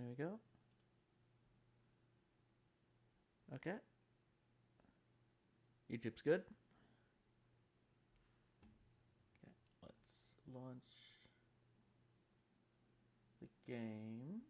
we go. Okay. YouTube's good. Okay, let's launch the game.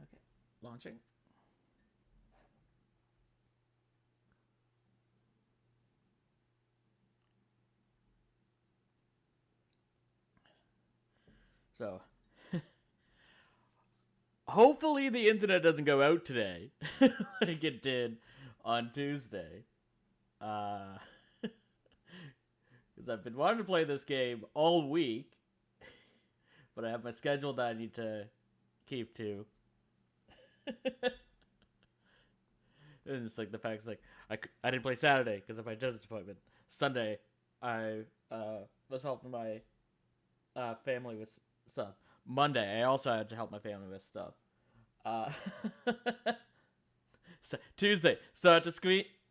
Okay, launching. So, hopefully the internet doesn't go out today, like it did on Tuesday. Because I've been wanting to play this game all week, but I have my schedule that I need to keep to. And it's like the fact is like I didn't play Saturday because of my dentist appointment. Sunday I was helping my family with stuff. Monday I also had to help my family with stuff. Uh, so, Tuesday so to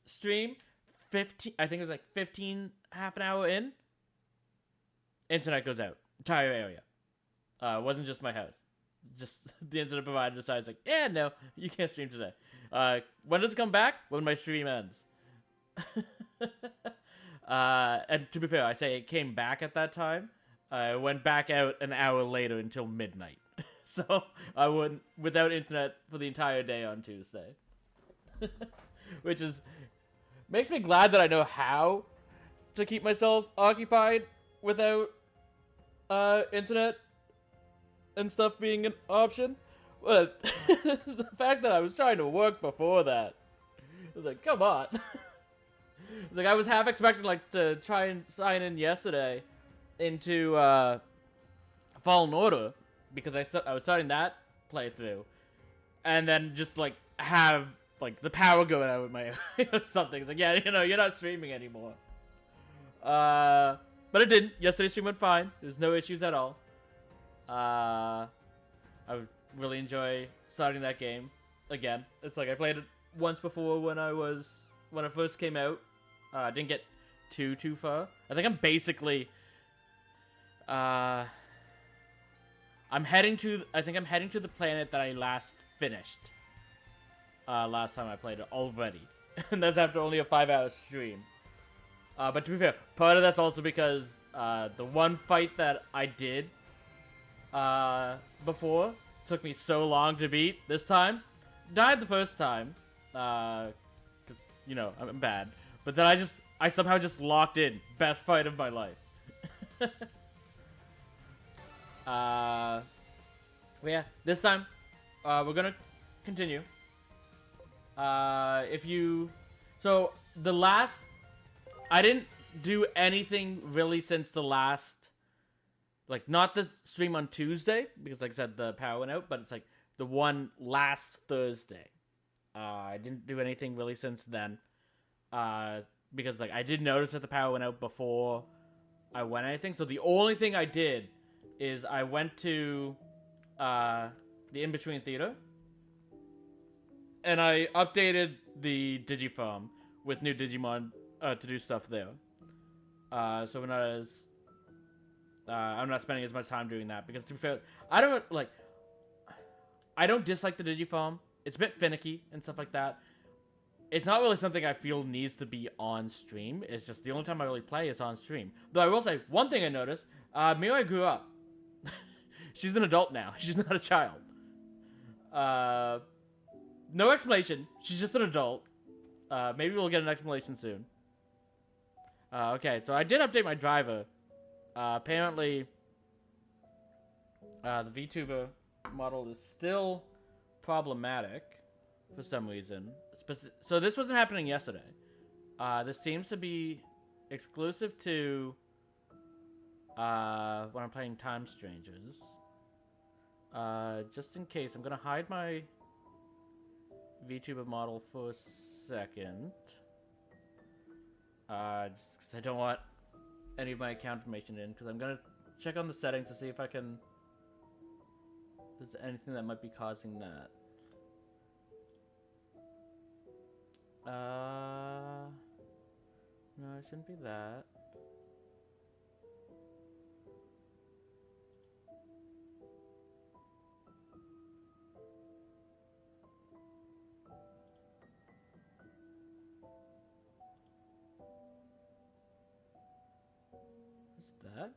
stream 15. I think it was like 15 half an hour in. Internet goes out entire area. Wasn't just my house. Just the internet provider decides like, yeah, no, you can't stream today. When does it come back? When my stream ends. And to be fair, I say it came back at that time. I went back out an hour later until midnight. So I went without internet for the entire day on Tuesday. Which is makes me glad that I know how to keep myself occupied without internet and stuff being an option. But the fact that I was trying to work before that, I was like, come on. Like I was half expecting like to try and sign in yesterday into Fallen Order because I was starting that playthrough, and then just like have like the power going out with my or something. It's like, yeah, you know, you're not streaming anymore. But it didn't. Yesterday's stream went fine. There's no issues at all. I would really enjoy starting that game again. It's like I played it once before when it first came out. I didn't get too far. I think I'm basically I'm heading to the planet that I last finished last time I played it already. And that's after only a 5-hour stream. But to be fair, part of that's also because the one fight that I did before took me so long to beat this time. Died the first time, because, you know, I'm bad. But then I somehow just locked in. Best fight of my life. But yeah, this time, we're gonna continue. So, I didn't do anything really since the last, like, not the stream on Tuesday, because like I said, the power went out, but it's like the one last Thursday. I didn't do anything really since then, because like I did notice that the power went out before I went anything, so the only thing I did is I went to the In-Between Theater, and I updated the Digifarm with new Digimon to do stuff there. So we're not as I'm not spending as much time doing that because, to be fair, I don't dislike the Digifarm. It's a bit finicky and stuff like that. It's not really something I feel needs to be on stream. It's just the only time I really play is on stream. Though I will say, one thing I noticed, Mirai grew up. She's an adult now. She's not a child. No explanation. She's just an adult. Maybe we'll get an explanation soon. Okay, so I did update my driver. Apparently, the VTuber model is still problematic for some reason. So this wasn't happening yesterday. This seems to be exclusive to when I'm playing Time Strangers. Just in case, I'm gonna hide my VTuber model for a second. Just because I don't want any of my account information in, because I'm gonna check on the settings to see if I can. If there's anything that might be causing that. No, it shouldn't be that. Is that?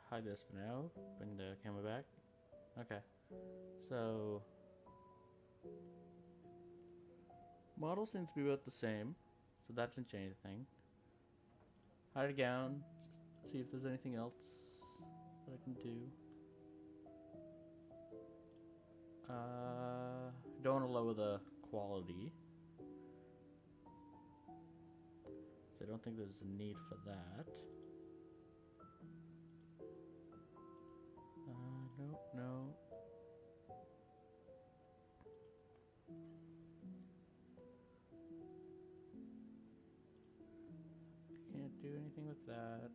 Hide this for now. Bring the camera back. Okay. So model seems to be about the same, so that didn't change anything. Hide it down. Just see if there's anything else that I can do. Don't want to lower the quality, so I don't think there's a need for that. No. Can't do anything with that.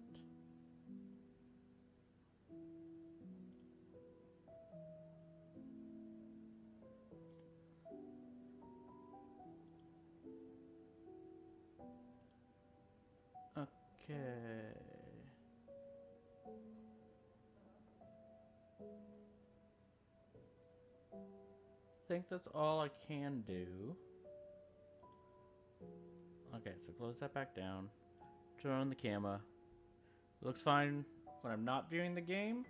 Okay. I think that's all I can do. Okay, so close that back down. Turn on the camera. It looks fine when I'm not viewing the game.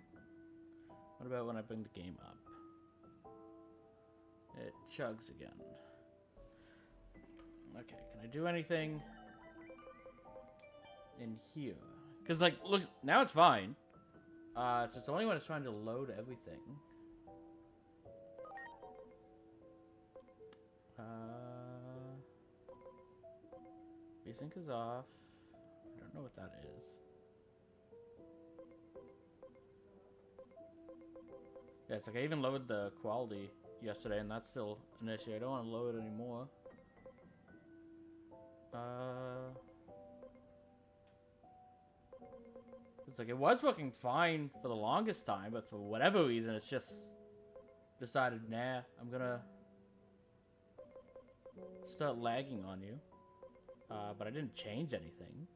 What about when I bring the game up? It chugs again. Okay, can I do anything in here? Because, like, looks, now it's fine. So it's only when it's trying to load everything. Async is off. I don't know what that is. Yeah, it's like I even lowered the quality yesterday, and that's still an issue. I don't want to lower it anymore. It's like it was working fine for the longest time, but for whatever reason, it's just decided, nah, I'm gonna start lagging on you. But I didn't change anything.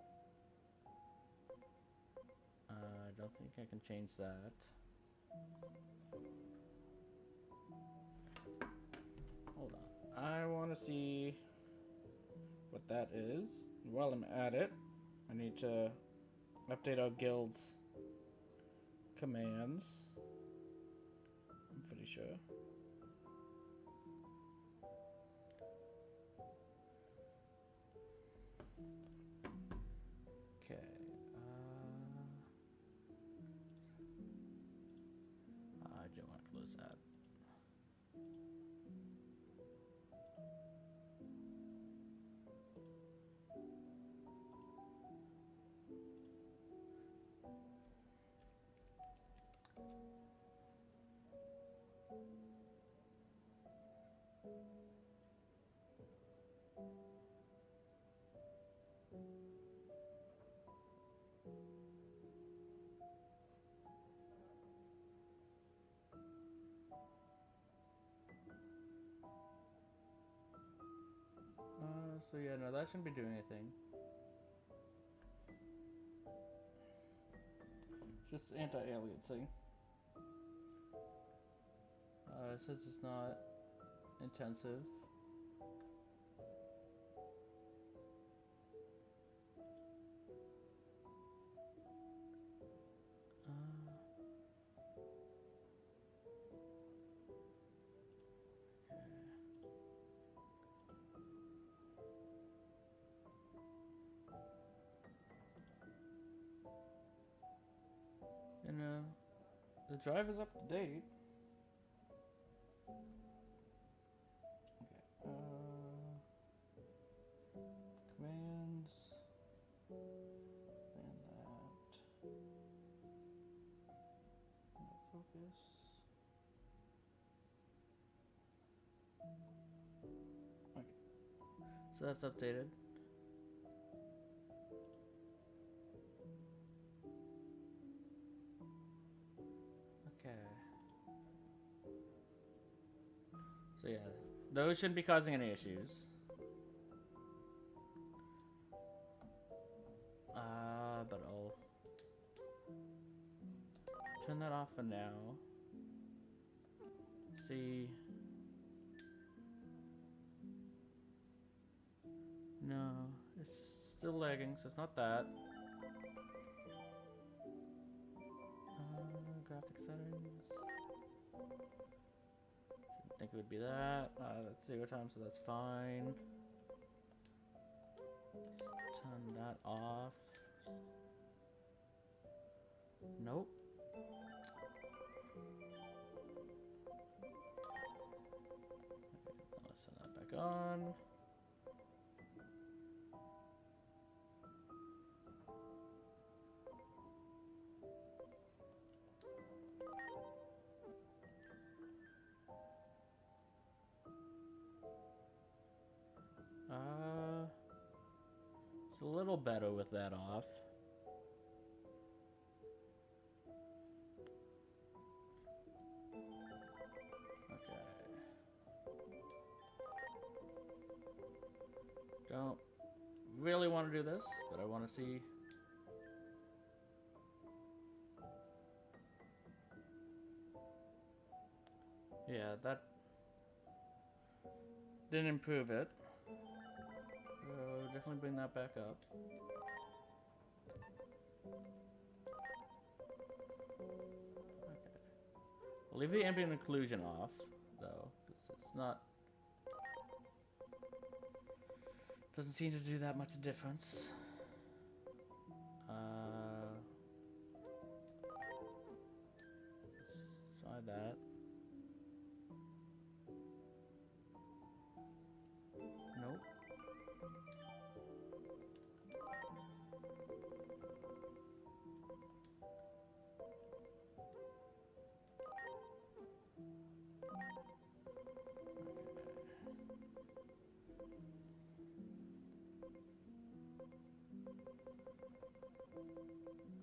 I don't think I can change that. Hold on. I want to see what that is. While I'm at it, I need to update our guild's commands. I'm pretty sure. Okay. I don't want to close that. So yeah, no, that shouldn't be doing anything. Just anti-aliasing. It says it's not intensive. And the drive is up to date. Okay. Commands. And that. Focus. Okay. So that's updated. Okay. So yeah, those shouldn't be causing any issues. But I'll turn that off for now. See. No, it's still lagging, so it's not that. Graphic settings. Didn't think it would be that. That's 0 time, so that's fine. Let's turn that off. Nope. Let's turn that back on. It's a little better with that off. Okay. Don't really want to do this, but I want to see. Yeah, that didn't improve it. So definitely bring that back up. Okay. I'll leave the ambient occlusion off, though, because it's not. Doesn't seem to do that much difference. Let's try that. Nope.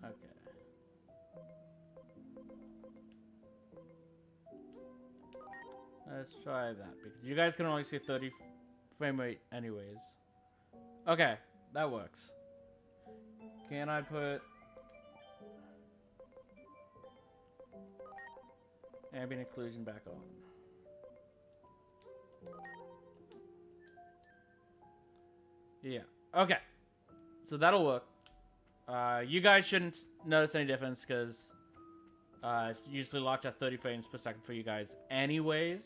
Okay. Let's try that, because you guys can only see 30 frame rate anyways. Okay, that works. Can I put ambient occlusion back on? Yeah. Okay. So that'll work. You guys shouldn't notice any difference because it's usually locked at 30 frames per second for you guys anyways.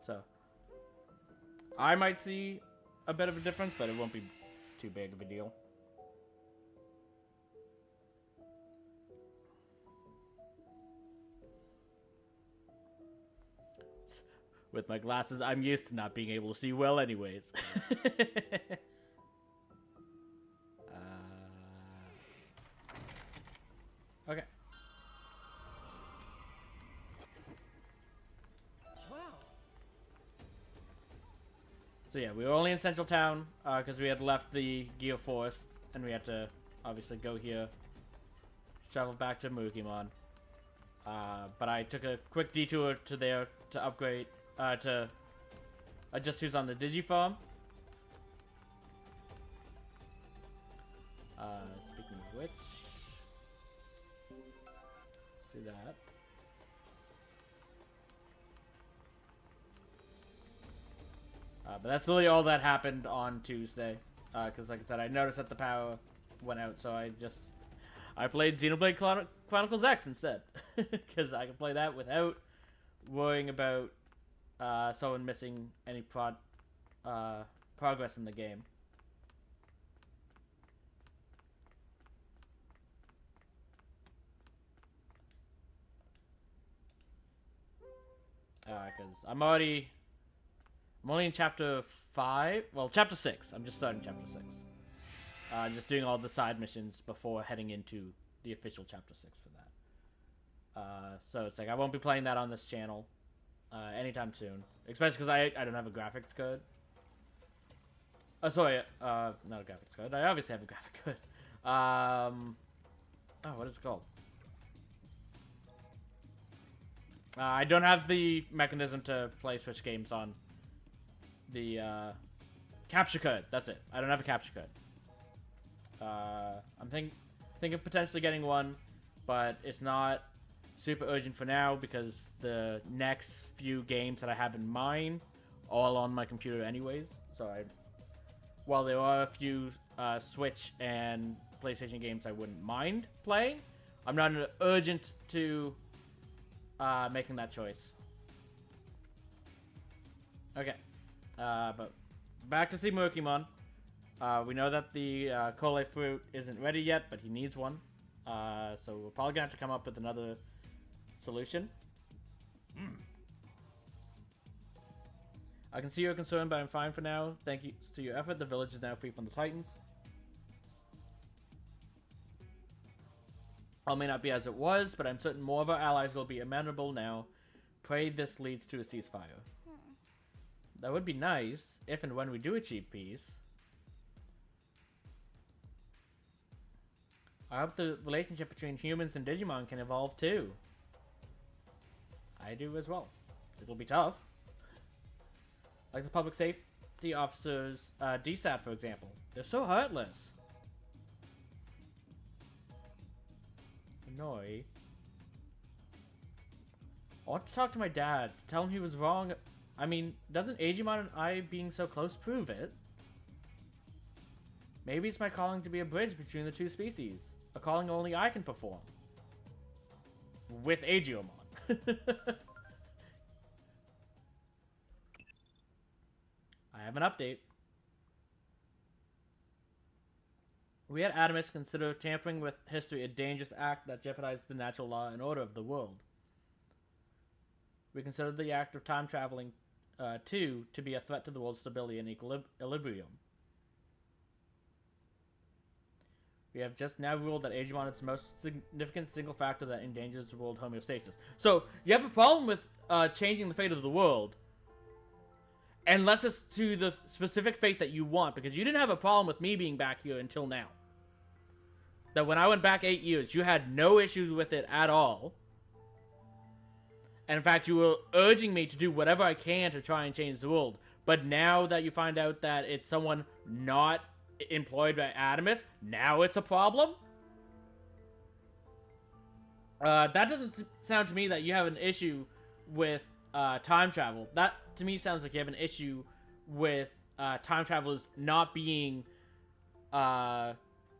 So I might see a bit of a difference, but it won't be too big of a deal. With my glasses, I'm used to not being able to see well anyways. Okay. Wow. So yeah, we were only in Central Town because we had left the Geo Forest and we had to obviously go here, travel back to Mugimon. But I took a quick detour to there to upgrade, to adjust who's on the Digifarm. Speaking of which, let's do that. But that's literally all that happened on Tuesday. Because like I said, I noticed that the power went out, so I played Xenoblade Chronicles X instead. Because I can play that without worrying about someone missing any progress in the game. Because I'm only in chapter 5. Well, chapter 6. I'm just starting chapter 6. Just doing all the side missions before heading into the official chapter 6 for that. So it's like I won't be playing that on this channel anytime soon. Especially because I don't have a graphics card. Sorry, not a graphics card. I obviously have a graphic card. Oh, what is it called? I don't have the mechanism to play Switch games on the capture card. That's it. I don't have a capture card. I'm thinking of potentially getting one, but it's not super urgent for now because the next few games that I have in mind all on my computer anyways. So while there are a few Switch and PlayStation games I wouldn't mind playing, I'm not urgent to making that choice. Okay, but back to see Murkymon. We know that the Kole fruit isn't ready yet, but he needs one. So we're probably gonna have to come up with another solution. I can see your concern, but I'm fine for now. Thank you to your effort. The village is now free from the Titans. All may not be as it was, but I'm certain more of our allies will be amenable now. Pray this leads to a ceasefire. That would be nice, if and when we do achieve peace. I hope the relationship between humans and Digimon can evolve too. I do as well. It'll be tough. Like the public safety officers, DSAT for example. They're so heartless. Annoy. I want to talk to my dad, tell him he was wrong. I mean, doesn't Digimon and I being so close prove it? Maybe it's my calling to be a bridge between the two species. A calling only I can perform. With Agiomon. I have an update. We at Adamus consider tampering with history a dangerous act that jeopardizes the natural law and order of the world. We consider the act of time traveling, too, to be a threat to the world's stability and equilibrium. We have just now ruled that Digimon is the most significant single factor that endangers the world homeostasis. So, you have a problem with changing the fate of the world, unless it's to the specific fate that you want, because you didn't have a problem with me being back here until now. That when I went back 8 years, you had no issues with it at all. And in fact, you were urging me to do whatever I can to try and change the world. But now that you find out that it's someone not employed by Adamus, now it's a problem? That doesn't sound to me that you have an issue with time travel. That, to me, sounds like you have an issue with time travelers not being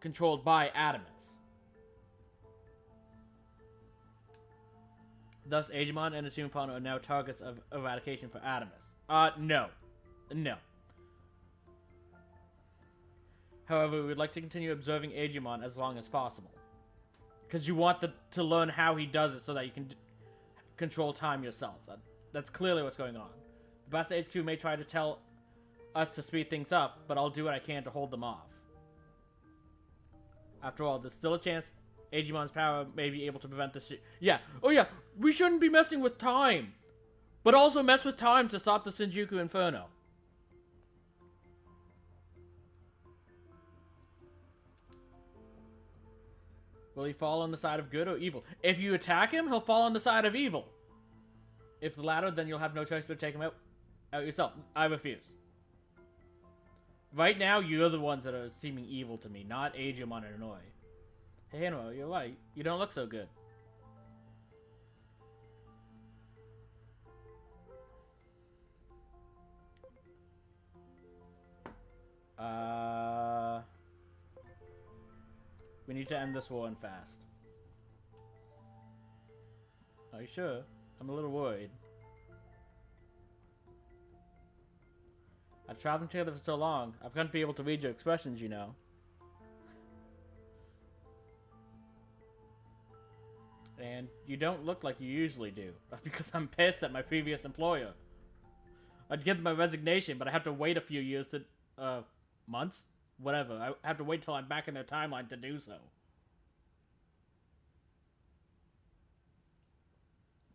controlled by Adamus. Thus, Digimon and his human partner are now targets of eradication for Adamus. No. No. However, we would like to continue observing Digimon as long as possible. Because you want to learn how he does it so that you can control time yourself. That's clearly what's going on. The Basta HQ may try to tell us to speed things up, but I'll do what I can to hold them off. After all, there's still a chance Digimon's power may be able to prevent this shit. Yeah. Oh yeah, we shouldn't be messing with time. But also mess with time to stop the Shinjuku Inferno. Will he fall on the side of good or evil? If you attack him, he'll fall on the side of evil. If the latter, then you'll have no choice but to take him out yourself. I refuse. Right now, you're the ones that are seeming evil to me, not Digimon and Anoi. Hey, Hanwell, you're right. You don't look so good. We need to end this war and fast. Are you sure? I'm a little worried. I've traveled together for so long, I've come to be able to read your expressions, you know. And you don't look like you usually do. That's because I'm pissed at my previous employer. I'd give them my resignation, but I have to wait a few years to, months? Whatever. I have to wait till I'm back in their timeline to do so.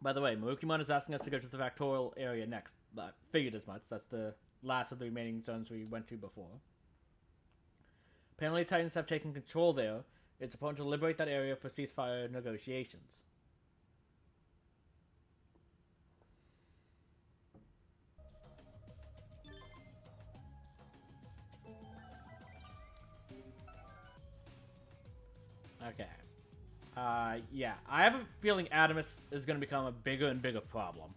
By the way, Marukimon is asking us to go to the Factorial area next. Figured as much. That's the last of the remaining zones we went to before. Apparently, Titans have taken control there. It's important to liberate that area for ceasefire negotiations. Okay. Yeah. I have a feeling Adamus is going to become a bigger and bigger problem.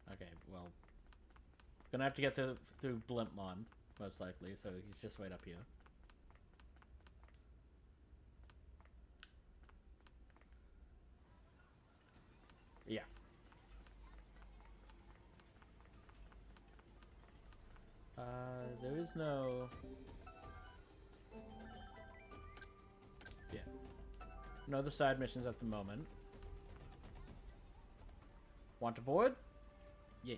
Okay, well, gonna have to get through Blimpmon, most likely, so he's just right up here. Yeah. There is no... Yeah. No other side missions at the moment. Want to board? Yes.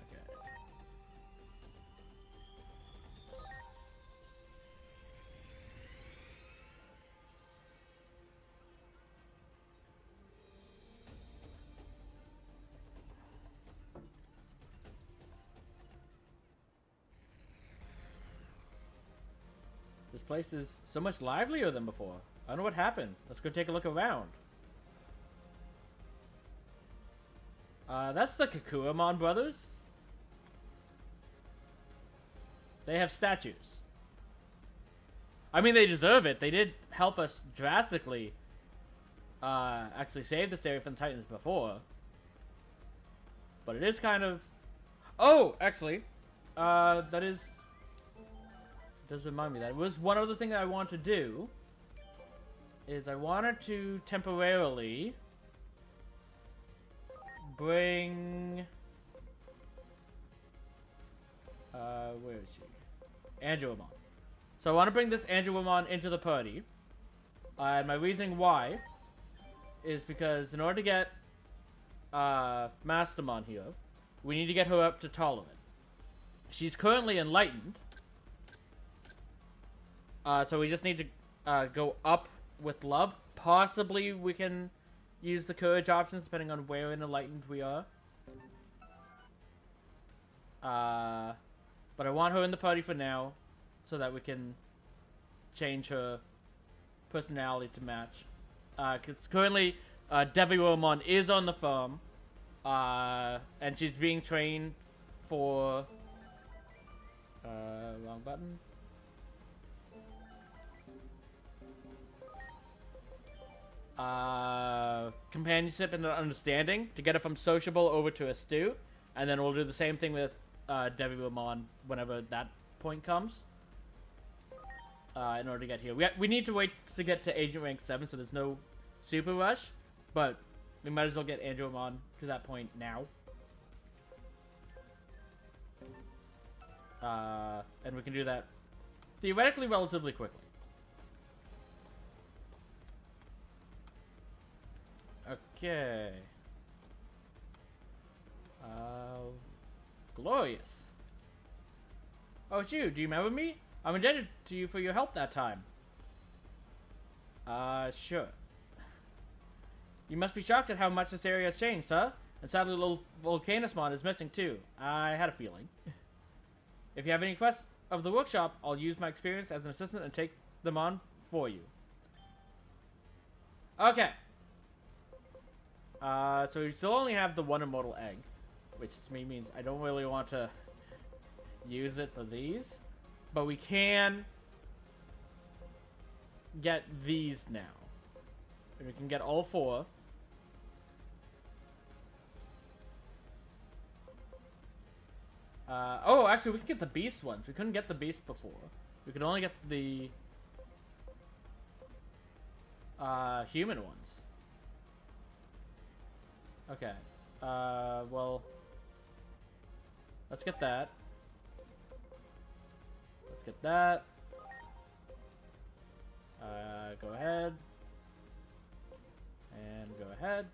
Okay. This place is so much livelier than before. I don't know what happened. Let's go take a look around. That's the Kakuramon brothers. They have statues. I mean, they deserve it. They did help us drastically actually save this area from the Titans before. But it is kind of... Oh, actually, that is... does remind me that it was one other thing that I want to do is I wanted to temporarily bring where is she? Angelomon. So I want to bring this Angelomon into the party. And my reasoning why is because in order to get Mastermon here, we need to get her up to Tolerant. She's currently enlightened. So we just need to go up with love. Possibly we can use the courage options depending on where in enlightened we are. But I want her in the party for now so that we can change her personality to match. Because currently Devuromon is on the farm. And she's being trained for... wrong button. Companionship and understanding to get it from sociable over to a stew, and then we'll do the same thing with Devuromon whenever that point comes. In order to get here, we need to wait to get to Agent Rank 7, so there's no super rush, but we might as well get Angelomon to that point now. And we can do that theoretically relatively quickly. Okay. Glorious. Oh, it's you. Do you remember me? I'm indebted to you for your help that time. Sure. You must be shocked at how much this area has changed, sir. And sadly, little Volcanusmon is missing too. I had a feeling. If you have any quests of the workshop, I'll use my experience as an assistant and take them on for you. Okay. So we still only have the one immortal egg, which to me means I don't really want to use it for these, but we can get these now. And we can get all four. Oh, actually, we can get the beast ones. We couldn't get the beast before. We could only get the Human ones. Okay. Well, let's get that. Let's get that. Go ahead. And go ahead.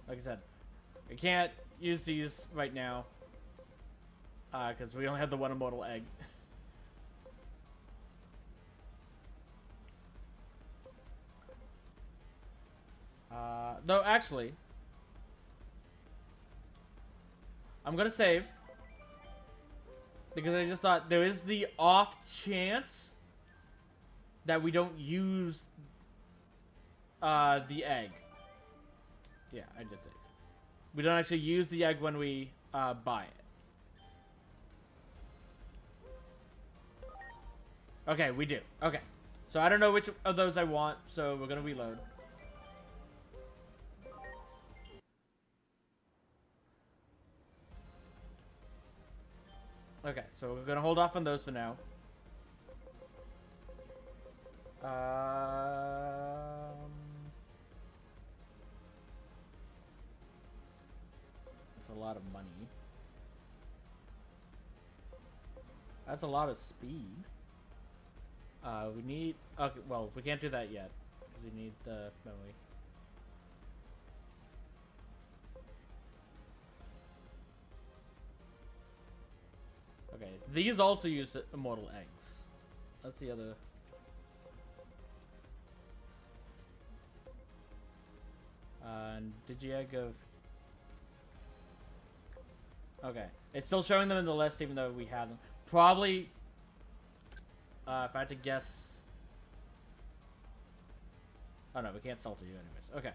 Like I said, I can't use these right now. Because we only have the one immortal egg. No, actually, I'm gonna save. Because I just thought there is the off chance that we don't use the egg. Yeah, I did save. We don't actually use the egg when we buy it. Okay, we do. Okay. So I don't know which of those I want, so we're gonna reload. Okay, so we're gonna hold off on those for now. That's a lot of money. That's a lot of speed. We need... Okay, well, we can't do that yet. Because we need the memory. Okay, these also use immortal eggs. That's the other... Digi-egg of... Okay. It's still showing them in the list even though we have them. Probably... if I had to guess... Oh no, we can't salt to you anyways. Okay.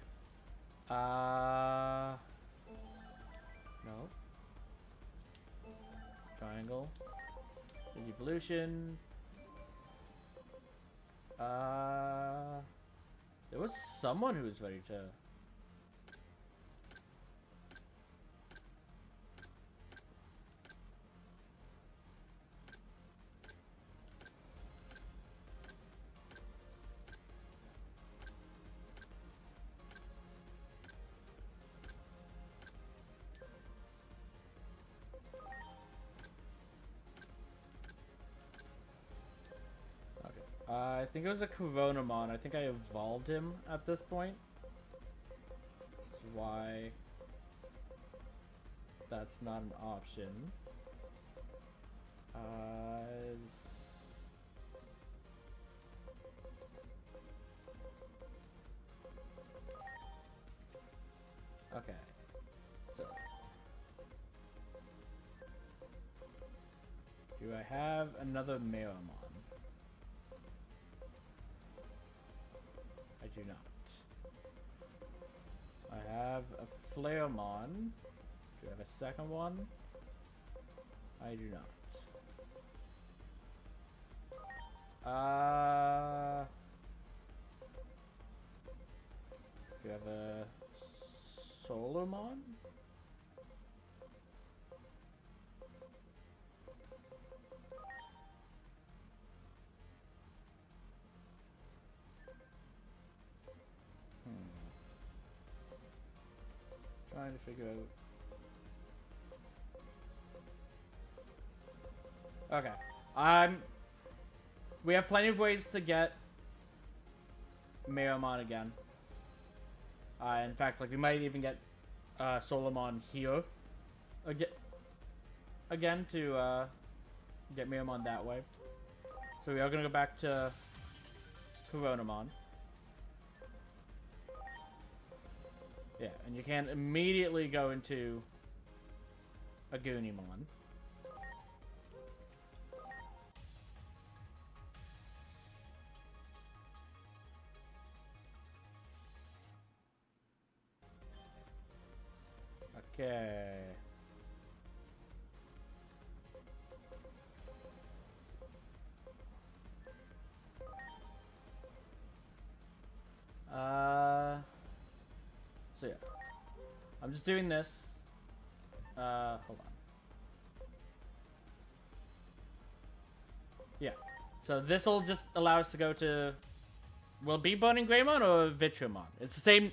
No. Triangle. Evolution. There was someone who was ready to... I think it was a Coronamon. I think I evolved him at this point. This is why that's not an option. Okay. So, do I have another Meramon? I do not. I have a Flareomon. Do I have a second one? I do not. Do you have a Solomon? Trying to figure out. Okay. We have plenty of ways to get Meramon again. In fact, like we might even get Solomon here again to get Meramon that way. So we are gonna go back to Coronamon. Yeah, and you can immediately go into a Goonimon. Okay. So yeah. I'm just doing this. Hold on. Yeah. So this'll just allow us to go to Will it be Bone and Greymon or Vitramon? It's the same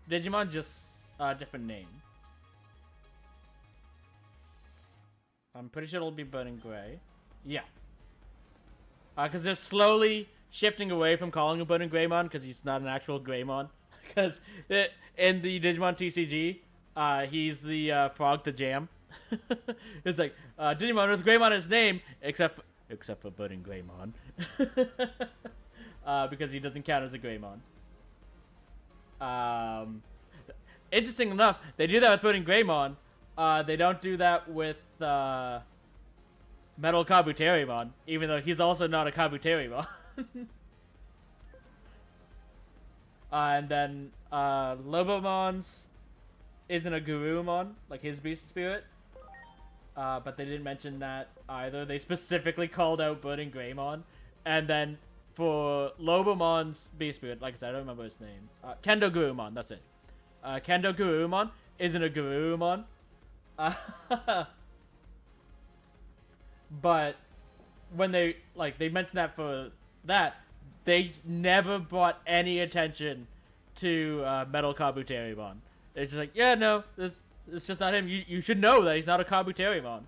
Digimon, just a different name. I'm pretty sure it'll be Bone and Gray. Yeah. Because they're slowly shifting away from calling him Bone and Greymon because he's not an actual Greymon. Because in the Digimon TCG, he's the frog to jam. It's like Digimon with Greymon in his name, except for Bone and Greymon, because he doesn't count as a Greymon. Interesting enough, they do that with Bone and Greymon. They don't do that with Metal Kabuterimon, even though he's also not a Kabuterimon. And then Lobomon's isn't a Gurumon, like his beast spirit. But they didn't mention that either. They specifically called out Bone and Greymon. And then for Lobomon's beast spirit, like I said, I don't remember his name. Kendo Gurumon, that's it. Kendo Gurumon isn't a Gurumon. But when they mentioned that for that, they never brought any attention to Metal Kabuterimon. It's just like, yeah, no, it's just not him. You should know that he's not a Kabuterimon.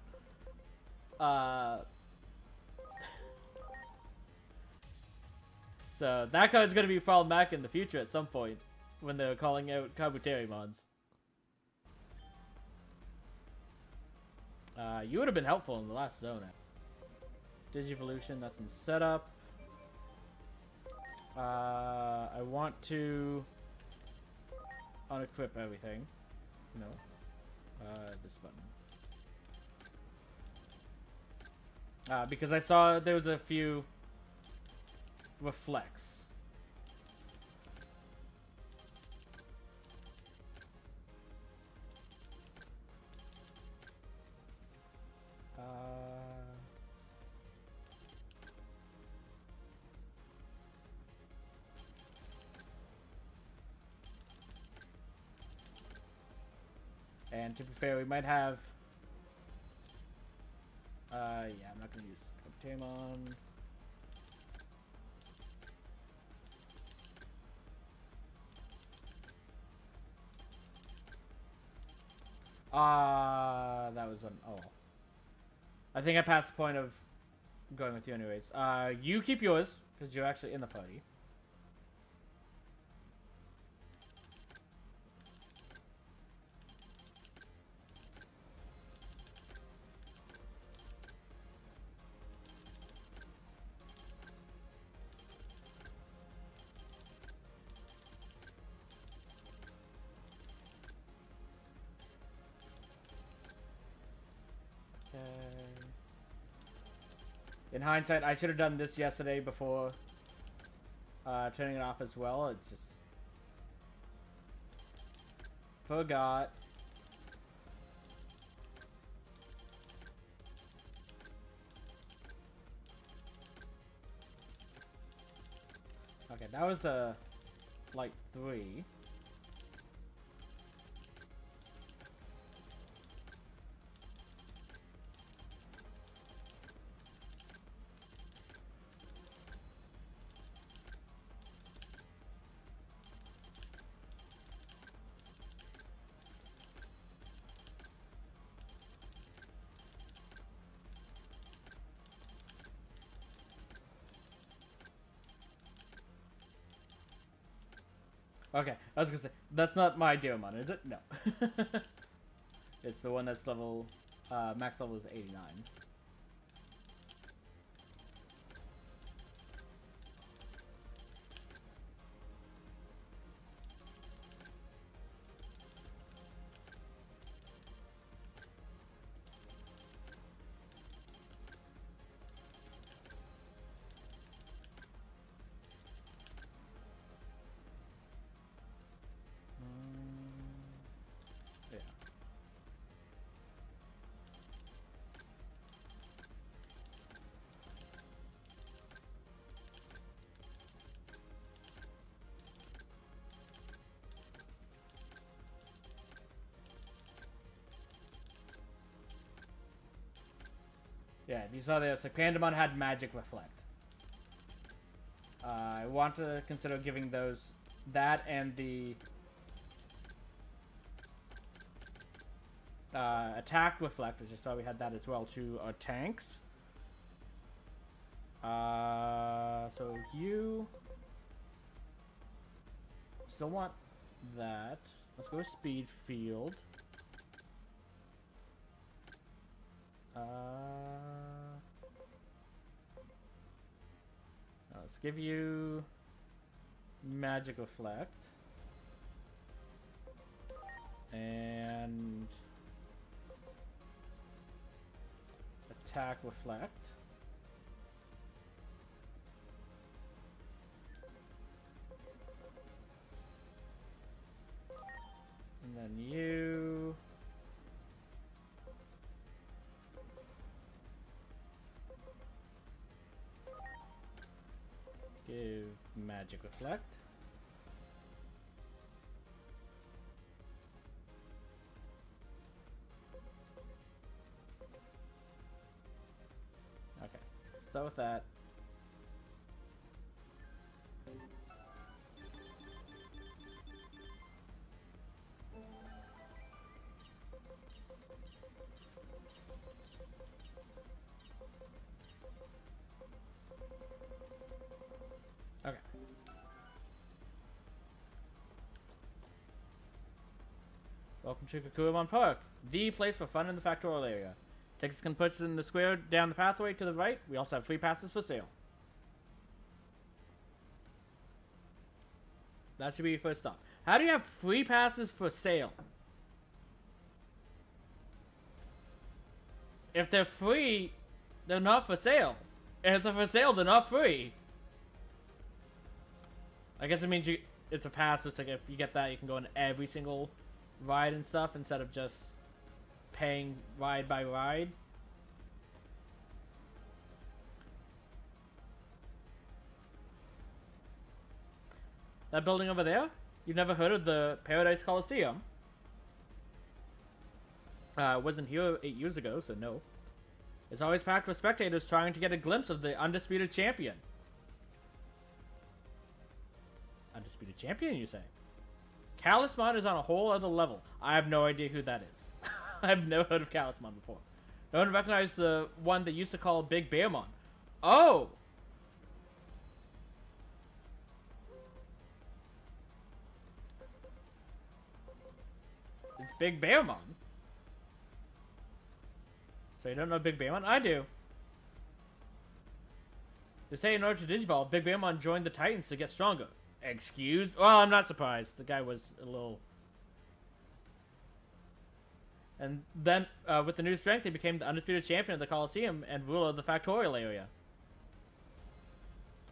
So that card's gonna be problematic in the future at some point when they're calling out Kabuterimons. You would have been helpful in the last zone. Digivolution, that's in setup. I want to unequip everything. No. This button. Because I saw there was a few reflects. And to be fair, we might have... yeah, I'm not going to use Kabuterimon. That was one... Oh. I think I passed the point of going with you anyways. You keep yours, because you're actually in the party. In hindsight, I should have done this yesterday before turning it off as well. It just forgot. Okay, that was a like 3. Okay, I was gonna say, that's not my Digimon, is it? No. It's the one that's level, max level is 89. Yeah. Yeah, you saw this. Like, Pandemon had Magic Reflect. I want to consider giving those that and the attack reflect, which I saw we had that as well, to our tanks. So you still want that. Let's go speed field. Let's give you magic reflect and attack reflect. And then you give magic reflect. Okay, so with that, okay. Welcome to Kakuramon Park, the place for fun in the Factorial area. Tickets can put us in the square down the pathway to the right. We also have free passes for sale. That should be your first stop. How do you have free passes for sale? If they're free, they're not for sale. And if they're for sale, they're not free. I guess it means it's a pass, so it's like if you get that, you can go on every single ride and stuff instead of just paying ride by ride. That building over there? You've never heard of the Paradise Coliseum? Wasn't here 8 years ago, so no. It's always packed with spectators trying to get a glimpse of the undisputed champion. Undisputed champion, you say? Calismon is on a whole other level. I have no idea who that is. I've never heard of Calismon before. No one recognized the one that used to call Big Bearmon. Oh! It's Big Bearmon. So you don't know Big Bearmon? I do. They say in order to Digivolve, Big Bearmon joined the Titans to get stronger. Excuse? Well, I'm not surprised. The guy was a little... And then, with the new strength, he became the undisputed champion of the Coliseum and ruler of the Factorial area.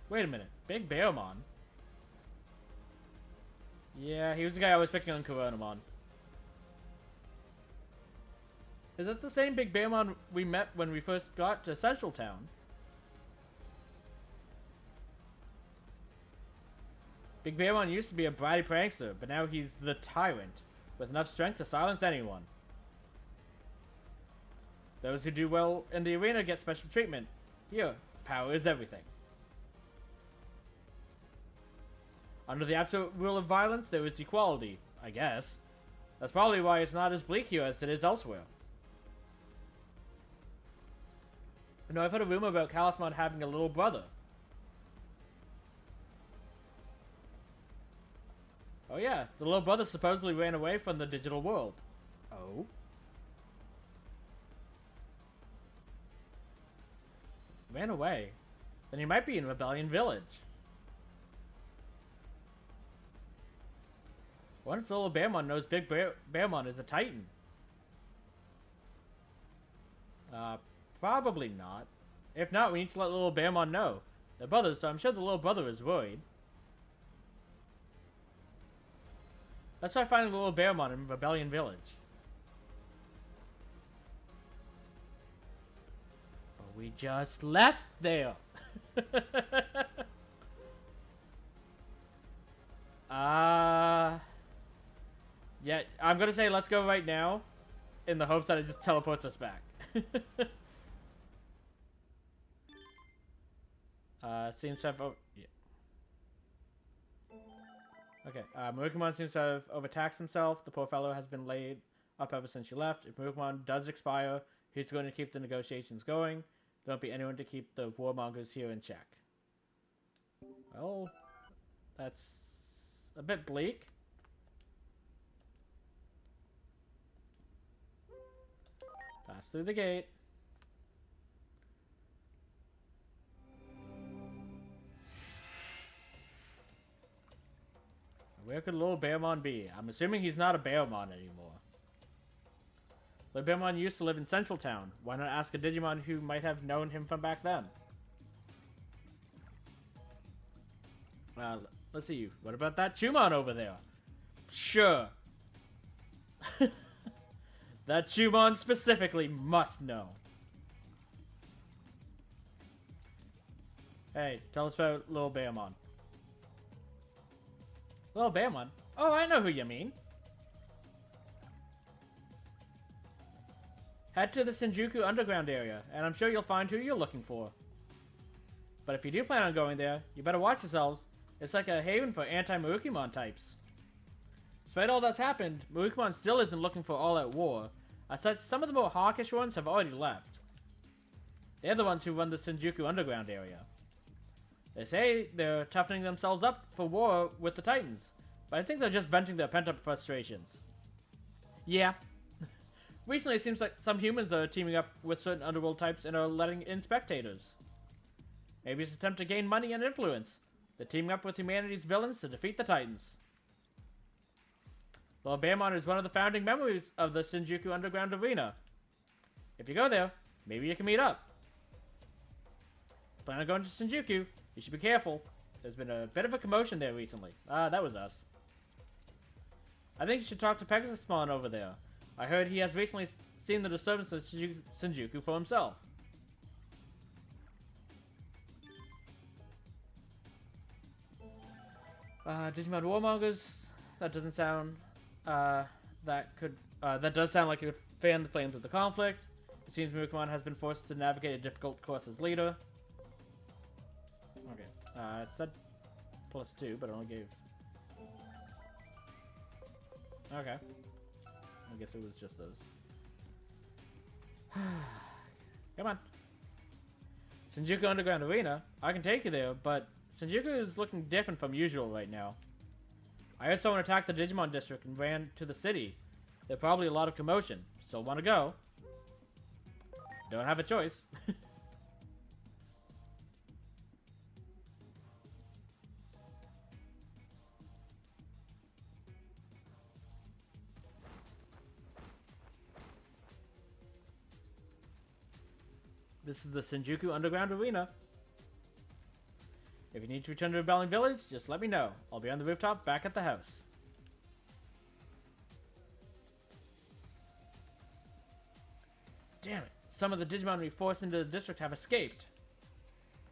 Wait a minute. Big Bearmon? Yeah, he was the guy I was picking on Coronamon. Is that the same Big Bearmon we met when we first got to Central Town? Big Bearmon used to be a bratty prankster, but now he's the tyrant, with enough strength to silence anyone. Those who do well in the arena get special treatment. Here, power is everything. Under the absolute rule of violence, there is equality, I guess. That's probably why it's not as bleak here as it is elsewhere. No, I've heard a rumor about Calismon having a little brother. Oh yeah, the little brother supposedly ran away from the digital world. Oh? Ran away? Then he might be in Rebellion Village. What if little Bearmon knows Big Bearmon is a Titan? Probably not. If not, we need to let little Bearmon know. They're brothers, so I'm sure the little brother is worried. Let's try finding the little Bearmon in Rebellion Village. But we just left there. Yeah, I'm gonna say let's go right now, in the hopes that it just teleports us back. Seems to have... Oh, yeah. Okay, Murukimon seems to have overtaxed himself. The poor fellow has been laid up ever since you left. If Murukimon does expire, he's going to keep the negotiations going. There won't be anyone to keep the warmongers here in check. Well, that's a bit bleak. Pass through the gate. Where could little Bearmon be? I'm assuming he's not a Bearmon anymore. Little Bearmon used to live in Central Town. Why not ask a Digimon who might have known him from back then? Let's see. What about that Chumon over there? Sure. That Chumon specifically must know. Hey, tell us about Little Bearmon. Little Bearmon? Oh, I know who you mean. Head to the Shinjuku Underground area, and I'm sure you'll find who you're looking for. But if you do plan on going there, you better watch yourselves. It's like a haven for anti-Murukimon types. Despite all that's happened, Murukimon still isn't looking for all-out war. As such, some of the more hawkish ones have already left. They're the ones who run the Shinjuku Underground area. They say they're toughening themselves up for war with the Titans, but I think they're just venting their pent-up frustrations. Yeah. Recently, it seems like some humans are teaming up with certain underworld types and are letting in spectators. Maybe it's an attempt to gain money and influence. They're teaming up with humanity's villains to defeat the Titans. Lord Bearmon is one of the founding members of the Shinjuku Underground Arena. If you go there, maybe you can meet up. Plan on going to Shinjuku, you should be careful. There's been a bit of a commotion there recently. That was us. I think you should talk to Pegasusmon over there. I heard he has recently seen the disturbance of Shinjuku for himself. Digimon Warmongers? That doesn't sound... that does sound like it could fan the flames of the conflict. It seems Murukimon has been forced to navigate a difficult course as leader. Okay. It said +2, but it only gave... Okay. I guess it was just those. Come on. Shinjuku Underground Arena? I can take you there, but Shinjuku is looking different from usual right now. I heard someone attacked the Digimon district and ran to the city. There's probably a lot of commotion. Still want to go? Don't have a choice. This is the Shinjuku Underground Arena. If you need to return to Rebellion Village, just let me know. I'll be on the rooftop back at the house. Damn it. Some of the Digimon we forced into the district have escaped.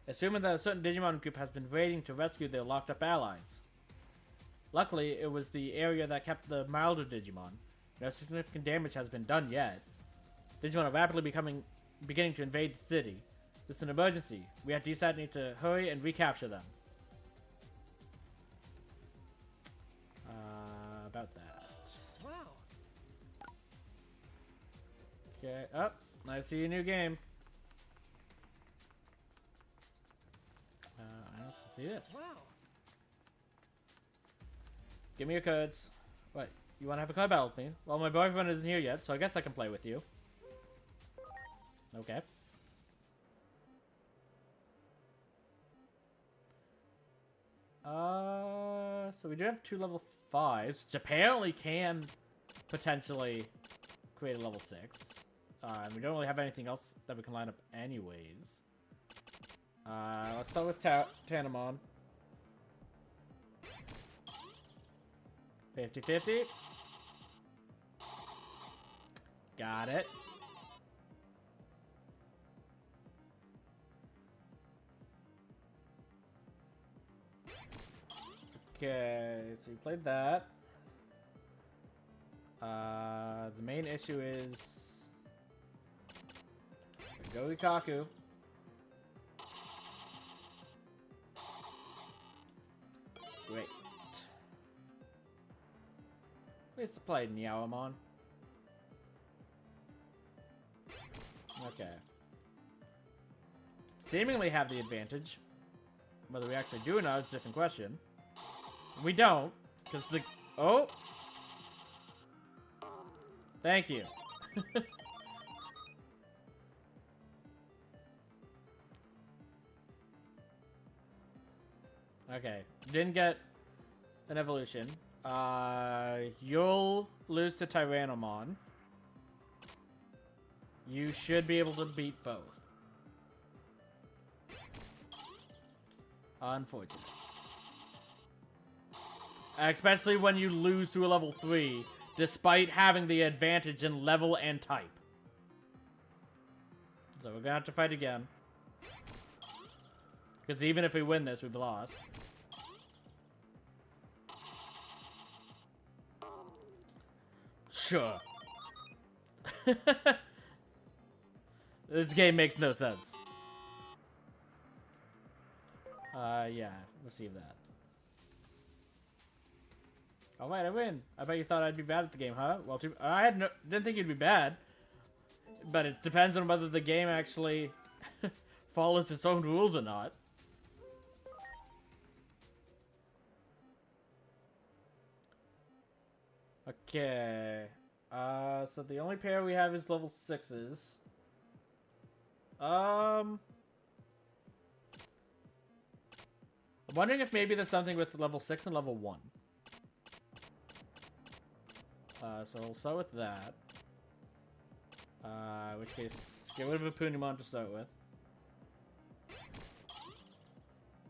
Assuming that a certain Digimon group has been raiding to rescue their locked up allies. Luckily, it was the area that kept the milder Digimon. No significant damage has been done yet. Digimon are rapidly beginning to invade the city. This is an emergency. We at DSAT need to hurry and recapture them. About that. Wow. Okay. Oh, I see a new game. I also see this. Wow. Give me your codes. What? You want to have a card battle with me? Well, my boyfriend isn't here yet, so I guess I can play with you. Okay. So we do have 2 level 5s, which apparently can potentially create a level 6. We don't really have anything else that we can line up anyways. Let's start with Tanamon. 50-50. Got it. Okay, so we played that. The main issue is go Ikaku. Great. Let's play Nyawamon. Okay. Seemingly have the advantage. Whether we actually do or not is a different question. We don't, because the... Oh! Thank you. Okay. Didn't get an evolution. You'll lose to Tyrannomon. You should be able to beat both. Unfortunate. Especially when you lose to a level 3, despite having the advantage in level and type. So we're gonna have to fight again. Because even if we win this, we've lost. Sure. This game makes no sense. Yeah, receive that. All right, I win. I bet you thought I'd be bad at the game, huh? Well, I didn't think you'd be bad, but it depends on whether the game actually follows its own rules or not. Okay. So the only pair we have is level 6s. I'm wondering if maybe there's something with level 6 and level 1. So we'll start with that. In which case, get rid of a Punimon to start with.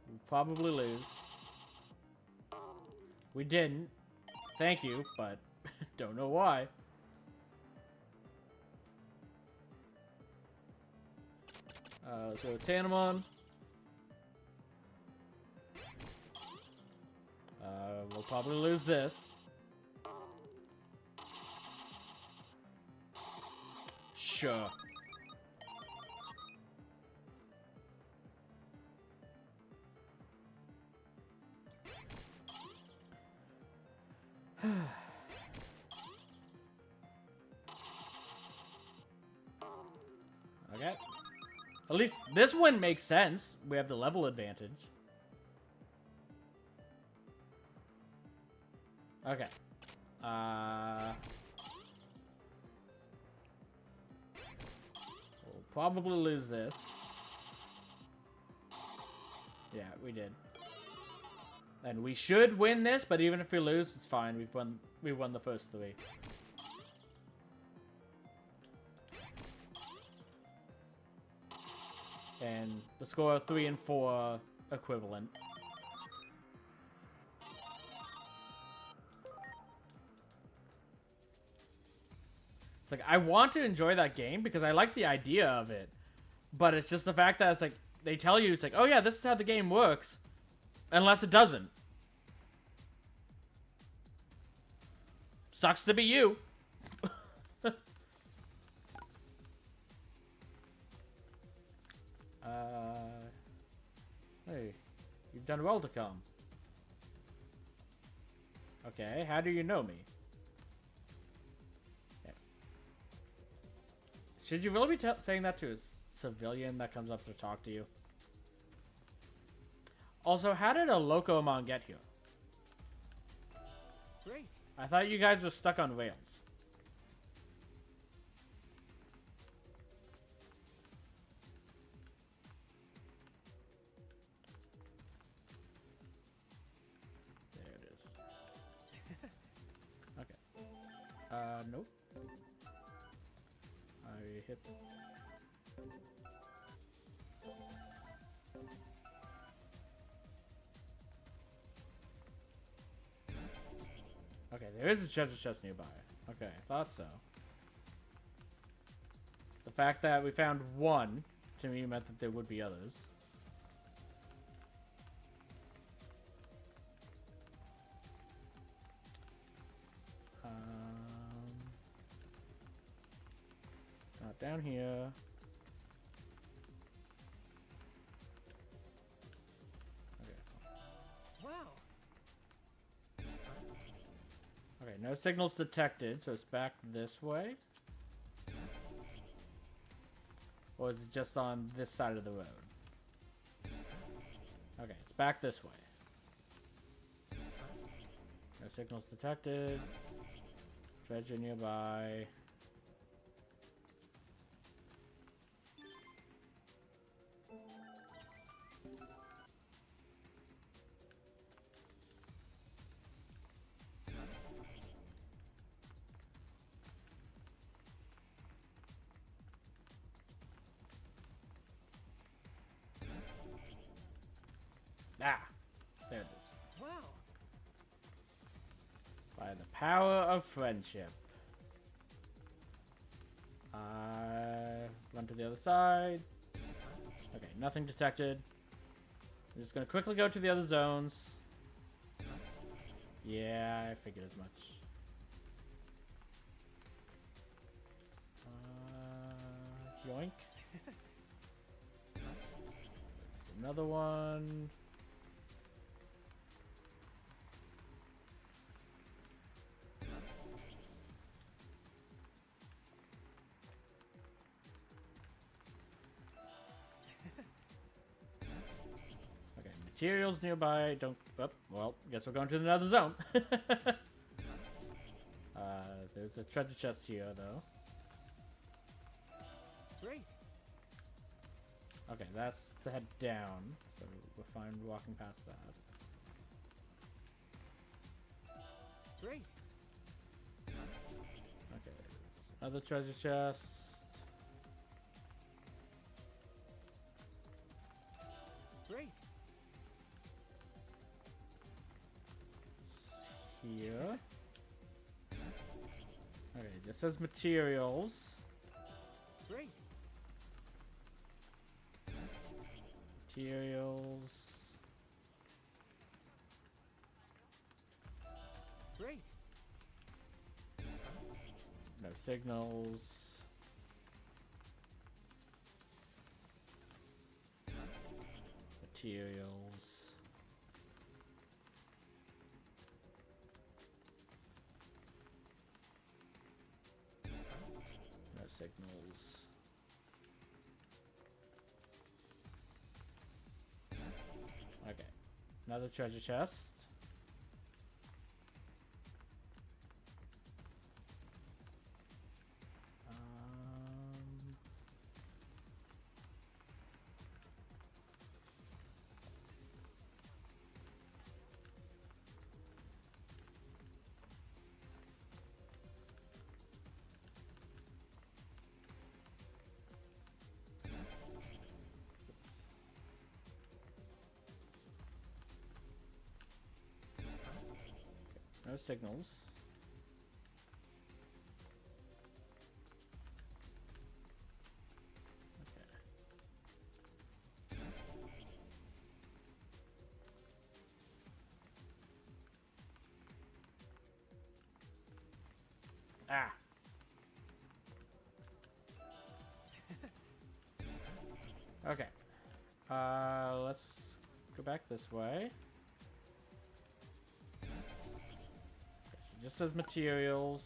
We'll probably lose. We didn't. Thank you, but don't know why. So Tanamon. We'll probably lose this. Sure. Okay. At least this one makes sense. We have the level advantage. Okay. We'll probably lose this. Yeah, we did. And we should win this, but even if we lose, it's fine. We won the first 3. And the score of 3 and 4 are equivalent. It's like, I want to enjoy that game because I like the idea of it. But it's just the fact that it's like, they tell you, it's like, oh yeah, this is how the game works. Unless it doesn't. Sucks to be you. Hey, you've done well to come. Okay, how do you know me? Yeah. Should you really be saying that to a civilian that comes up to talk to you? Also, how did a Locomon get here? Great. I thought you guys were stuck on rails. There it is. Okay. Nope. I hit... Okay, there is a treasure chest nearby. Okay, I thought so. The fact that we found one, to me, meant that there would be others. Not down here. Okay. Wow. Okay, Okay, no signals detected, so it's back this way. Or is it just on this side of the road? Okay, it's back this way. No signals detected. Treasure nearby. Ah! There it is. Wow. By the power of friendship. Run to the other side. Okay, nothing detected. I'm just gonna quickly go to the other zones. Yeah, I figured as much. Yoink. There's another one. Okay, materials nearby. Don't. Oh, well, guess we're going to another zone. There's a treasure chest here, though. Great. Okay, that's to head down, so we're fine walking past that. Great. Okay, there's another treasure chest. Great. Here. Okay, this says materials. Great. Materials. Great. No signals. Materials. No signals. Okay. Another treasure chest. No signals. Okay. Ah. Okay. Let's go back this way. It just says materials.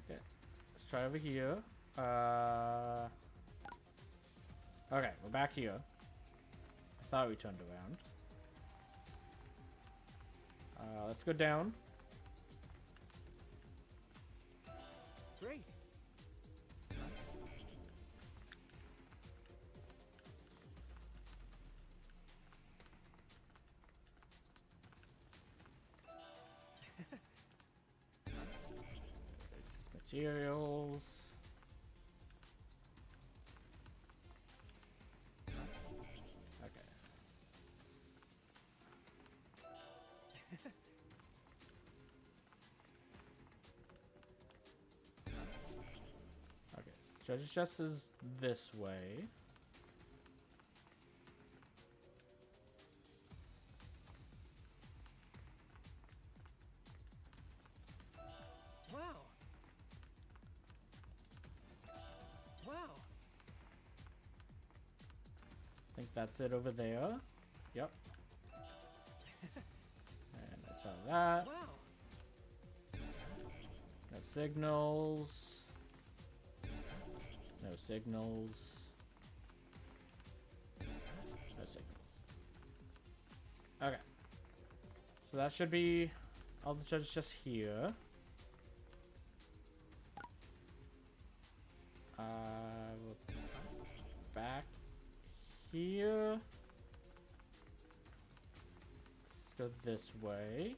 Okay. Let's try over here. Okay, we're back here. I thought we turned around. Let's go down. Great. Materials. Okay. Okay. Treasure chest is this way. Wow. Wow. think that's it over there. Yep. And I saw that. Wow. No signals. No signals. No signals. Okay. So that should be all the judges just here. We're back here. Let's go this way.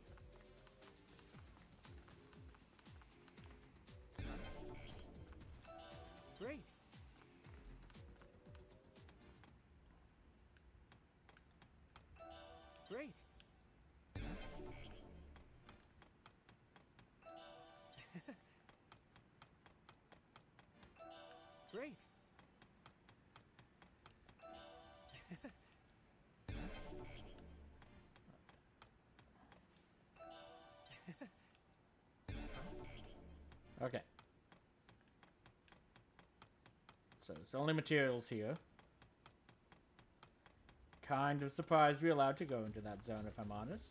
Great. Great. Great. Okay. So it's only materials here. Kind of surprised we're allowed to go into that zone, if I'm honest.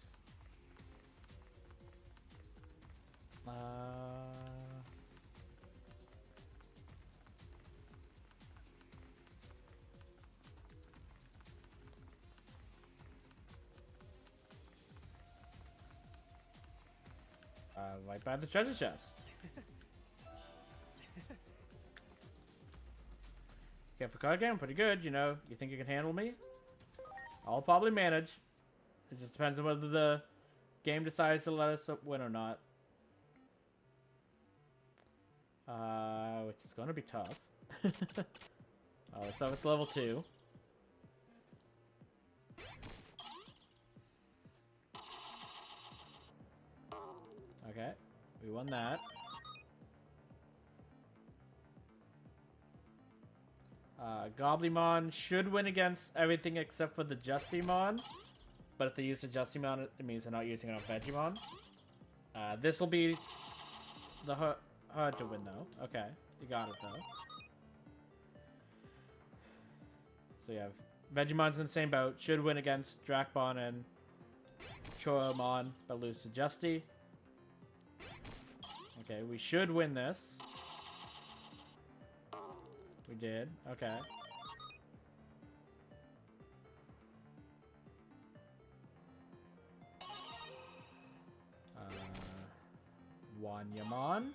Right by the treasure chest. Okay, for card game, pretty good, you know. You think you can handle me? I'll probably manage. It just depends on whether the game decides to let us win or not. Which is going to be tough. Let's start with level 2. Okay, we won that. Goblymon should win against everything except for the Justimon. But if they use the Justimon, it means they're not using it on Vegimon. This will be the hard to win, though. Okay, you got it, though. So you have Vegimon's in the same boat. Should win against Dracmon and Choromon, but lose to Justy. Okay, we should win this. We did. Okay. Wanyamon.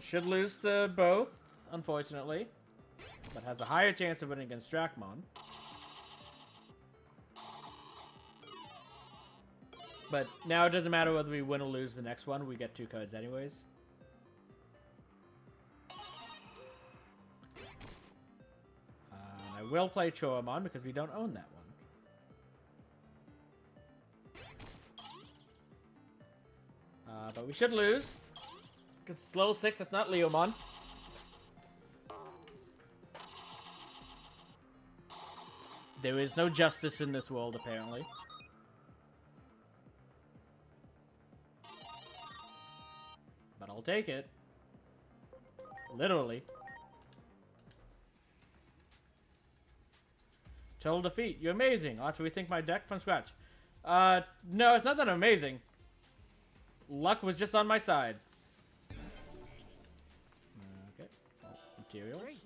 Should lose to both, unfortunately. But has a higher chance of winning against Dracmon. But now it doesn't matter whether we win or lose the next one. We get 2 cards anyways. I will play Choromon because we don't own that one. But we should lose. Because it's level 6, that's not Leomon. There is no justice in this world, apparently. But I'll take it. Literally. Total defeat. You're amazing. I'll have to rethink my deck from scratch. No, it's not that amazing. Luck was just on my side. Okay. Well, materials. Great.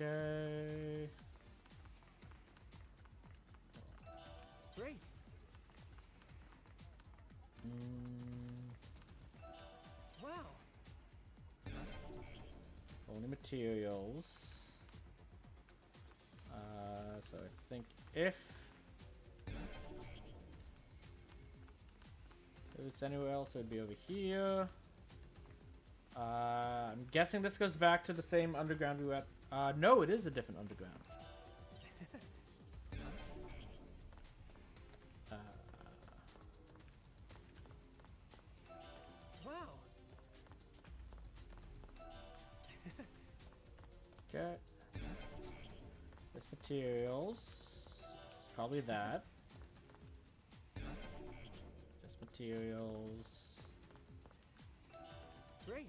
Okay. Great. Wow. Only materials. So I think if it's anywhere else, it would be over here. I'm guessing this goes back to the same underground we were at. No, it is a different underground. Wow. Okay. This materials. Probably that. Just materials. Great.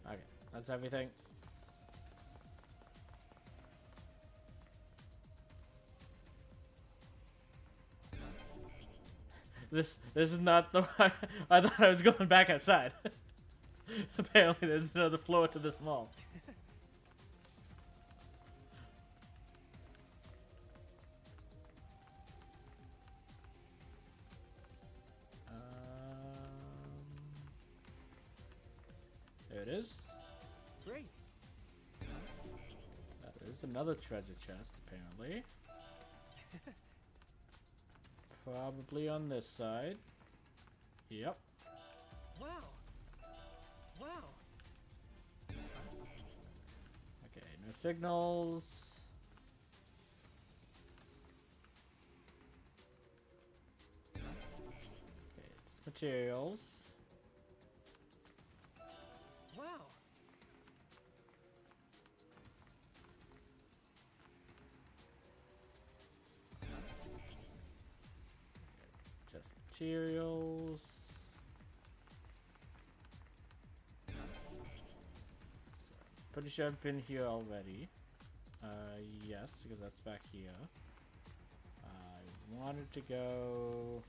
Okay, that's everything. This is not the I thought I was going back outside. Apparently there's another floor to this mall. There it is. Great. That is another treasure chest, apparently. Probably on this side. Yep. Wow. Wow. Okay, no signals. Okay, just materials. Wow. Just materials. Pretty sure I've been here already. Yes, because that's back here. I wanted to go...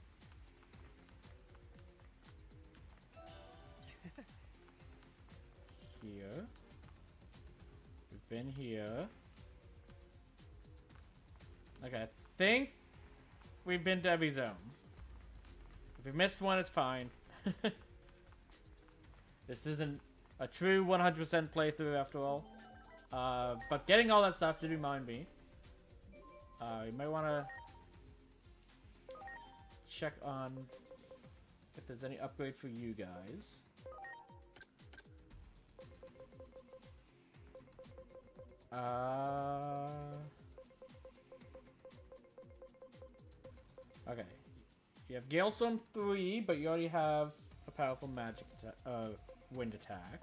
here. We've been here. Okay, I think we've been to every zone. If we missed one, it's fine. This isn't a true 100% playthrough after all. But getting all that stuff did remind me. You might want to check on if there's any upgrades for you guys. Okay. You have Gale Storm 3, but you already have a powerful magic wind attack.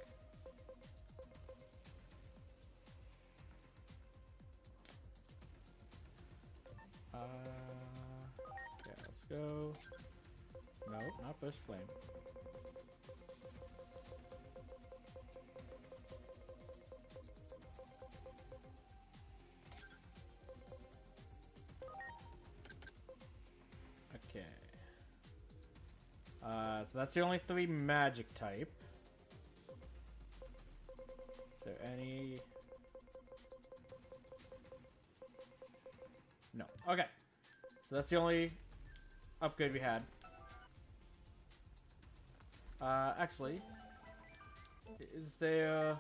Yeah, let's go. Nope, not Burst Flame. Okay. So that's the only 3 magic type. Is there any... No. Okay. So that's the only upgrade we had. Actually, is there...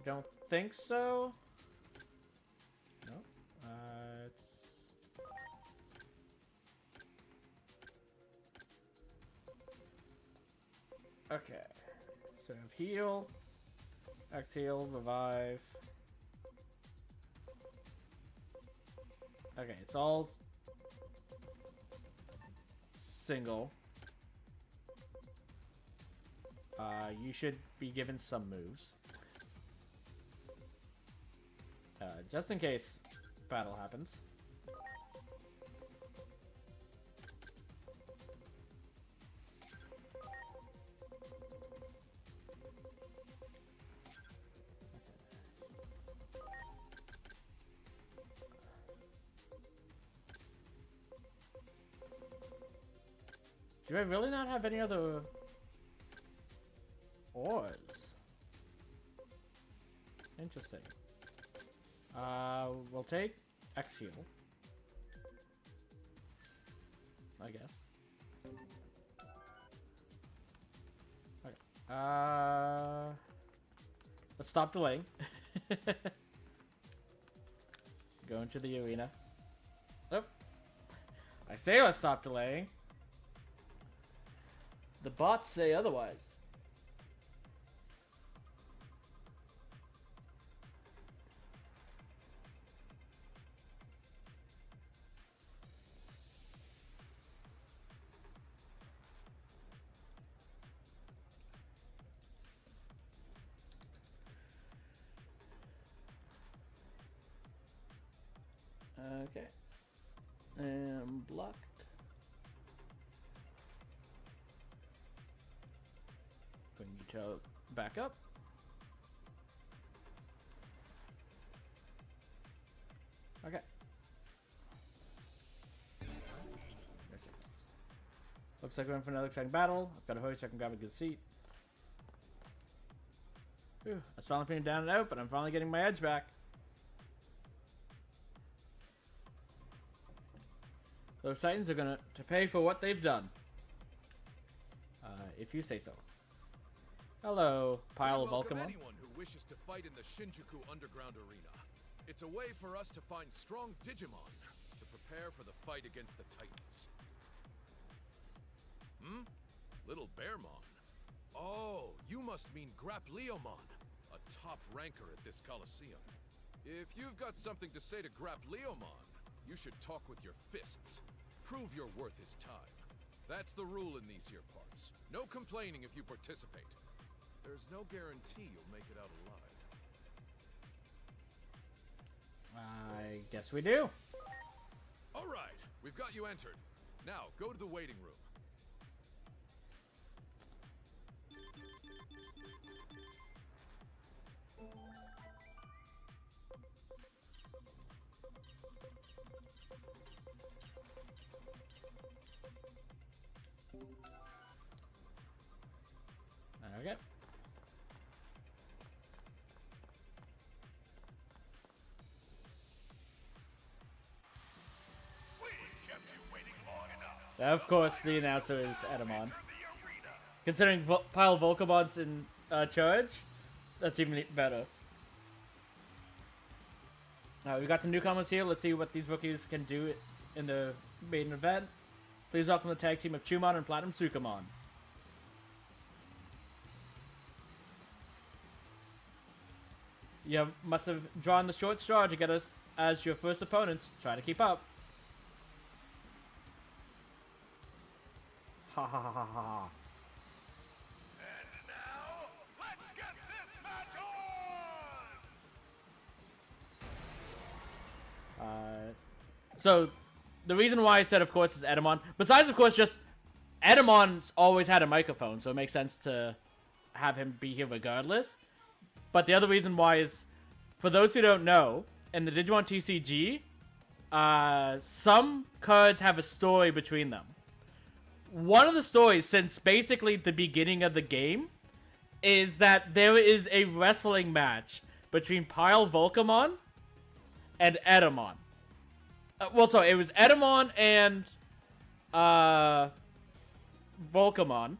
Don't think so. No. It's... Okay. So we have heal, exhale, revive. Okay, it's all single. You should be given some moves. Just in case battle happens. Do I really not have any other ores? Interesting. We'll take X heal, I guess. Okay. Let's stop delaying. Go into the arena. Oh, I say let's stop delaying. The bots say otherwise. Okay. And blocked. Bring you to back up. Okay. Looks like we're in for another exciting battle. I've got to hurry so I can grab a good seat. Whew, I was finally feeling down and out, but I'm finally getting my edge back. Those Titans are gonna pay for what they've done. If you say so. Hello, pile of Vulcamon. Anyone who wishes to fight in the Shinjuku Underground Arena. It's a way for us to find strong Digimon to prepare for the fight against the Titans. Hmm? Little Bearmon? Oh, you must mean Grapleomon, a top ranker at this Coliseum. If you've got something to say to Grapleomon, you should talk with your fists. Prove your worth his time. That's the rule in these here parts. No complaining if you participate. There's no guarantee you'll make it out alive. I guess we do. All right, we've got you entered. Now, go to the waiting room. Okay. Of course, the announcer is Edamon. Considering pile Volcabots in charge, that's even better. We've got some newcomers here. Let's see what these rookies can do in the main event. Please welcome the tag team of Chumon and Platinum Sukamon. You must have drawn the short straw to get us as your first opponents. Try to keep up. Ha ha ha ha ha. And now, let's get this match on! So, the reason why I said, of course, is Edamon. Besides, of course, just Edamon's always had a microphone, so it makes sense to have him be here regardless. But the other reason why is, for those who don't know, in the Digimon TCG, some cards have a story between them. One of the stories, since basically the beginning of the game, is that there is a wrestling match between Pile Volcamon and Edamon. Well, sorry, it was Edamon and Volcamon,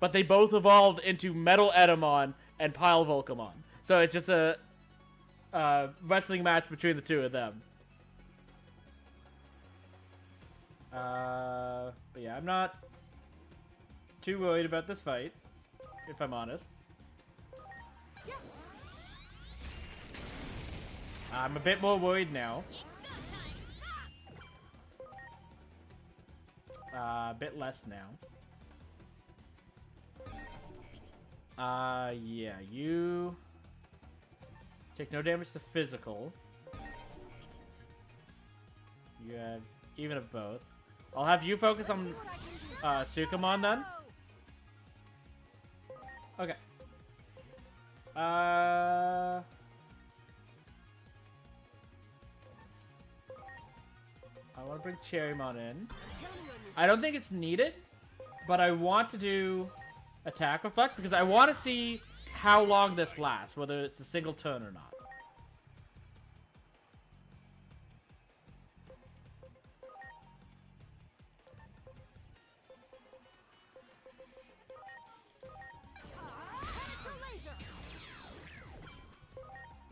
but they both evolved into Metal Edamon and Pile Volcamon. So it's just a wrestling match between the two of them. But yeah, I'm not too worried about this fight, if I'm honest. I'm a bit more worried now. A bit less now. Yeah, you take no damage to physical. You have even of both. I'll have you focus on Sukamon then. Okay. I want to bring Cherrymon in. I don't think it's needed, but I want to do Attack Reflect because I want to see how long this lasts, whether it's a single turn or not.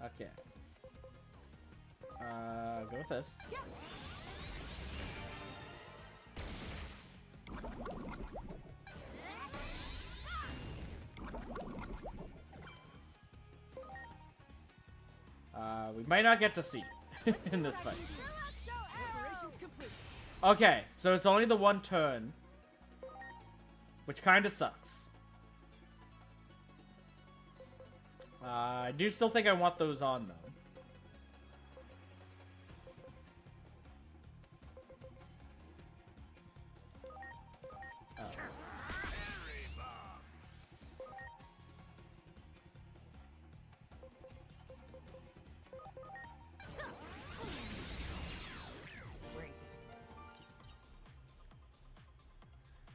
Okay. Go with this. We might not get to see in this fight. Okay, so it's only the one turn, which kind of sucks. I do still think I want those on, though.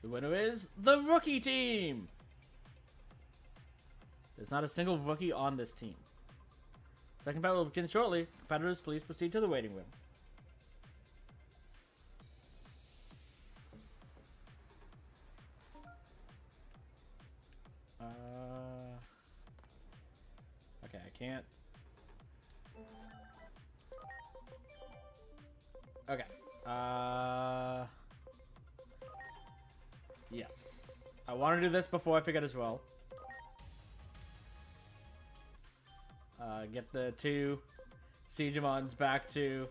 The winner is the rookie team! There's not a single rookie on this team. Second battle will begin shortly. Competitors, please proceed to the waiting room. Okay, I can't. Okay. Yes. I want to do this before I forget as well. Get the two Digimons back to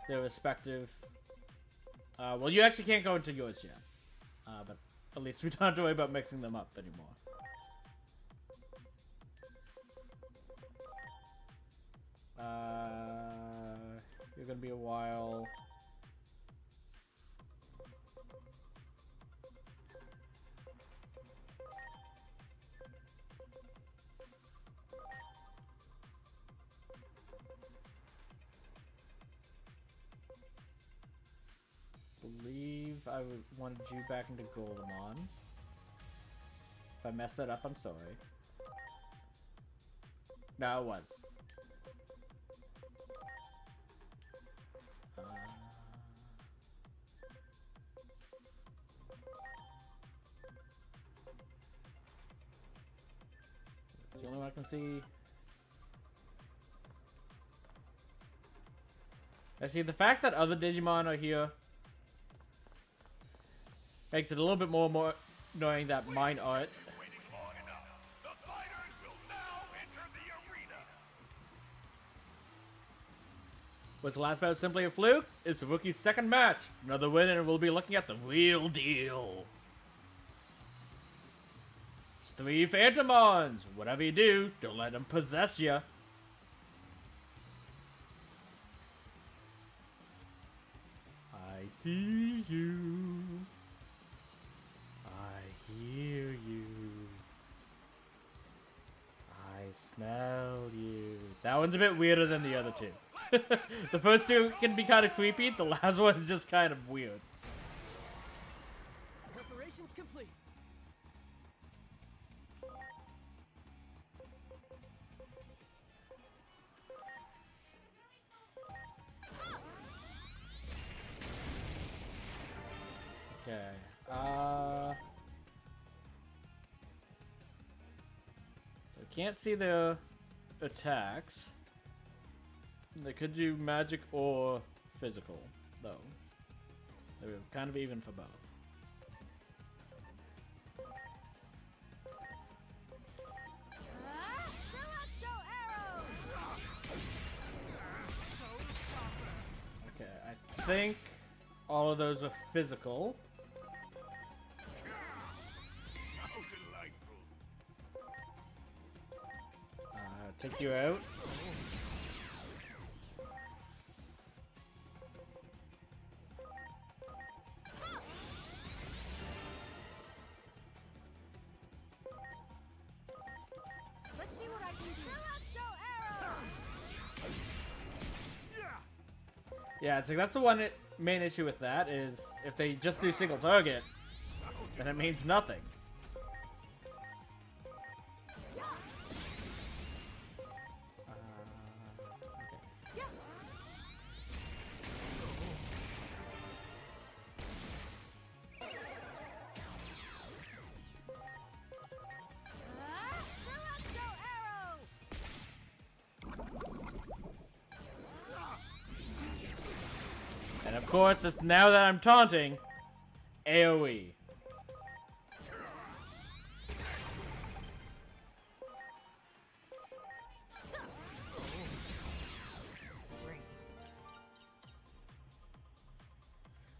their respective... well, you actually can't go into yours yet. But at least we don't have to worry about mixing them up anymore. You're gonna be a while. Believe I wanted you back into Goldemon. If I messed that up, I'm sorry. No, it was. It's the only one I can see. I see the fact that other Digimon are here makes it a little bit more annoying that mine aren't. Waiting long enough. The fighters will now enter the arena. Was the last bout simply a fluke? It's the rookie's second match. Another winner and we'll be looking at the real deal. It's 3 Phantomons. Whatever you do, don't let them possess ya. I see you. I hear you. I smell you. That one's a bit weirder than the other two. The first two can be kind of creepy. The last one is just kind of weird. Preparations complete. Okay. So I can't see the attacks. They could do magic or physical, though. They're kind of even for both. Okay, I think all of those are physical. How delightful. Take you out. Let's see what I can do. Arrow! Yeah, it's like that's the one main issue with that is if they just do single target, then it means nothing. Okay. And of course, it's now that I'm taunting, AoE.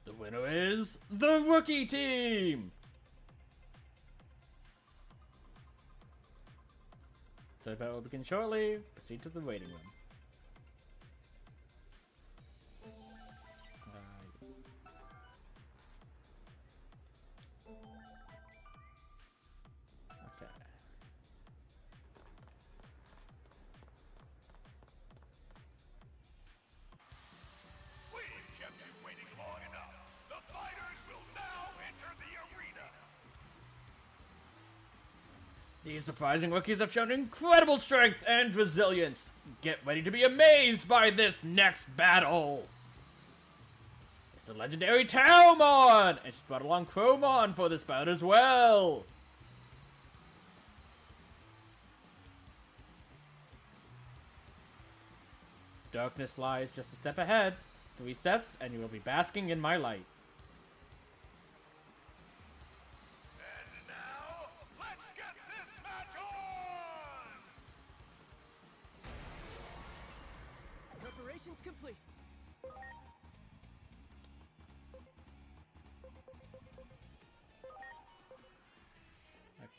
The winner is the rookie team! The battle will begin shortly. Proceed to the waiting room. Okay. We've kept you waiting long enough. The fighters will now enter the arena. These surprising rookies have shown incredible strength and resilience. Get ready to be amazed by this next battle. It's a legendary Taomon, and she's brought along Chromon for this bout as well. Darkness lies just a step ahead. 3 steps, and you will be basking in my light. And now, let's get this match on! Preparations complete.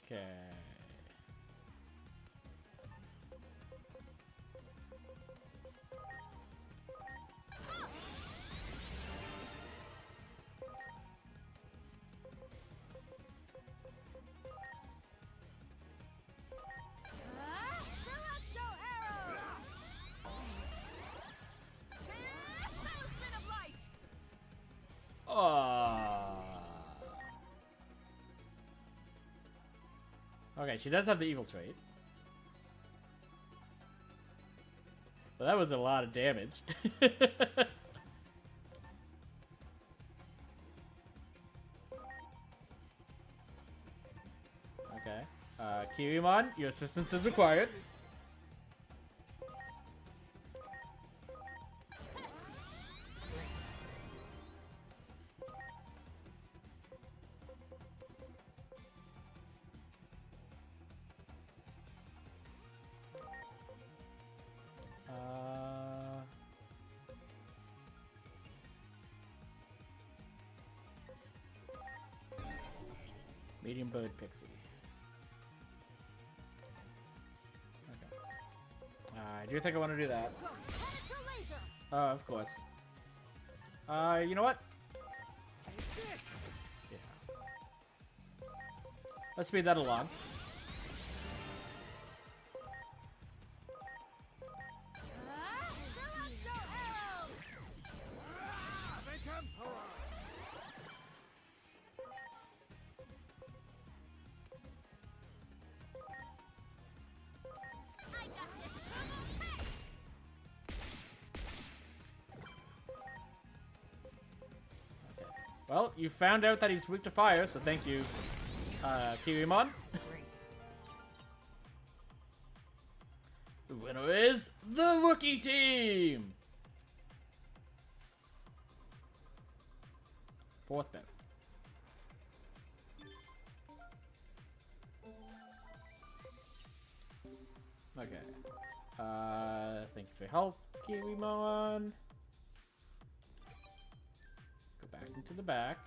Okay. Celestial arrow! Talisman of light. Okay, she does have the evil trait. But that was a lot of damage. Okay. Kirimon, your assistance is required. Medium bird pixie. Okay. I do think I want to do that. Go! Penetra laser! Of course. You know what? Yeah. Let's speed that along. Celestial arrow! I got this! Hey! Okay. Well, you found out that he's weak to fire, so thank you, Kirimon. The winner is the rookie team! 4th bout. Okay. Thank you for your help, Kirimon. Go back into the back.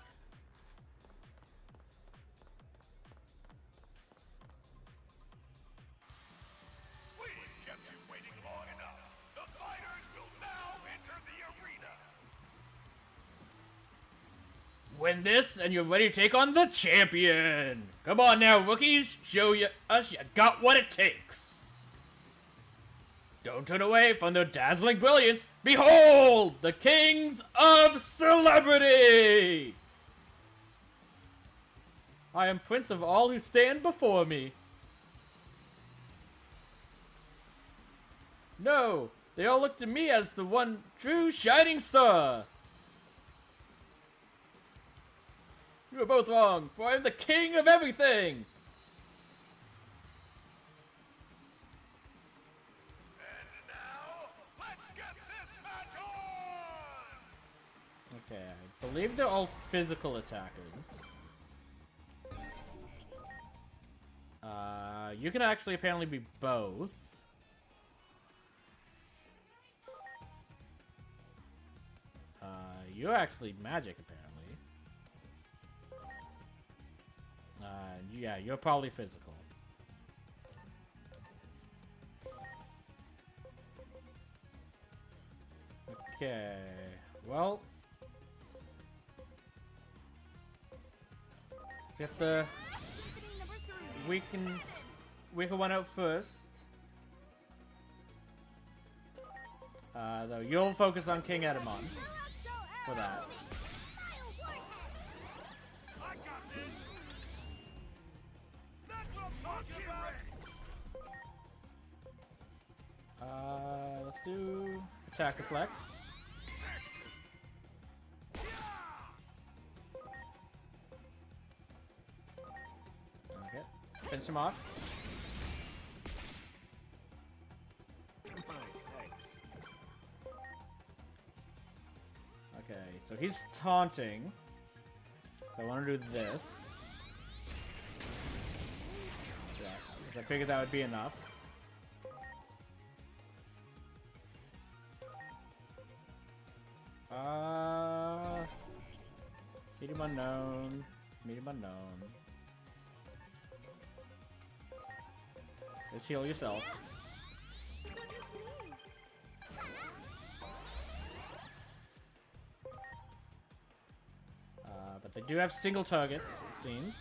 We've kept you waiting long enough. The fighters will now enter the arena. Win this, and you're ready to take on the champion! Come on now, rookies! Show us you got what it takes! Don't turn away from their dazzling brilliance! Behold! The kings of celebrity! I am prince of all who stand before me. No! They all look to me as the one true shining star! You are both wrong, for I am the king of everything! And now, let's get this match on! Okay, I believe they're all physical attackers. You can actually apparently be both. You're actually magic, apparently. Yeah, you're probably physical. Okay, well... let's get the Symphony number 3! weaker one out first. Though you'll focus on King Edamon Celestial for that. Smile warhead! I got this! That's what I'm talking about! Attack deflect. Okay. Finish him off. Thanks. Okay, so he's taunting. So I want to do this. Yeah, 'cause I figured that would be enough. Medium unknown. Medium unknown. Let's heal yourself. But they do have single targets, it seems.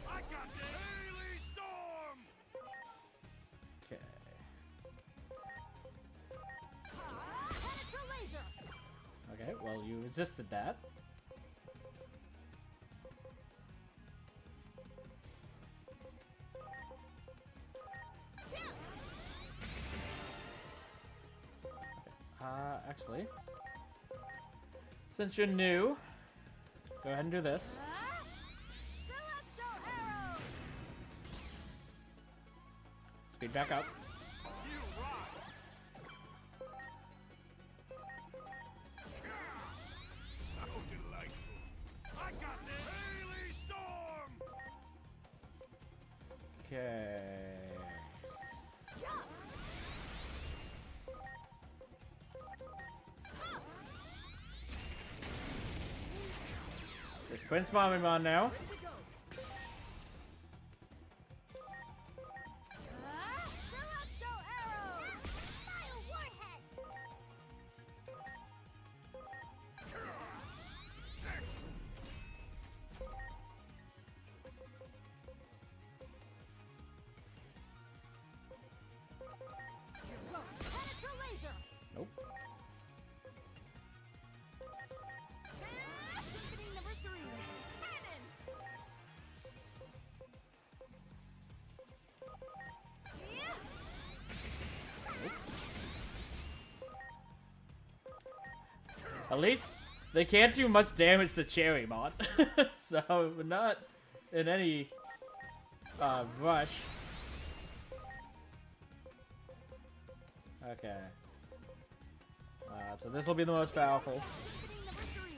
I got the Haley Storm! Okay. Penetra laser. Okay, well, you resisted that. Actually, since you're new, go ahead and do this. Celestial arrow. Speed back up. You rock! How delightful! I got the Haley Storm! Okay. There's Prince Mamimon now. Celestial arrow. Smile warhead. Go. Penetra laser. Nope. Symphony number 3. Cannon. At least they can't do much damage to Cherrymon. So we're not in any rush. Okay. So this will be the most powerful. Symphony number 3.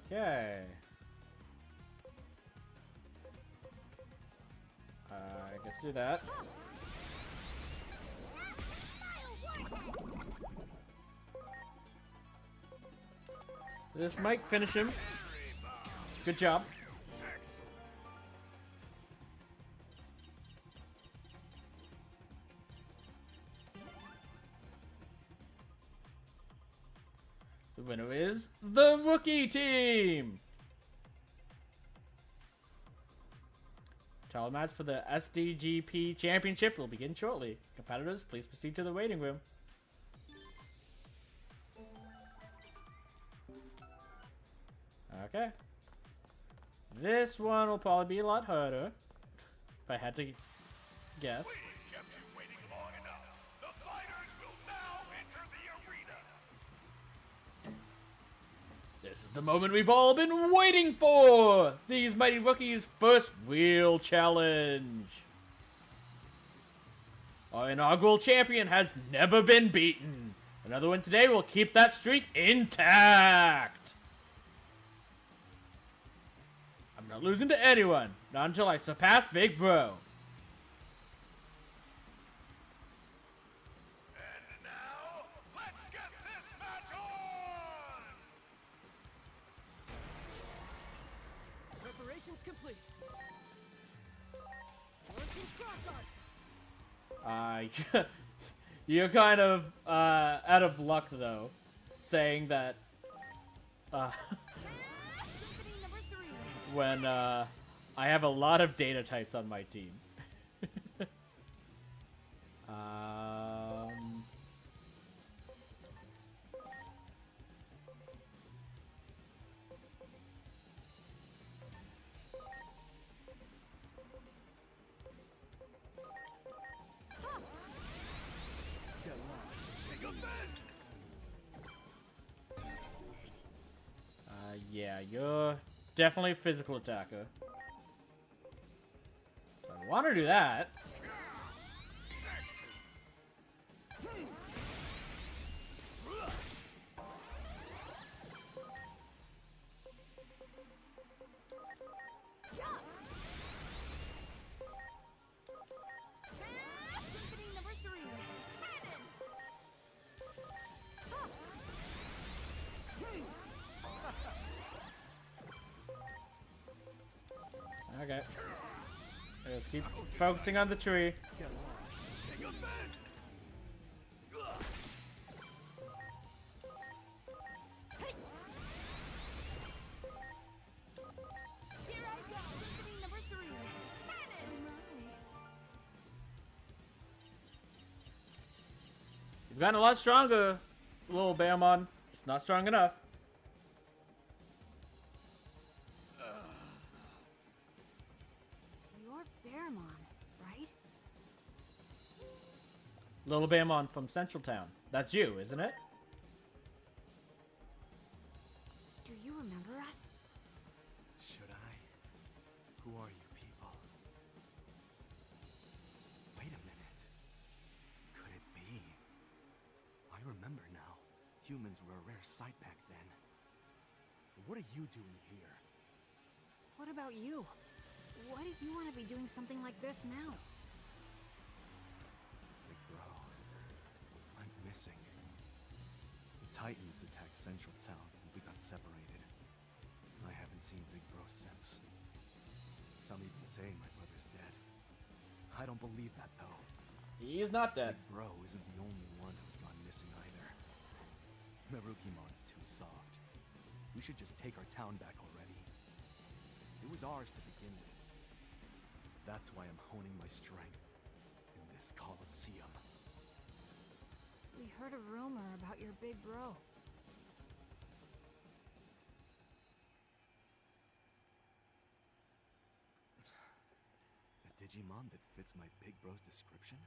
Cannon. Okay. I guess do that. This might finish him. Good job. The winner is the Rookie Team! Title match for the SDGP Championship will begin shortly. Competitors, please proceed to the waiting room. Okay. This one will probably be a lot harder, if I had to guess. We've kept you waiting long enough. The fighters will now enter the arena. This is the moment we've all been waiting for! These mighty rookies' first real challenge! Our inaugural champion has never been beaten. Another one today will keep that streak intact! I'm not losing to anyone, not until I surpass Big Bro. And now, let's get this match on! Preparations complete. Launching cross arc. You're kind of out of luck though, saying that Symphony number 3. when I have a lot of data types on my team. Yeah, you're definitely a physical attacker. I want to do that. Symphony number 3. Cannon. Okay. Let's keep focusing on the tree. Here I go. Symphony number 3. Cannon. You've gotten a lot stronger, little Bearmon. It's not strong enough. You're Bearmon, right? Little Bearmon from Central Town. That's you, isn't it? Do you remember us? Should I? Who are you people? Wait a minute. Could it be? I remember now. Humans were a rare sight back then. What are you doing here? What about you? Why did you want to be doing something like this now? Big bro. I'm missing. The Titans attacked Central Town and we got separated. I haven't seen Big Bro since. Some even say my brother's dead. I don't believe that though. He's not dead. Big Bro isn't the only one who's gone missing either. Marukimon's too soft. We should just take our town back already. It was ours to begin with. That's why I'm honing my strength in this Colosseum. We heard a rumor about your big bro. The Digimon that fits my big bro's description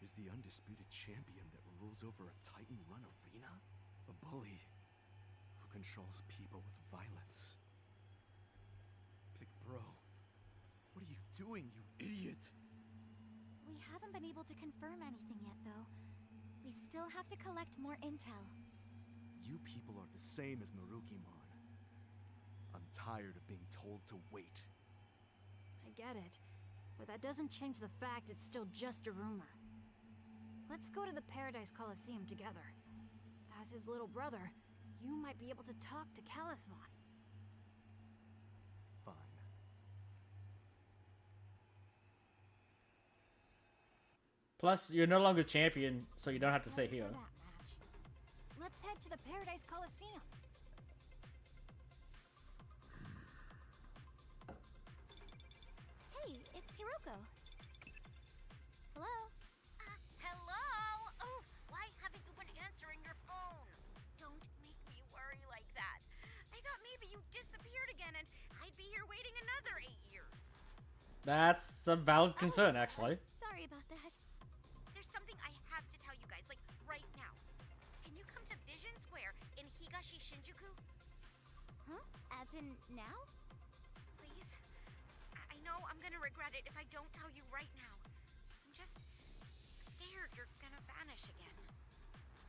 is the undisputed champion that rules over a Titan-run arena? A bully who controls people with violence. Big bro, what are you doing, you idiot? We haven't been able to confirm anything yet, though. We still have to collect more intel. You people are the same as Marukimon. I'm tired of being told to wait. I get it, but that doesn't change the fact it's still just a rumor. Let's go to the Paradise Coliseum together. As his little brother, you might be able to talk to Kalismon. Fine. Plus, you're no longer champion, so you don't have to stay Just here. for that match. Let's head to the Paradise Coliseum. Hey, it's Hiroko. Hello? Hello? Oh, why haven't you been answering your phone? Don't make me worry like that. I thought maybe you disappeared again and I'd be here waiting another 8 years. That's a valid concern, actually. Sorry about that. There's something I have to tell you guys, like right now. Can you come to Vision Square in Higashi Shinjuku? Huh? As in now? Please? I know I'm gonna regret it if I don't tell you right now. I'm just scared you're gonna vanish again.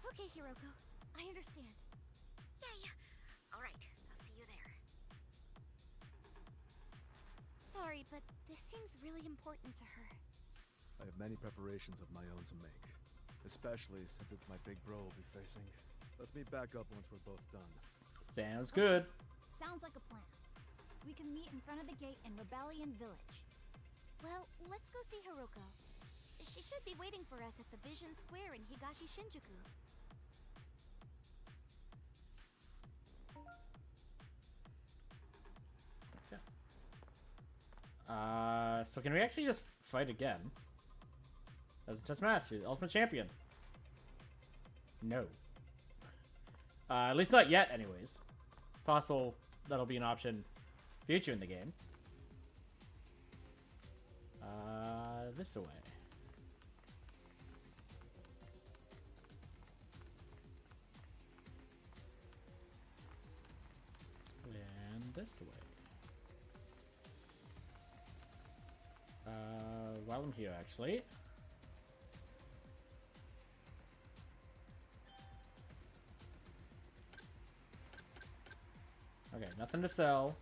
Okay, Hiroko. I understand. Yeah. All right, I'll see you there. Sorry, but this seems really important to her. I have many preparations of my own to make. Especially since it's my big bro we'll be facing. Let's meet back up once we're both done. Sounds good. Sounds like a plan. We can meet in front of the gate in Rebellion Village. Well, let's go see Hiroko. She should be waiting for us at the Vision Square in Higashi Shinjuku. So can we actually just fight again? As a test match, the Ultimate Champion. No. At least not yet, anyways. Possible that'll be an option future in the game. This away. Yeah. this way. While I'm here, actually. Okay, nothing to sell.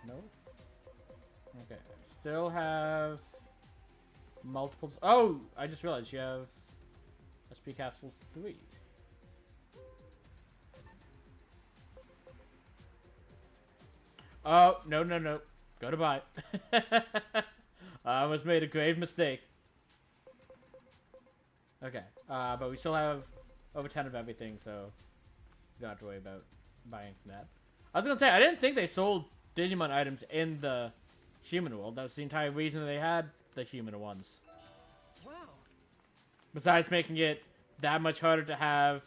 No. Okay, still have multiples. Oh, I just realized you have SP capsules 3. Oh, no, no, no. Go to buy. I almost made a grave mistake. Okay, but we still have over 10 of everything, so you don't have to worry about buying from that. I was gonna say, I didn't think they sold Digimon items in the human world. That was the entire reason they had the human ones. Wow. Besides making it that much harder to have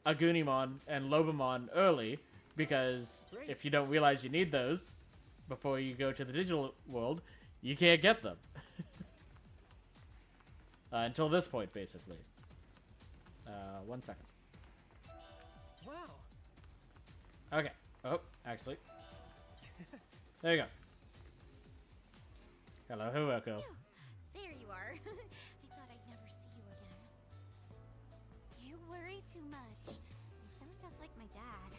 Agunimon and Lobamon early, because if you don't realize you need those before you go to the digital world, you can't get them. Until this point, basically. 1 second. Wow. Okay. Oh, actually. There you go. Hello, Hiroko. There you are. I thought I'd never see you again. You worry too much. You sound just like my dad.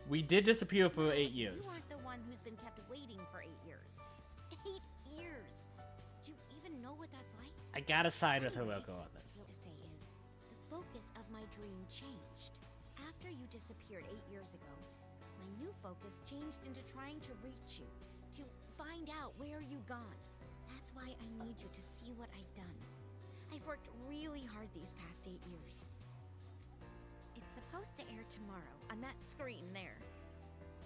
We did disappear for 8 years. You aren't the one who's been kept waiting for 8 years. 8 years. Do you even know what that's like? I gotta side with Hiroko on this. What I feel to say is, the focus of my dream changed. After you disappeared 8 years ago, my new focus changed into trying to reach you, to find out where you've gone. That's why I need you to see what I've done. I've worked really hard these past 8 years. It's supposed to air tomorrow on that screen there.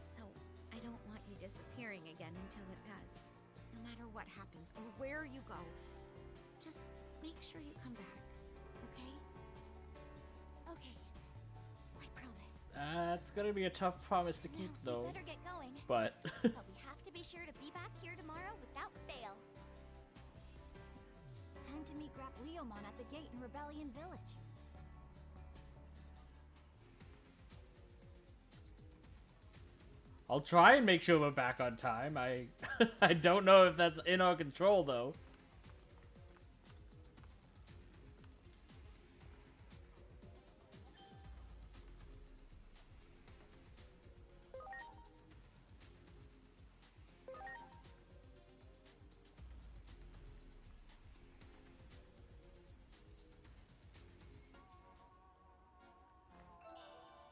So, I don't want you disappearing again until it does. No matter what happens or where you go, just make sure you come back, okay? Okay. I promise. That's gonna be a tough promise to keep, Now, though. we better get going. But But we have to be sure to be back here tomorrow without fail. Time to meet Grap Leomon at the gate in Rebellion Village. I'll try and make sure we're back on time. I I don't know if that's in our control, though.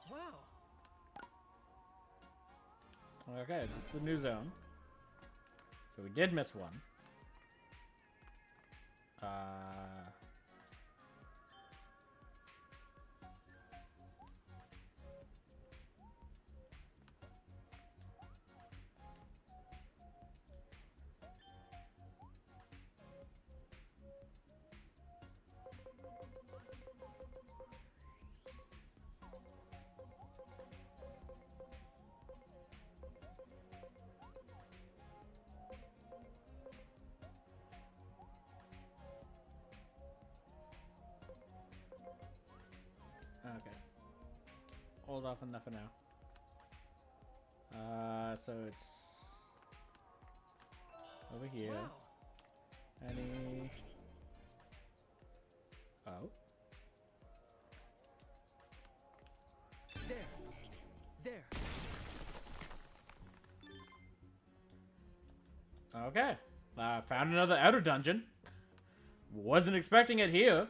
Wow. Okay, this is the new zone. So we did miss one. Okay. Hold off on that for now. So it's over here. Wow. Any? Oh. There. There. Okay. Found another outer dungeon. Wasn't expecting it here.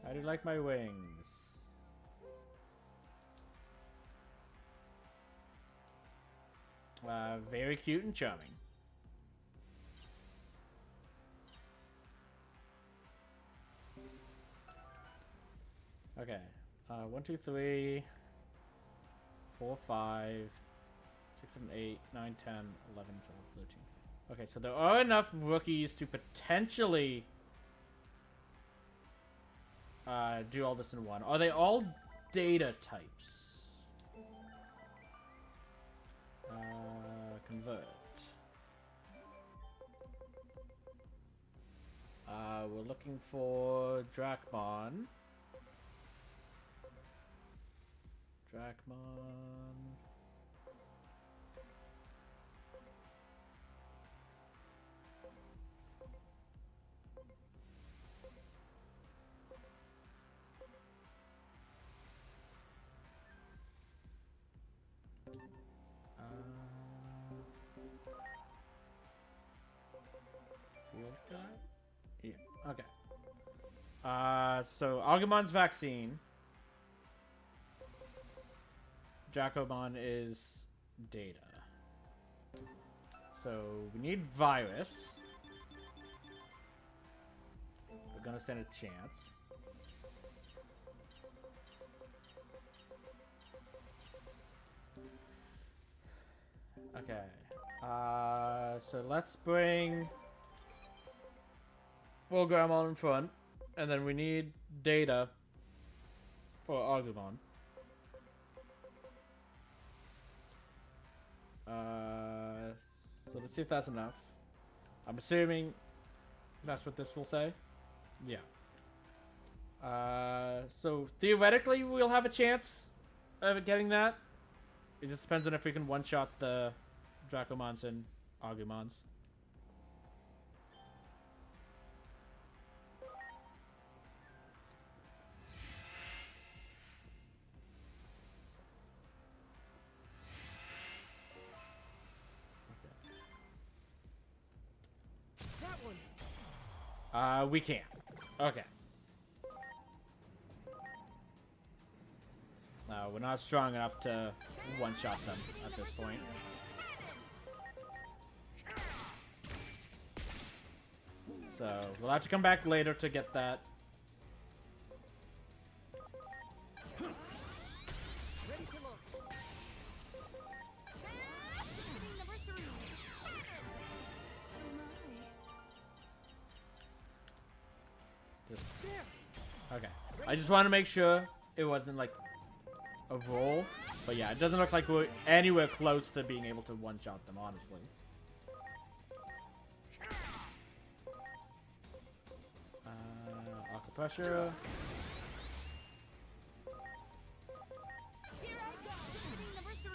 How do you like my wings? Very cute and charming. Okay. 1, 2, 3, 4, 5, 6, 7, 8, 9, 10, 11, 12, 13. Okay, so there are enough rookies to potentially do all this in one. Are they all data types. Convert. We're looking for Drachmon. Drachmon. Field guide? Yeah, okay. So Agumon's vaccine. Dracomon is data. So we need virus. We're gonna send a chance. Okay. So let's bring Fulgramon in front, and then we need data for Agumon. So let's see if that's enough. I'm assuming that's what this will say. Yeah. So theoretically we'll have a chance of getting that. It just depends on if we can one-shot the Dracomons and Agumons. That one. We can't. Okay. We're not strong enough to one-shot them at this point. So we'll have to come back later to get that. Ready to launch. Number 3. Just, There. okay. I just want to make sure it wasn't like a roll. But yeah, it doesn't look like we're anywhere close to being able to one-shot them, honestly. Aqua pressure. Here I go. Number 3.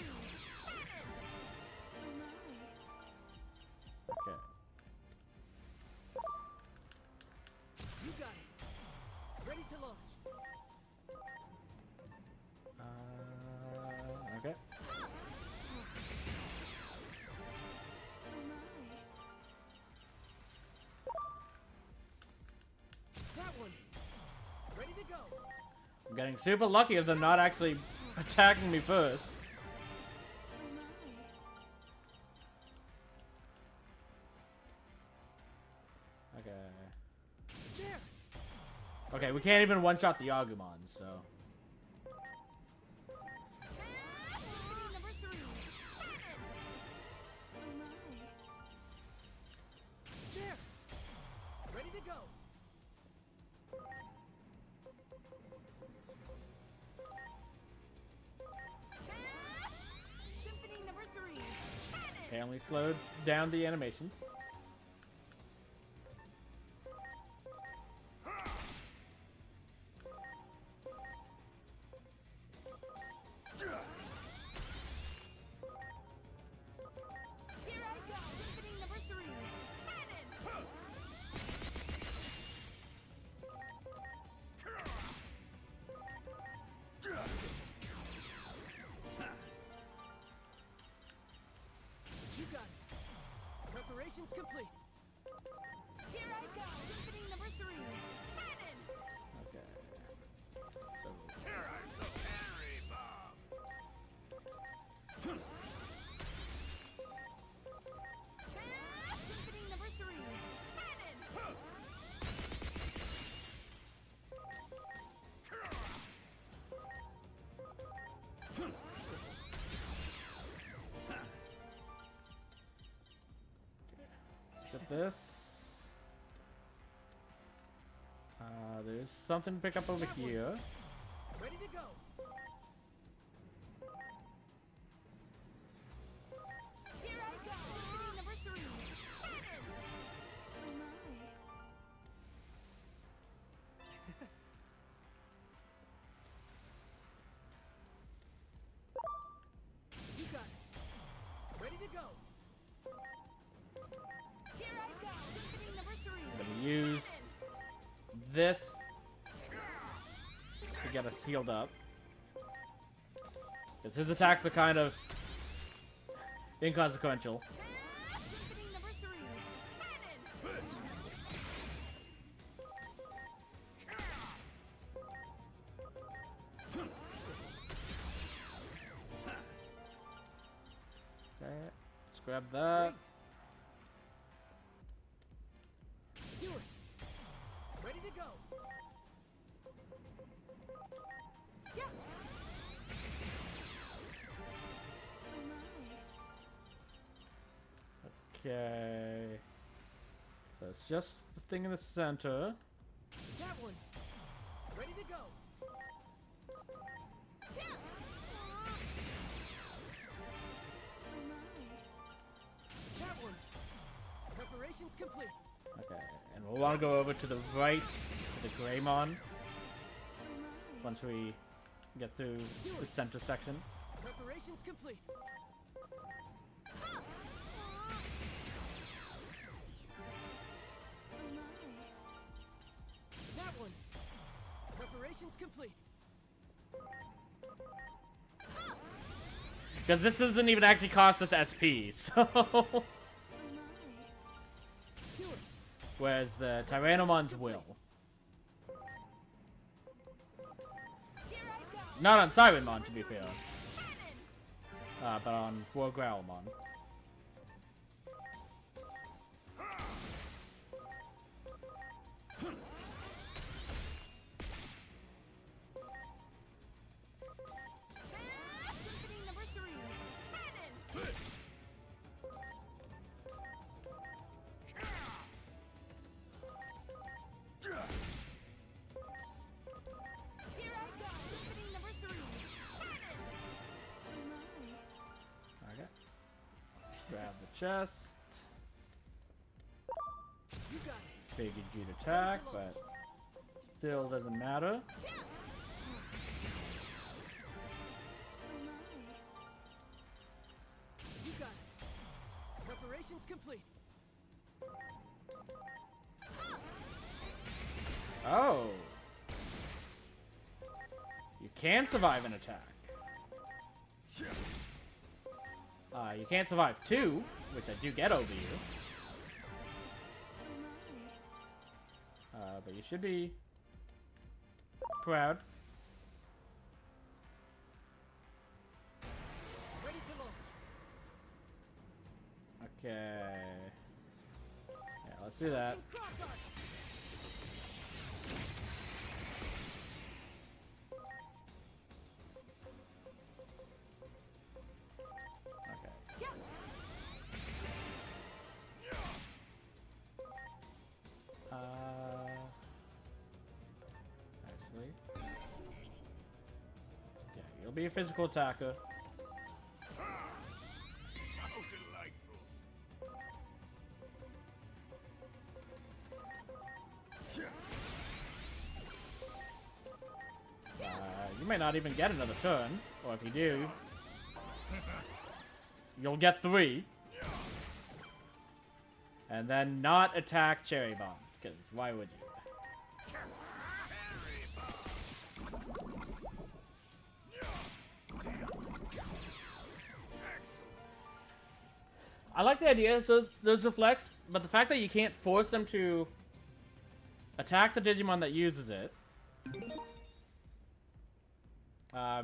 Okay. You got it. Ready to launch. Okay. That one. Ready to go. I'm getting super lucky of them not actually attacking me first. Okay. There. Okay, we can't even one-shot the Agumon, so... Number 3. There. Ready to go. Symphony number 3. Apparently slowed down the animations. Here I go. Symphony number 3. You got it. Preparations complete. Here I go. Symphony number 3. Okay. So... Here I'm the Harry Bomb. Symphony number 3. Let's get this. There's something to pick up over here. Ready to go. this to get us healed up. Because his attacks are kind of inconsequential. Symphony number 3. Cannon! Okay, let's grab that. Do it. Ready to go. Yeah. Okay. So it's just the thing in the center. That one. Ready to go. Yeah. That one. Preparations complete. Okay, and we'll want to go over to the right to the Greymon once we get through the center section. Preparations complete. That one. Preparations complete. Because this doesn't even actually cost us SP, so... Do it. Whereas the Tyrannomon's will. Here I go. Not on Sirenmon, to be fair. But on War Growlmon. Symphony number 3. Cannon! Here I go. Symphony number 3. Cannon! Okay. Grab the chest. You got it. Figured you'd attack, but still doesn't matter. You got it. Preparations complete. Oh. You can survive an attack. You can't survive 2, which I do get over you. But you should be proud. Ready to launch. Okay. Yeah, let's do that. Cross arch. Okay. Yeah. Actually. Yeah, you'll be a physical attacker. How delightful. You may not even get another turn, or if you do, you'll get 3. And then not attack Cherry Bomb, because why would you? I like the idea, so there's a flex, but the fact that you can't force them to attack the Digimon that uses it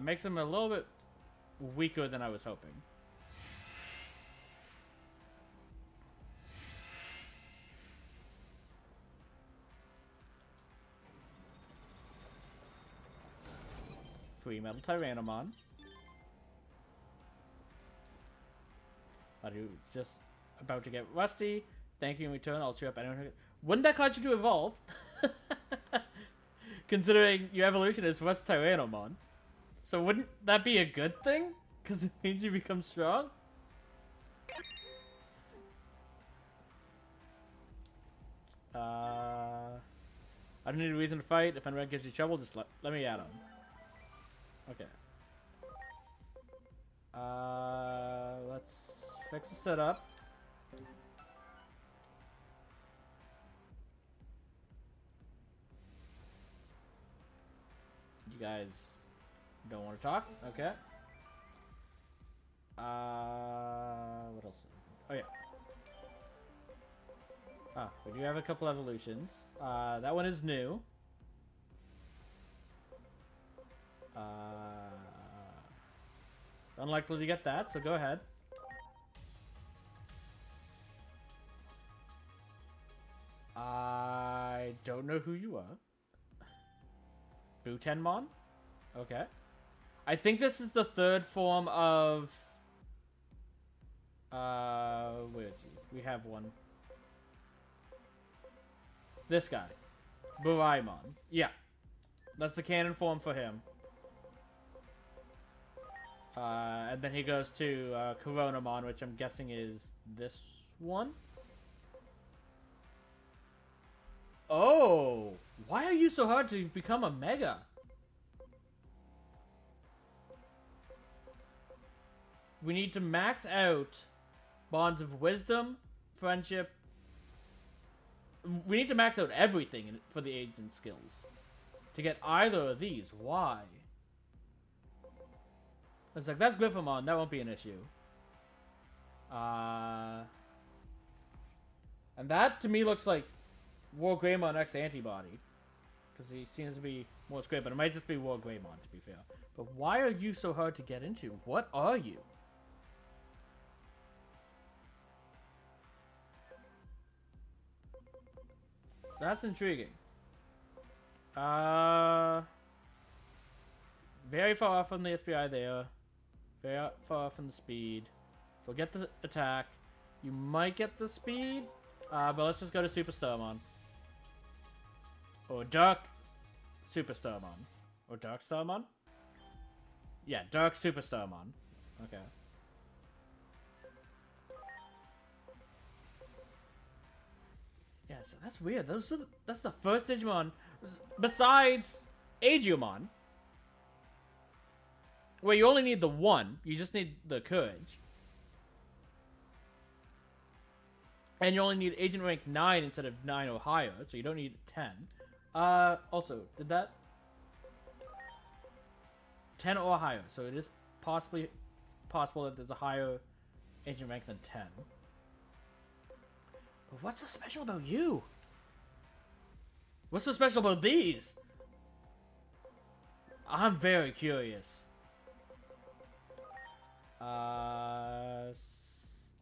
makes them a little bit weaker than I was hoping. Free Metal Tyrannomon. Are you just about to get rusty? Thank you in return, I'll cheer up anyone who... Wouldn't that cause you to evolve? Considering your evolution is Rust Tyrannomon. So wouldn't that be a good thing? Because it means you become strong? I don't need a reason to fight. If anyone gives you trouble, just let me at him. Okay. Let's fix the setup. guys don't want to talk. Okay. What else? Oh, yeah. Ah, we do have a couple evolutions. That one is new. Unlikely to get that, so go ahead. I don't know who you are. Butenmon? Okay. I think this is the third form of... where is he? We have one. This guy. Buraimon. Yeah. That's the canon form for him. And then he goes to Coronamon, which I'm guessing is this one? Oh! Why are you so hard to become a Mega? We need to max out Bonds of Wisdom, Friendship. We need to max out everything for the agent skills. To get either of these. Why? It's like, that's Griffamon. That won't be an issue. And that, to me, looks like War Greymon X Antibody. Because he seems to be more square, but it might just be War Greymon, to be fair. But why are you so hard to get into? What are you? That's intriguing. Very far off from the SPI there. Very far off from the speed. We'll get the attack. You might get the speed. But let's just go to Super Starmon. Or Dark Super Starmon. Or Dark Starmon? Yeah, Dark Super Starmon. Okay. Yeah, so that's weird. That's the first Digimon besides Agumon, where you only need the one. You just need the Courage. And you only need Agent rank 9 instead of 9 or higher, so you don't need 10. Also, did that... 10 or higher, so it is possibly possible that there's a higher Agent rank than 10. But what's so special about you? What's so special about these? I'm very curious.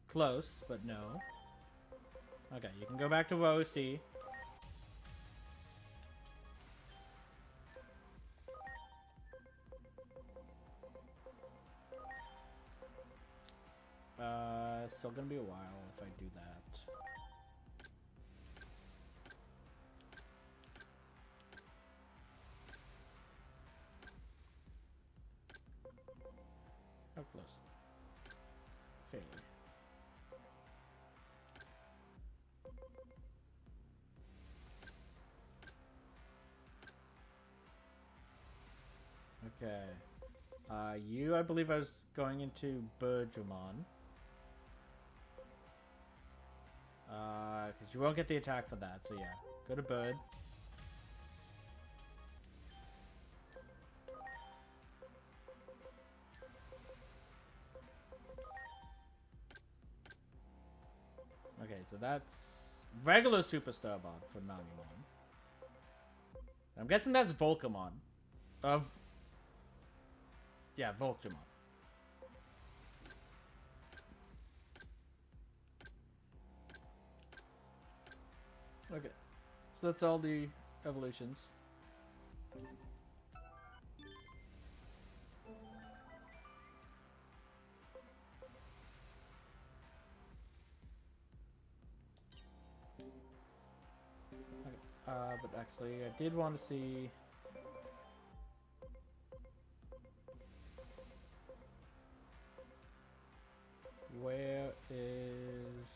Close, but no. Okay, you can go back to row C. Still gonna be a while if I do that. How close? Fairly. Okay. You, I believe I was going into Birdramon. Because you won't get the attack for that, so yeah. Go to Bird. Okay, so that's regular Superstar Bot for Namimon. I'm guessing that's Volcamon. Yeah, Volcamon. Okay, so that's all the evolutions. Okay, but actually, I did want to see. Where is...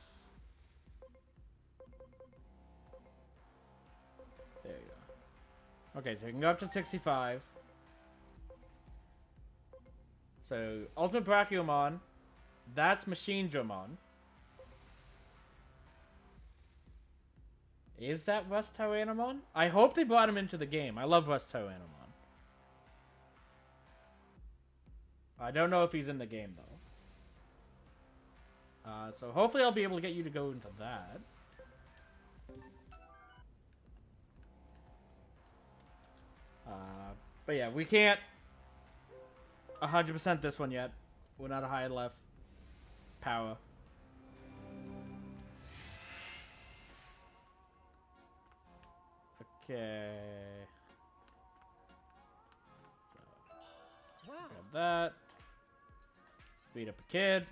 There you go. Okay, so you can go up to 65. So, Ultimate Brachiomon. That's Machine Dramon. Is that Rust Tyrannomon? I hope they brought him into the game. I love Rust Tyrannomon. I don't know if he's in the game, though. So hopefully I'll be able to get you to go into that. But yeah, we can't 100% this one yet. We're not a high left power. Okay. So, grab that. Speed up a kid.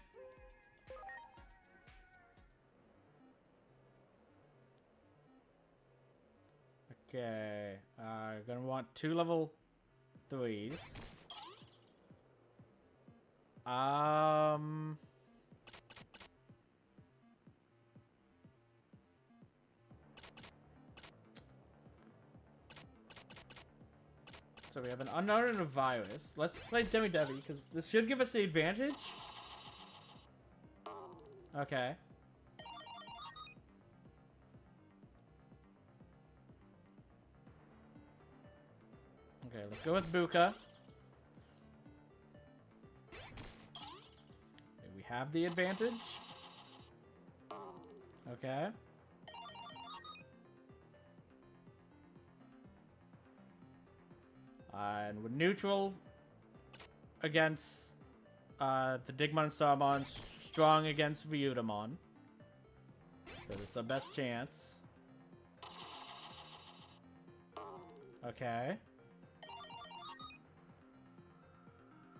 Okay. Gonna want 2 level 3s. So we have an unknown and a virus. Let's play Demi Debbie, because this should give us the advantage. Okay. Okay, let's go with Buka. Okay, we have the advantage. Okay. And we're neutral against the Digimon and Starmon, strong against Ryutamon. So it's our best chance. Okay.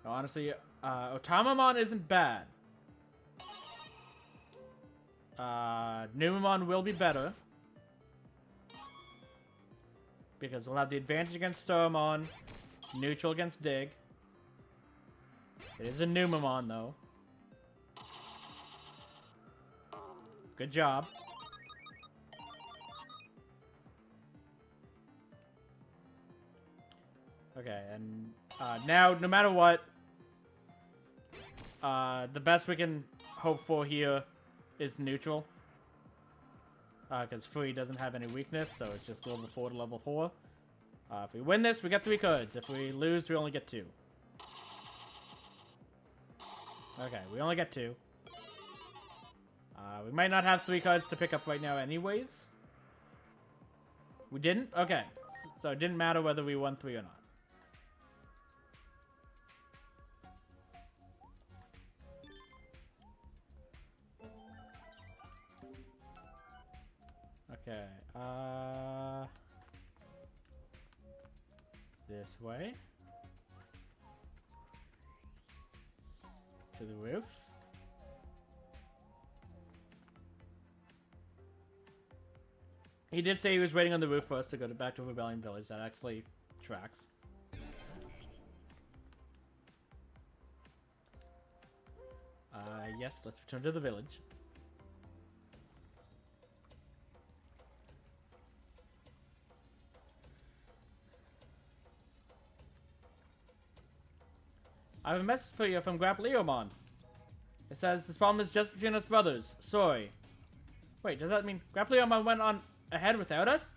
Honestly, Otamamon isn't bad. Numamon will be better. Because we'll have the advantage against Starmon, neutral against Dig. It is a Numamon, though. Good job. Okay, and now, no matter what, the best we can hope for here is neutral. Because Free doesn't have any weakness, so it's just level 4 to level 4. If we win this, we get 3 cards. If we lose, we only get 2. Okay, we only get 2. We might not have 3 cards to pick up right now anyways. We didn't? Okay. So it didn't matter whether we won 3 or not. Okay, this way. To the roof. He did say he was waiting on the roof for us to go back to Rebellion Village. That actually tracks. Yes, let's return to the village. I have a message for you from Leomon. It says, this problem is just between us brothers. Sorry. Wait, does that mean Leomon went on ahead without us?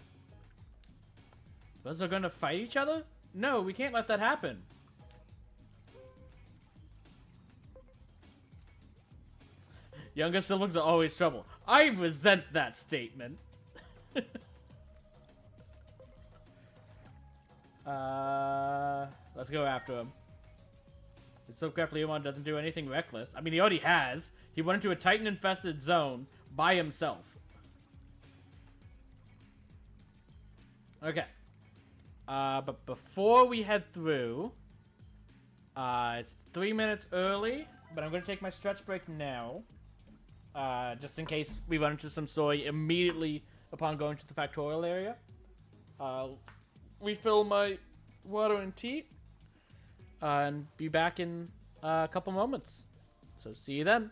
Brothers are gonna fight each other? No, we can't let that happen. Younger siblings are always trouble. I resent that statement. Let's go after him. Let's hope Leomon doesn't do anything reckless. I mean, he already has. He went into a Titan-infested zone by himself. Okay. But before we head through, it's 3 minutes early, but I'm going to take my stretch break now. Just in case we run into some story immediately upon going to the Factorial area. Refill my water and tea. And be back in a couple moments. So see you then.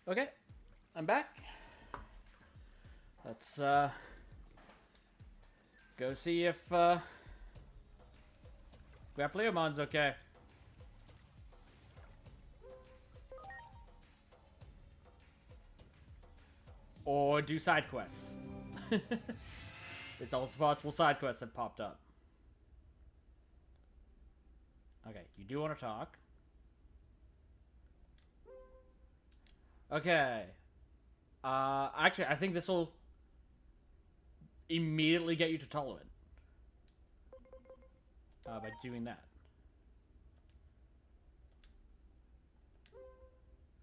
Okay, I'm back. Let's go see if Grappleomon's okay. Or do side quests. It's also possible side quests have popped up. Okay, you do want to talk. Okay. Actually, I think this will immediately get you to tolerant. By doing that.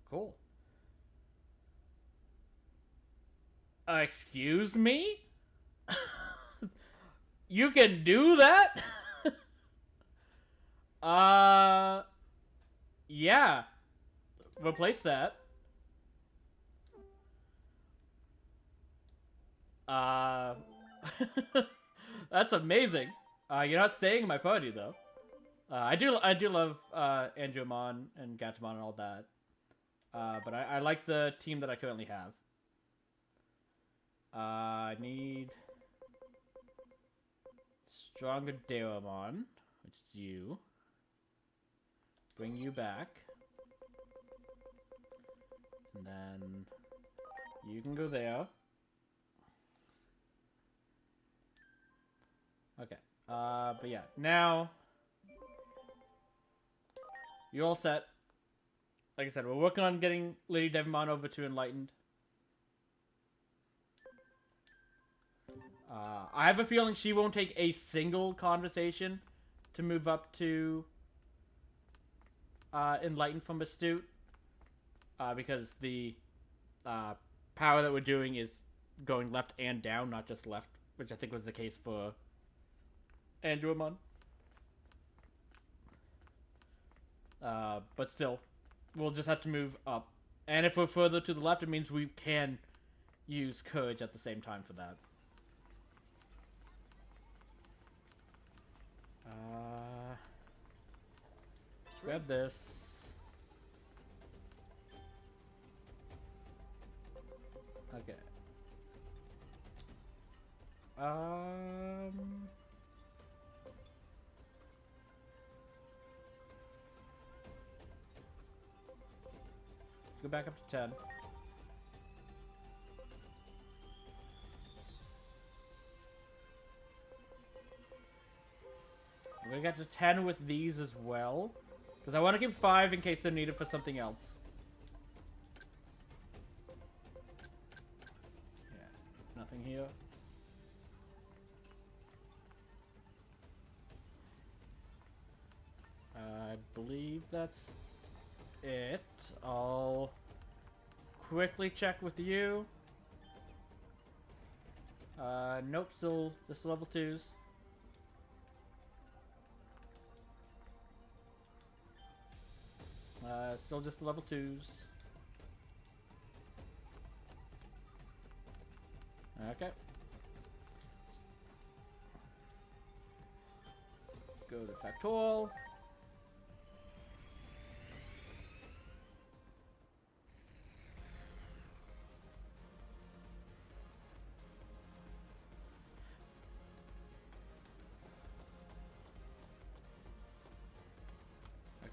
Cool. Excuse me? You can do that? Yeah. Replace that. That's amazing. You're not staying in my party though. I do love Angemon and Gatomon and all that. But I like the team that I currently have. I need stronger Daemon, which is you. Bring you back. And then you can go there. Okay. But yeah, now you're all set. Like I said, we're working on getting Lady Devimon over to Enlightened. I have a feeling she won't take a single conversation to move up to Enlightened from Astute. Because the power that we're doing is going left and down, not just left, which I think was the case for Andromon. But still, we'll just have to move up. And if we're further to the left, it means we can use Courage at the same time for that. Grab this. Okay. Go back up to 10. We're gonna get to 10 with these as well. Because I want to keep 5 in case they're needed for something else. Yeah, nothing here. I believe that's it. I'll quickly check with you. Nope, still just level 2s. Still just level 2s. Okay. Go to Factorial.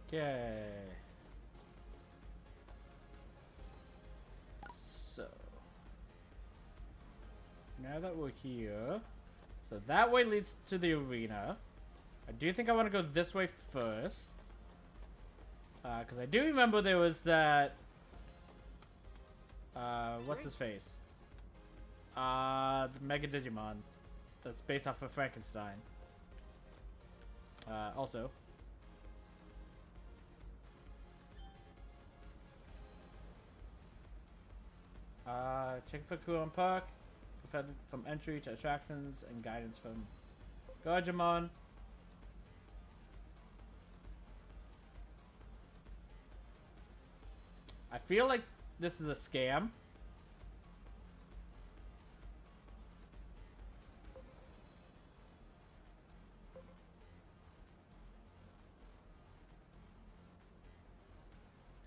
Okay. So now that we're here, so that way leads to the arena. I do think I want to go this way first, because I do remember there was that. What's his face? The Mega Digimon. That's based off of Frankenstein. Also. Check for Kuon Park. Prevented from entry to attractions and guidance from Digimon. I feel like this is a scam.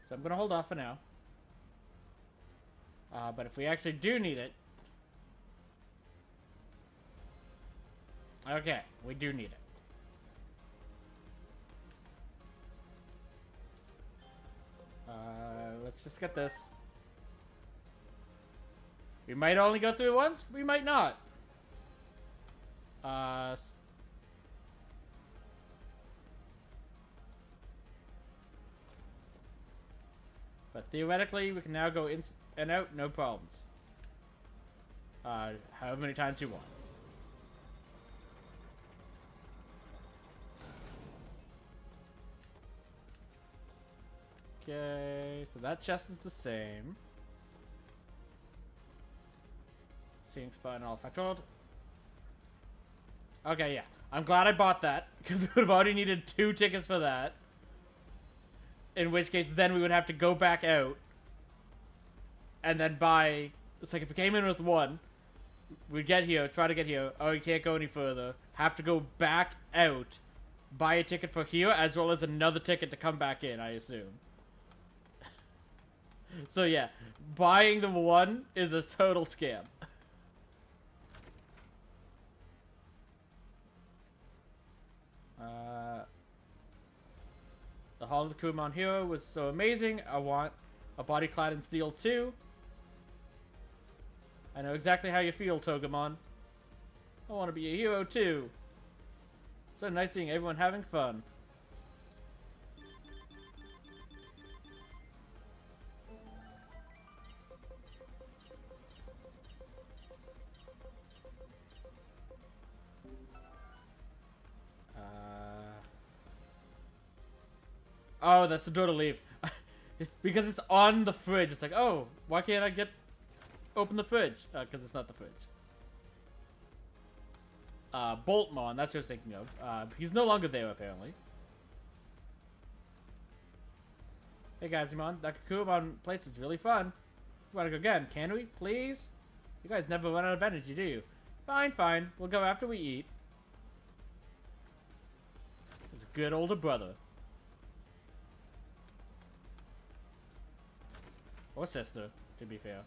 So I'm gonna hold off for now. But if we actually do need it... Okay, we do need it. Let's just get this. We might only go through it once, we might not. But theoretically, we can now go in and out, no problems. However many times you want. Okay, so that chest is the same. Seeing spot and all factored. Okay, yeah. I'm glad I bought that, because we would have already needed 2 tickets for that. In which case, then we would have to go back out. And then buy... It's like if we came in with 1, we'd get here, try to get here. Oh, you can't go any further. Have to go back out. Buy a ticket for here, as well as another ticket to come back in, I assume. So yeah, buying the 1 is a total scam. The Hall of the Kumon Hero was so amazing. I want a body clad in steel too. I know exactly how you feel, Togemon. I want to be a hero too. So nice seeing everyone having fun. Oh, that's the door to leave. It's because it's on the fridge. It's like, oh, why can't I open the fridge? Because it's not the fridge. Boltmon, that's what I was thinking of. He's no longer there, apparently. Hey, Gazimon, that Kukumon place was really fun. We want to go again, can we? Please? You guys never run out of energy, do you? Fine, fine. We'll go after we eat. It's a good older brother. Or sister, to be fair.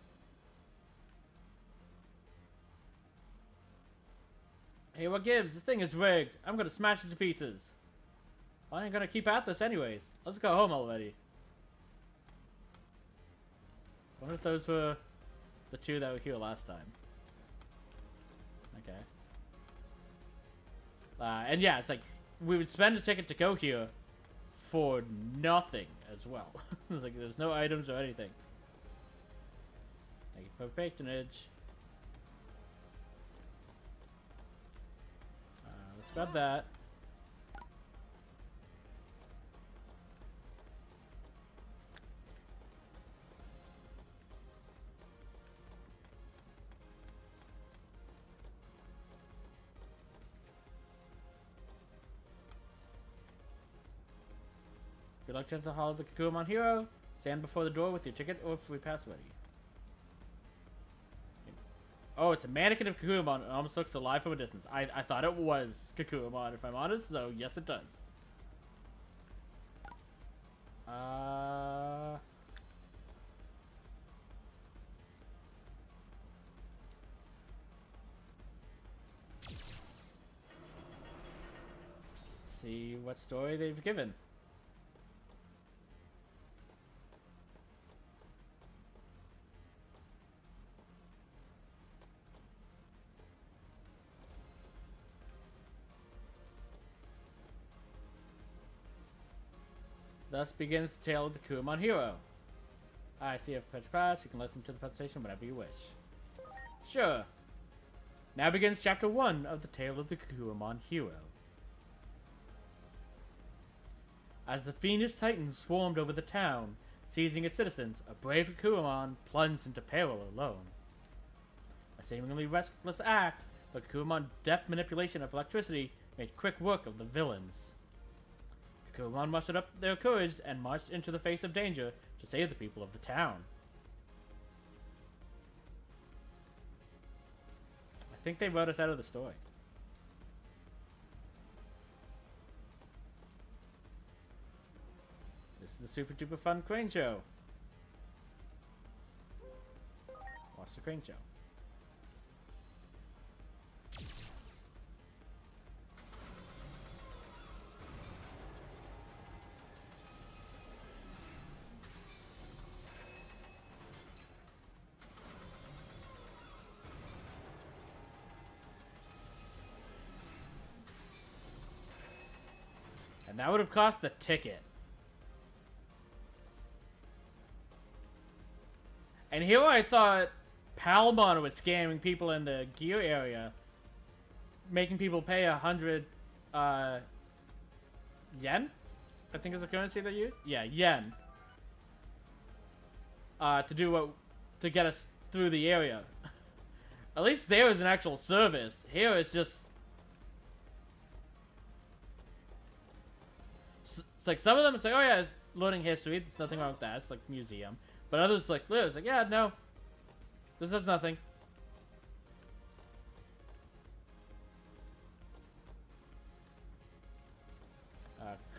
Hey, what gives? This thing is rigged. I'm gonna smash it to pieces. I ain't gonna keep at this anyways. Let's go home already. I wonder if those were the 2 that were here last time. Okay. And yeah, it's like, we would spend a ticket to go here for nothing as well. It's like, there's no items or anything. Thank you for patronage. Let's grab that. Good luck, Gentle Hall of the Kukumon Hero. Stand before the door with your ticket or free pass ready. Oh, it's a mannequin of Kukumon. It almost looks alive from a distance. I thought it was Kukumon, if I'm honest, so yes it does. Let's see what story they've given. Thus begins the tale of the Kukumon Hero. I see a Fetch Pass. You can listen to the presentation whenever you wish. Sure. Now begins Chapter 1 of the tale of the Kukumon Hero. As the fiendish titans swarmed over the town, seizing its citizens, a brave Kukumon plunged into peril alone. A seemingly reckless act, but Kukumon's deft manipulation of electricity made quick work of the villains. Kukumon mustered up their courage and marched into the face of danger to save the people of the town. I think they wrote us out of the story. This is the super duper fun crane show. the crane show. And that would have cost the ticket. And here I thought Palmon was scamming people in the gear area, making people pay 100 yen, I think is the currency they use. Yeah, yen. To get us through the area. At least there was an actual service. Here it's just. It's like some of them, it's like, oh yeah, it's learning history. There's nothing wrong with that. It's like museum. But others like, it's like, yeah, no, this is nothing.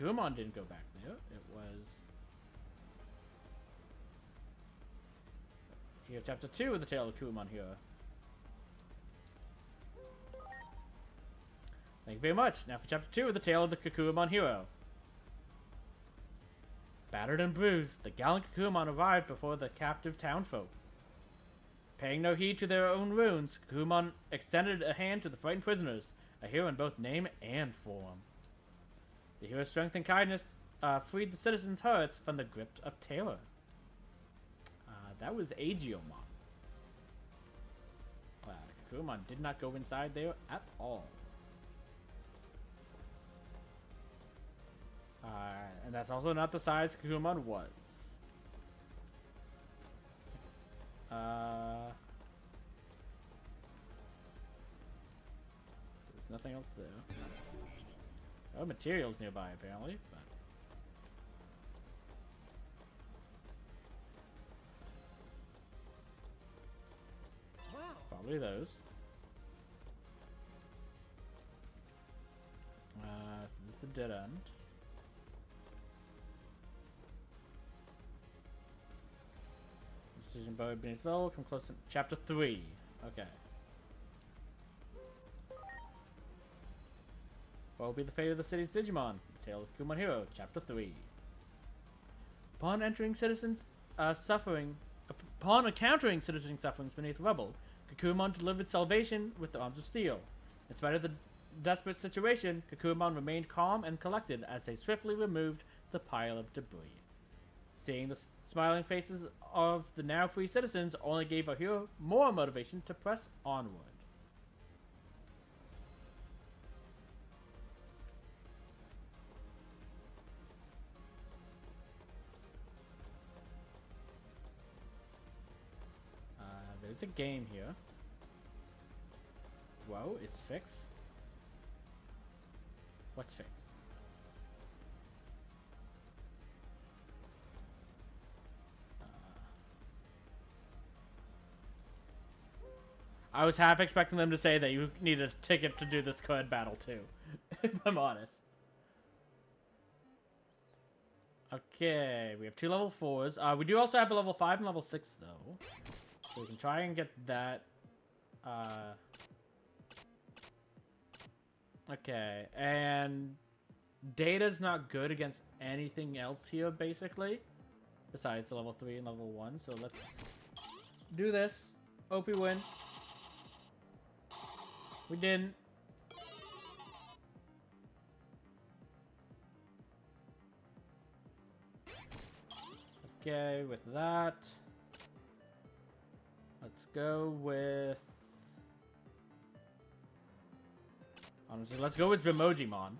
Kumon didn't go back there. It was here, chapter 2 of the Tale of Kumon here. Thank you very much. Now for chapter 2 of the Tale of the Kakumon Hero. Battered and bruised, the gallant Kakumon arrived before the captive townfolk. Paying no heed to their own wounds, Kakumon extended a hand to the frightened prisoners, a hero in both name and form. The hero's strength and kindness freed the citizens' hearts from the grip of terror. That was Agiomon. Kakumon did not go inside there at all. And that's also not the size Kakumon was. There's nothing else there. Oh, materials nearby apparently, but probably those. So this is a dead end. Decision buried beneath level. Come close to chapter 3. Okay. What will be the fate of the city's Digimon? Tale of Kumon Hero, chapter 3. Upon encountering citizens' sufferings beneath rubble, Kakumon delivered salvation with the arms of steel. In spite of the desperate situation, Kakumon remained calm and collected as they swiftly removed the pile of debris. Seeing the smiling faces of the now free citizens only gave our hero more motivation to press onward. There's a game here. Whoa, it's fixed. What's fixed? I was half expecting them to say that you need a ticket to do this card battle too, if I'm honest. Okay, we have 2 level 4s. We do also have a level 5 and level 6 though. So we can try and get that. Okay, and Data's not good against anything else here, basically. Besides the level 3 and level 1, so let's do this. Hope we win. We didn't. Okay, with that. Let's go with... honestly, let's go with Remojimon.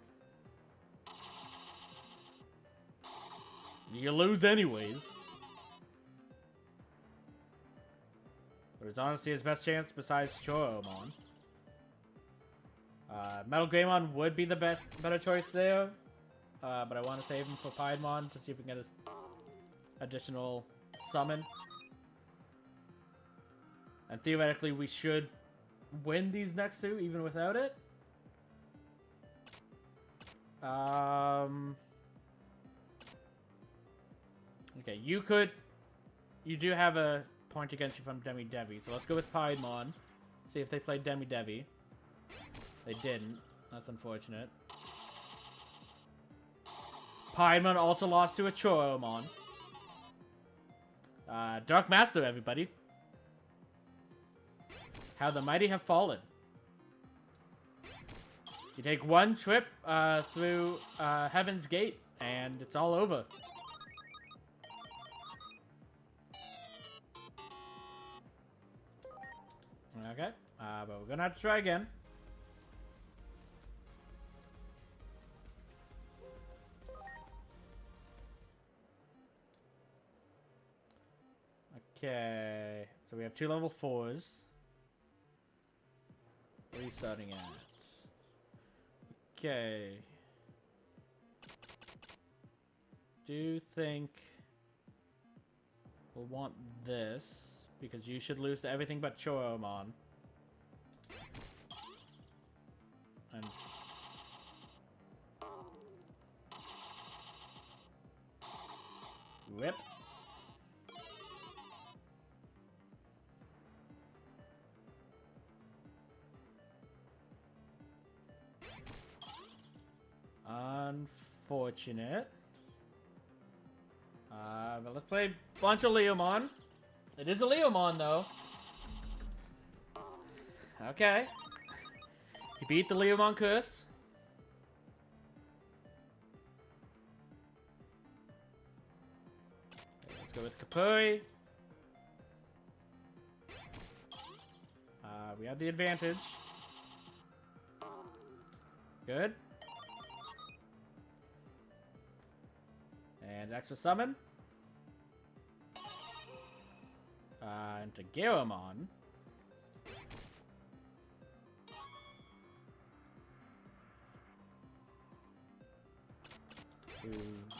You lose anyways. But it's honestly his best chance besides Choromon. Metal Greymon would be the better choice there. But I want to save him for Piedmon to see if we can get his additional summon. And theoretically, we should win these next 2, even without it. Okay, you do have a point against you from Demi Devi. So let's go with Piedmon. See if they played Demi Devi. They didn't. That's unfortunate. Piedmon also lost to a Choromon. Dark Master, everybody. How the mighty have fallen. You take one trip through Heaven's Gate, and it's all over. Okay, but we're gonna have to try again. Okay, so we have 2 level 4s. What are you starting at? Okay. Do you think we'll want this? Because you should lose to everything but Choromon. And whip. Unfortunate. But let's play a bunch of Leomon. It is a Leomon, though. Okay. You beat the Leomon curse. Okay, let's go with Kapuri. We have the advantage. Good. And extra summon. Into Garomon.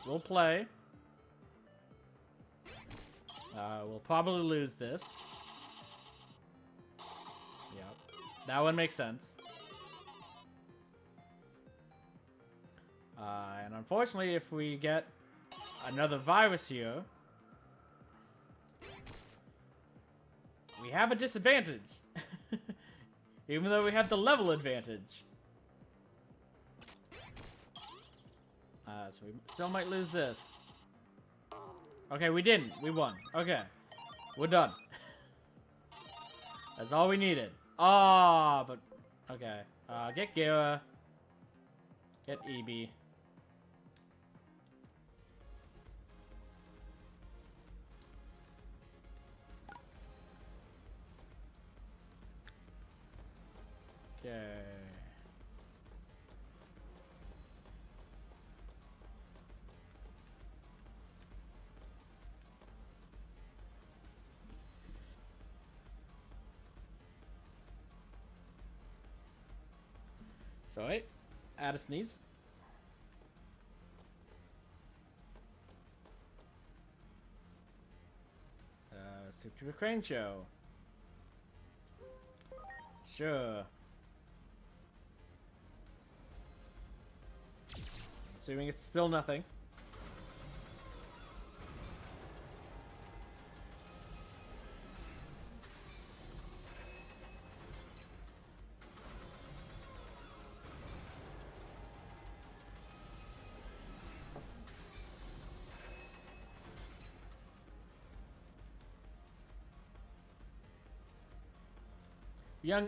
We'll play. We'll probably lose this. Yep. That one makes sense. And unfortunately, if we get another virus here, we have a disadvantage. Even though we have the level advantage. So we still might lose this. Okay, we didn't. We won. Okay. We're done. That's all we needed. Ah, but... Okay. Get Gara. Get Eevee. Okay. Sorry. Add a sneeze. Super Crane Show. Sure. Assuming it's still nothing.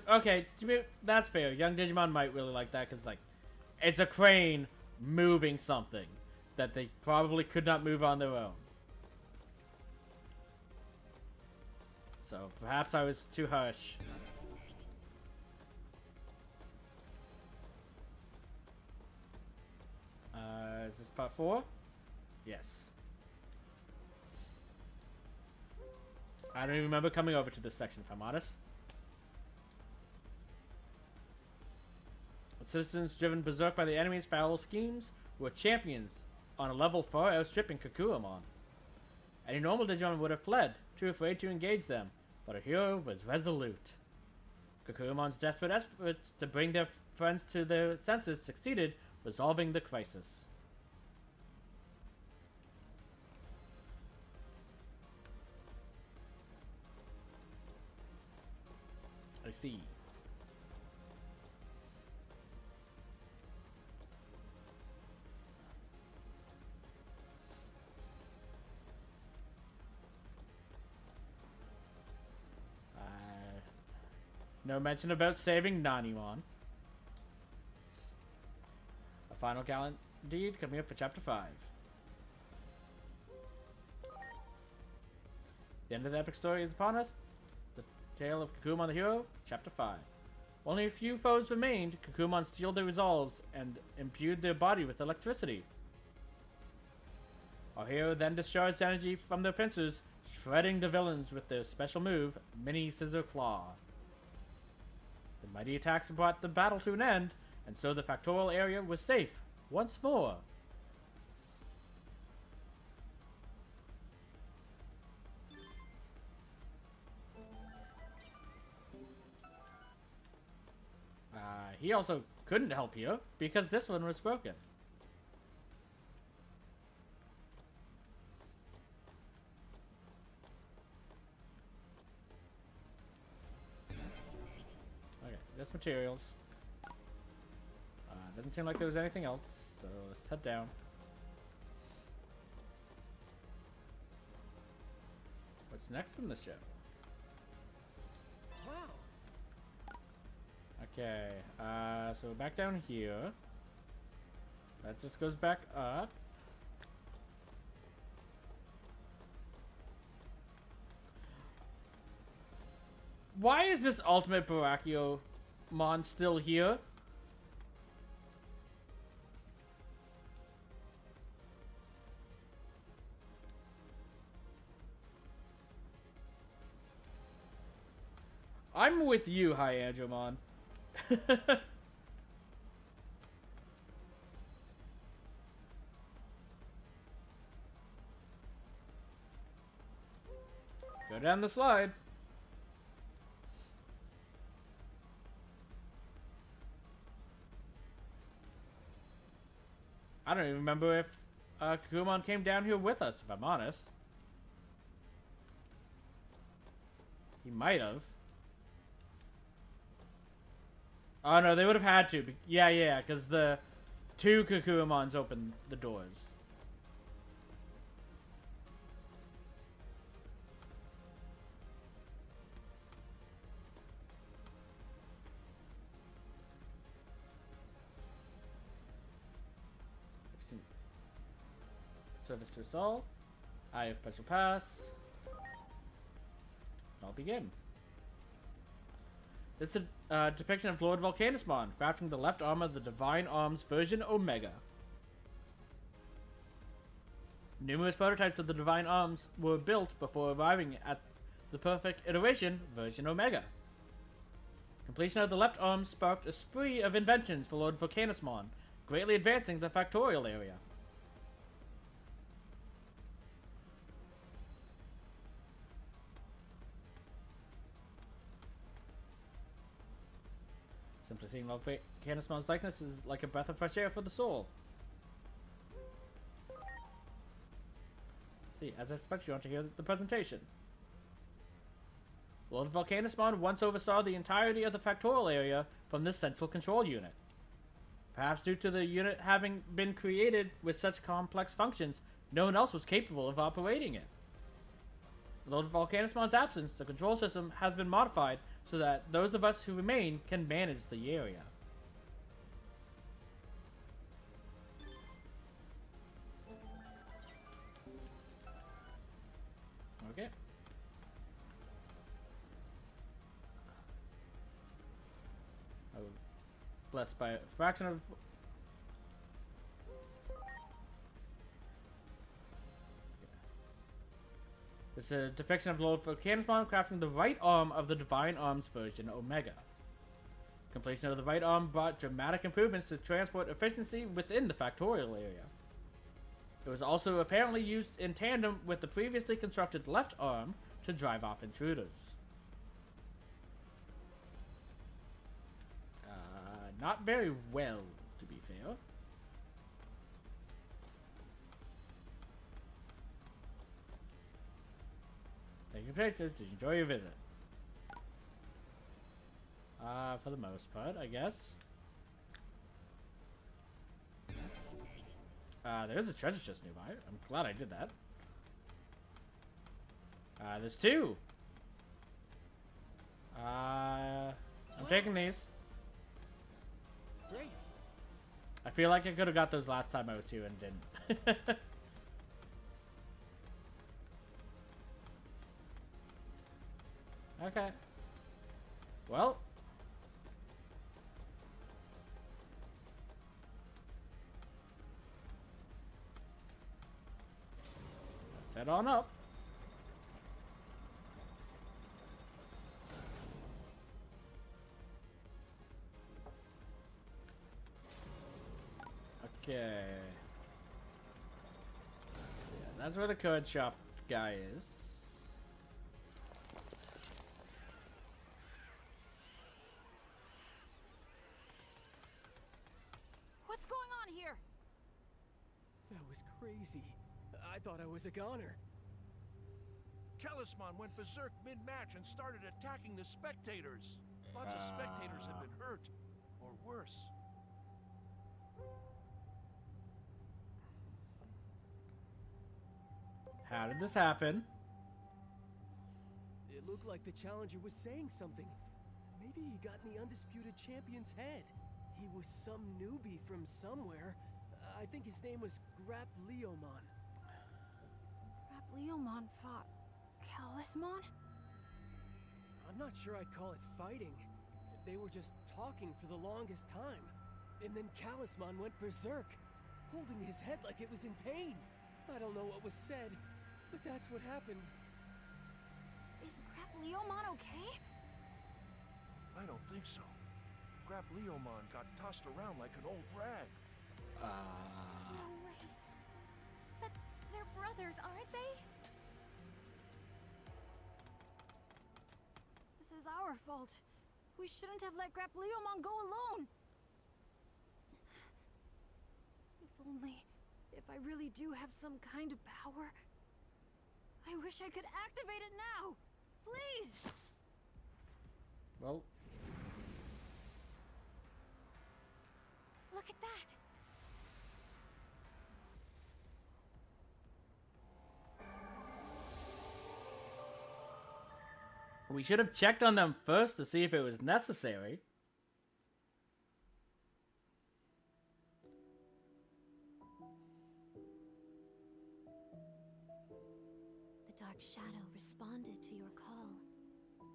Okay, that's fair. Young Digimon might really like that because, like, it's a crane moving something that they probably could not move on their own. So perhaps I was too harsh. Is this part 4? Yes. I don't even remember coming over to this section, if I'm honest. Citizens driven berserk by the enemy's foul schemes were champions on a level far outstripping Kakuramon. Any normal Digimon would have fled, too afraid to engage them, but a hero was resolute. Kakuramon's desperate efforts to bring their friends to their senses succeeded, resolving the crisis. I see. No mention about saving Nanimon. A final gallant deed coming up for Chapter 5. The end of the epic story is upon us. The tale of Kakumon the hero, Chapter 5. Only a few foes remained. Kakumon steeled their resolves and imbued their body with electricity. Our hero then discharged energy from their pincers, shredding the villains with their special move, Mini Scissor Claw. The mighty attacks brought the battle to an end, and so the Factorial area was safe once more. He also couldn't help here because this one was broken. Okay, this materials. Doesn't seem like there was anything else, so let's head down. What's next in the show? Okay, so back down here. That just goes back up. Why is this Ultimate Barakiomon still here? I'm with you, Hyandromon. Go down the slide. I don't even remember if Kakumon came down here with us, if I'm honest. He might have. Oh no, they would have had to. Yeah, because the two Kakumons opened the doors. Service resolved. I have special pass. I'll begin. This is a depiction of Lord Volcanismon, crafting the left arm of the Divine Arms version Omega. Numerous prototypes of the Divine Arms were built before arriving at the perfect iteration, version Omega. Completion of the left arm sparked a spree of inventions for Lord Volcanismon, greatly advancing the Factorial area. Simply seeing Volcanismon's likeness is like a breath of fresh air for the soul. See, as I expect, you want to hear the presentation. Lord Volcanismon once oversaw the entirety of the Factorial area from this central control unit. Perhaps due to the unit having been created with such complex functions, no one else was capable of operating it. In Lord Volcanismon's absence, the control system has been modified so that those of us who remain can manage the area. Okay. I was blessed by a fraction of... This is a depiction of Lord Volcanismon crafting the right arm of the Divine Arms version Omega. Completion of the right arm brought dramatic improvements to transport efficiency within the Factorial area. It was also apparently used in tandem with the previously constructed left arm to drive off intruders. Not very well, to be fair. Thank you for your pictures. Enjoy your visit. For the most part, I guess. There's a treasure chest nearby. I'm glad I did that. There's two. I'm taking these. Great. I feel like I could have got those last time I was here and didn't. Okay. Well. Let's head on up. Okay. Yeah, that's where the code shop guy is. What's going on here? That was crazy. I thought I was a goner. Talisman went berserk mid-match and started attacking the spectators. Lots of spectators have been hurt, or worse. How did this happen? It looked like the challenger was saying something. Maybe he got in the undisputed champion's head. He was some newbie from somewhere. I think his name was Leomon. Leomon fought Talisman? I'm not sure I'd call it fighting. They were just talking for the longest time. And then Talisman went berserk, holding his head like it was in pain. I don't know what was said, but that's what happened. Is Leomon okay? I don't think so. Leomon got tossed around like an old rag. No way. But they're brothers, aren't they? This is our fault. We shouldn't have let Leomon go alone. If I really do have some kind of power, I wish I could activate it now. Please. Well, Look at that. we should have checked on them first to see if it was necessary. The Dark Shadow responded to your call.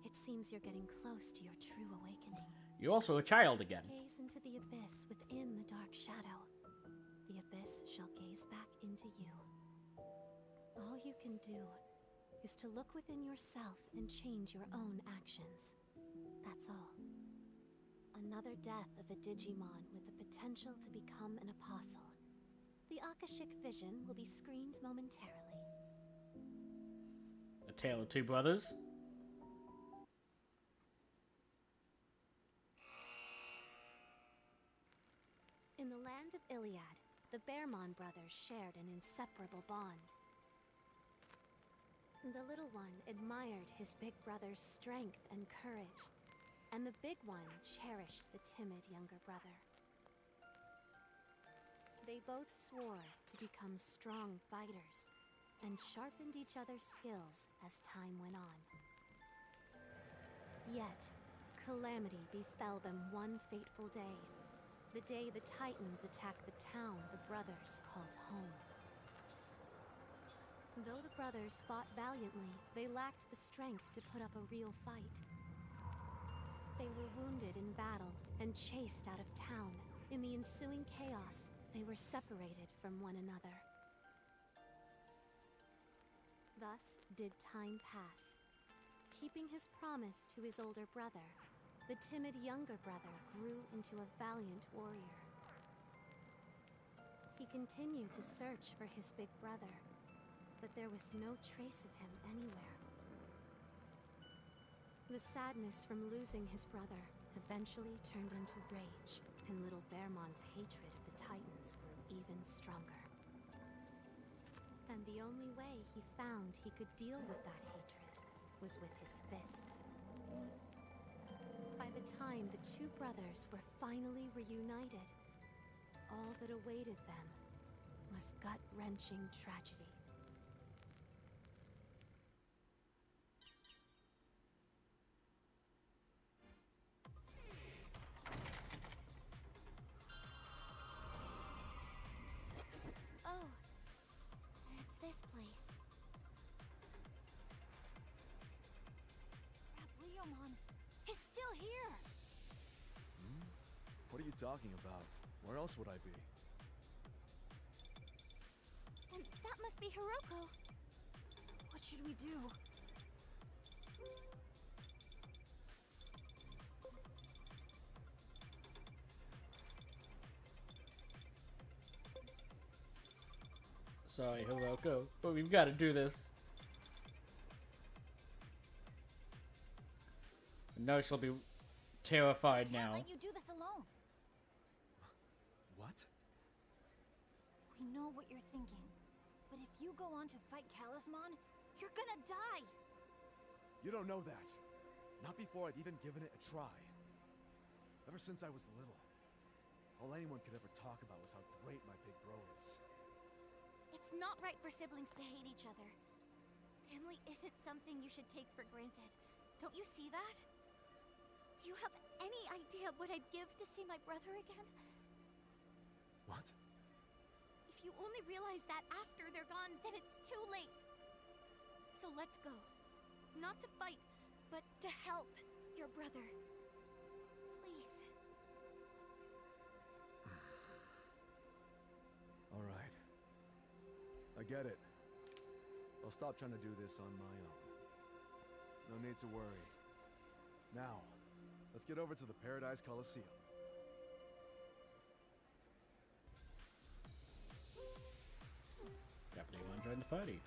It seems you're getting close to your true awakening. You're also a child again. Gaze into the abyss within the Dark Shadow. The abyss shall gaze back into you. All you can do is to look within yourself and change your own actions. That's all. Another death of a Digimon with the potential to become an apostle. The Akashic vision will be screened momentarily. A tale of two brothers. In the land of Iliad, the Bearmon brothers shared an inseparable bond. The little one admired his big brother's strength and courage, and the big one cherished the timid younger brother. They both swore to become strong fighters, and sharpened each other's skills as time went on. Yet, calamity befell them one fateful day. The day the Titans attacked the town the brothers called home. Though the brothers fought valiantly, they lacked the strength to put up a real fight. They were wounded in battle and chased out of town. In the ensuing chaos, they were separated from one another. Thus did time pass. Keeping his promise to his older brother, the timid younger brother grew into a valiant warrior. He continued to search for his big brother, but there was no trace of him anywhere. The sadness from losing his brother eventually turned into rage, and little Bearmon's hatred of the Titans grew even stronger. And the only way he found he could deal with that hatred was with his fists. By the time time, the two brothers were finally reunited. All that awaited them was gut-wrenching tragedy. Oh, it's this place. Leomon is still here! What are you talking about? Where else would I be? And that must be Hiroko. What should we do? Sorry, Hiroko, but we've got to do this. No, she'll be terrified Can't now. let you do this alone. What? We know what you're thinking, but if you go on to fight Talisman, you're gonna die! You don't know that. Not before I've even given it a try. Ever since I was little, all anyone could ever talk about was how great my big bro is. It's not right for siblings to hate each other. Family isn't something you should take for granted. Don't you see that? Do you have any idea what I'd give to see my brother again? What? If you only realize that after they're gone, then it's too late. So let's go. Not to fight, but to help your brother. Please. All right. I get it. I'll stop trying to do this on my own. No need to worry. Now, let's get over to the Paradise Coliseum. Got Digimon join the party.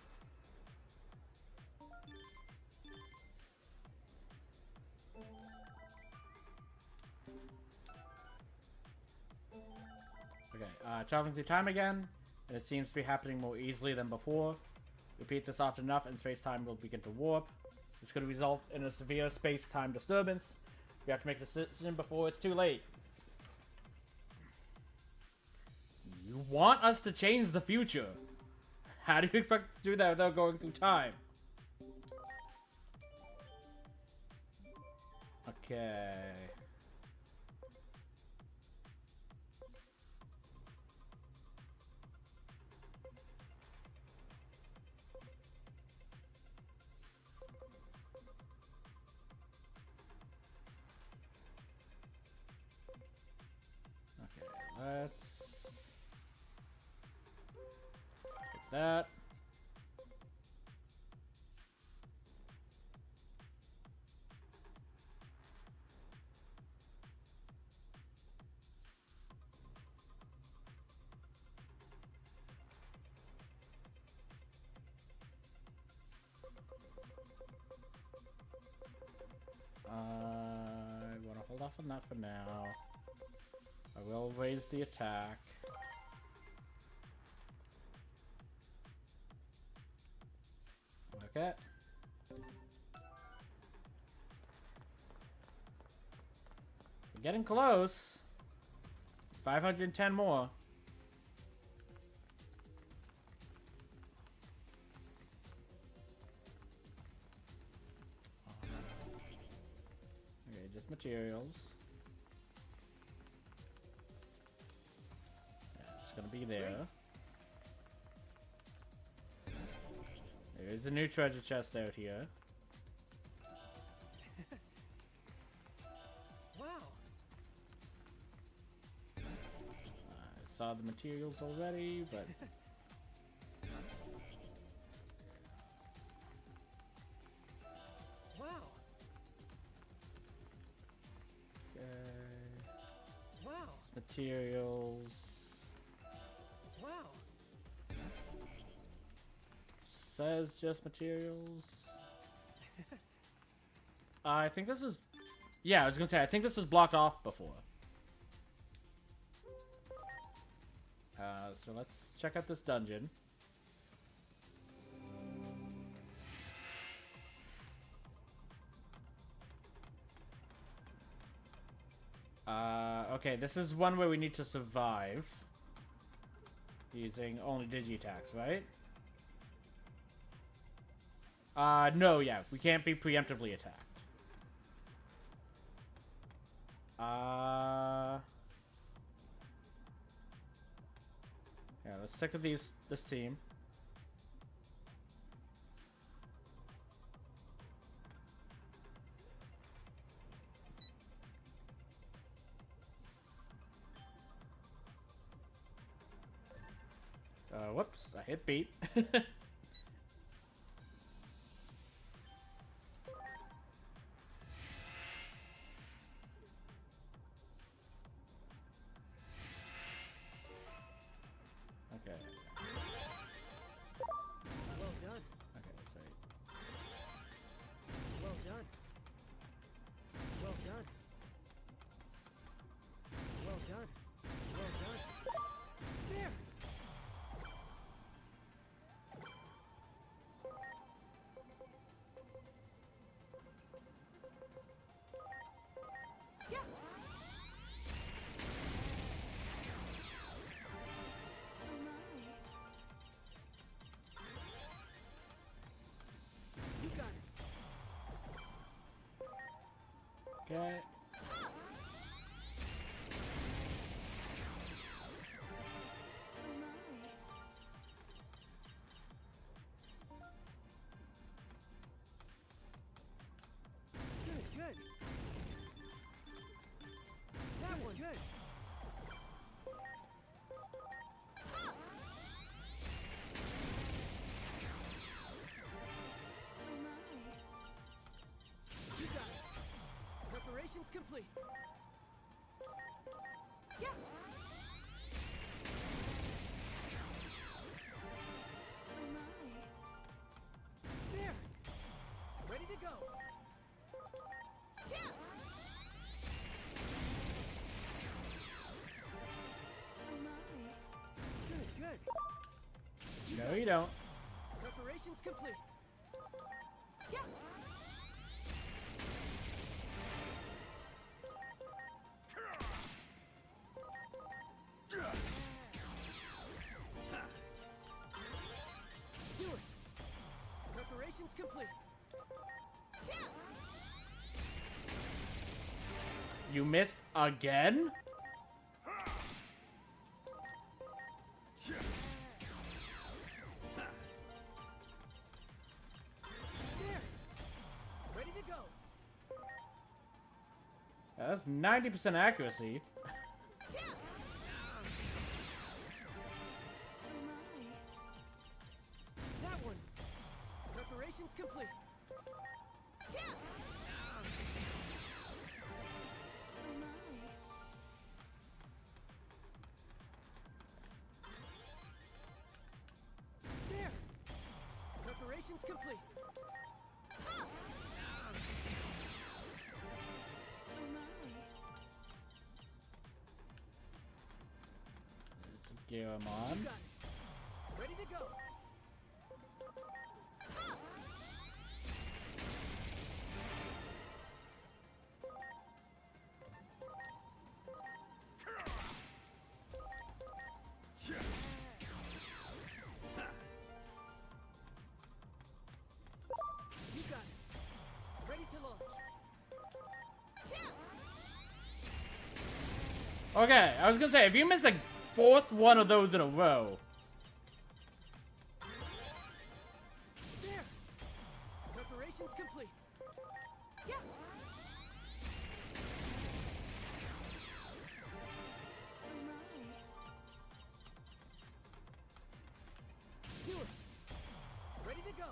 Okay, traveling through time again, and it seems to be happening more easily than before. Repeat this often enough, and space-time will begin to warp. This could result in a severe space-time disturbance. We have to make a decision before it's too late. You want us to change the future? How do you expect to do that without going through time? Okay. Let's get that. I want to hold off on that for now. I will raise the attack. Okay. We're getting close. 510 more. Okay, just materials. Gonna be there. There's a new treasure chest out here. Wow. I saw the materials already, but Wow. okay. Wow. Materials. Wow. Says just materials. I think this is... Yeah, I was gonna say, I think this was blocked off before. So let's check out this dungeon. Okay, this is one where we need to survive. Using only digi-attacks, right? No, yeah. We can't be preemptively attacked. Yeah, let's stick with this team. Whoops, I hit beat. Okay. Well done. Okay, sorry. Well done. Well done. Well done. Well done. There! Yeah! You got it. Okay. Good, good. That one. Good. You got it. Preparations complete. Yeah. There. Ready to go. Yeah. Good, good. No, you don't. Preparations complete. Yeah. Do it. Preparations complete. Yeah. You missed again? There. Ready to go. That's 90% accuracy. That one. Preparations complete. Yeah. There. Preparations complete. Let's gear him on. You got it. Ready to go. You got it. Ready to launch. Okay, I was gonna say, if you miss a fourth one of those in a row, There. Preparations complete. Yeah. Do it. Ready to go.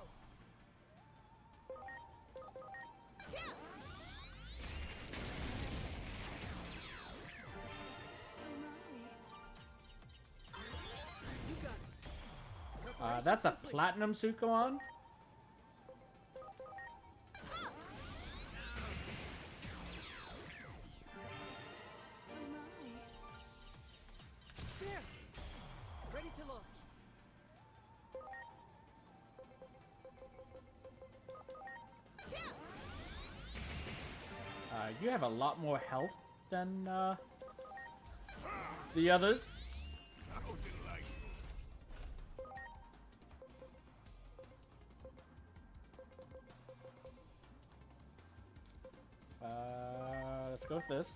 Yeah. You got it. Preparations that's a complete. platinum Sukumon. There. Ready to launch. You have a lot more health than the others. How delightful. Let's go with this.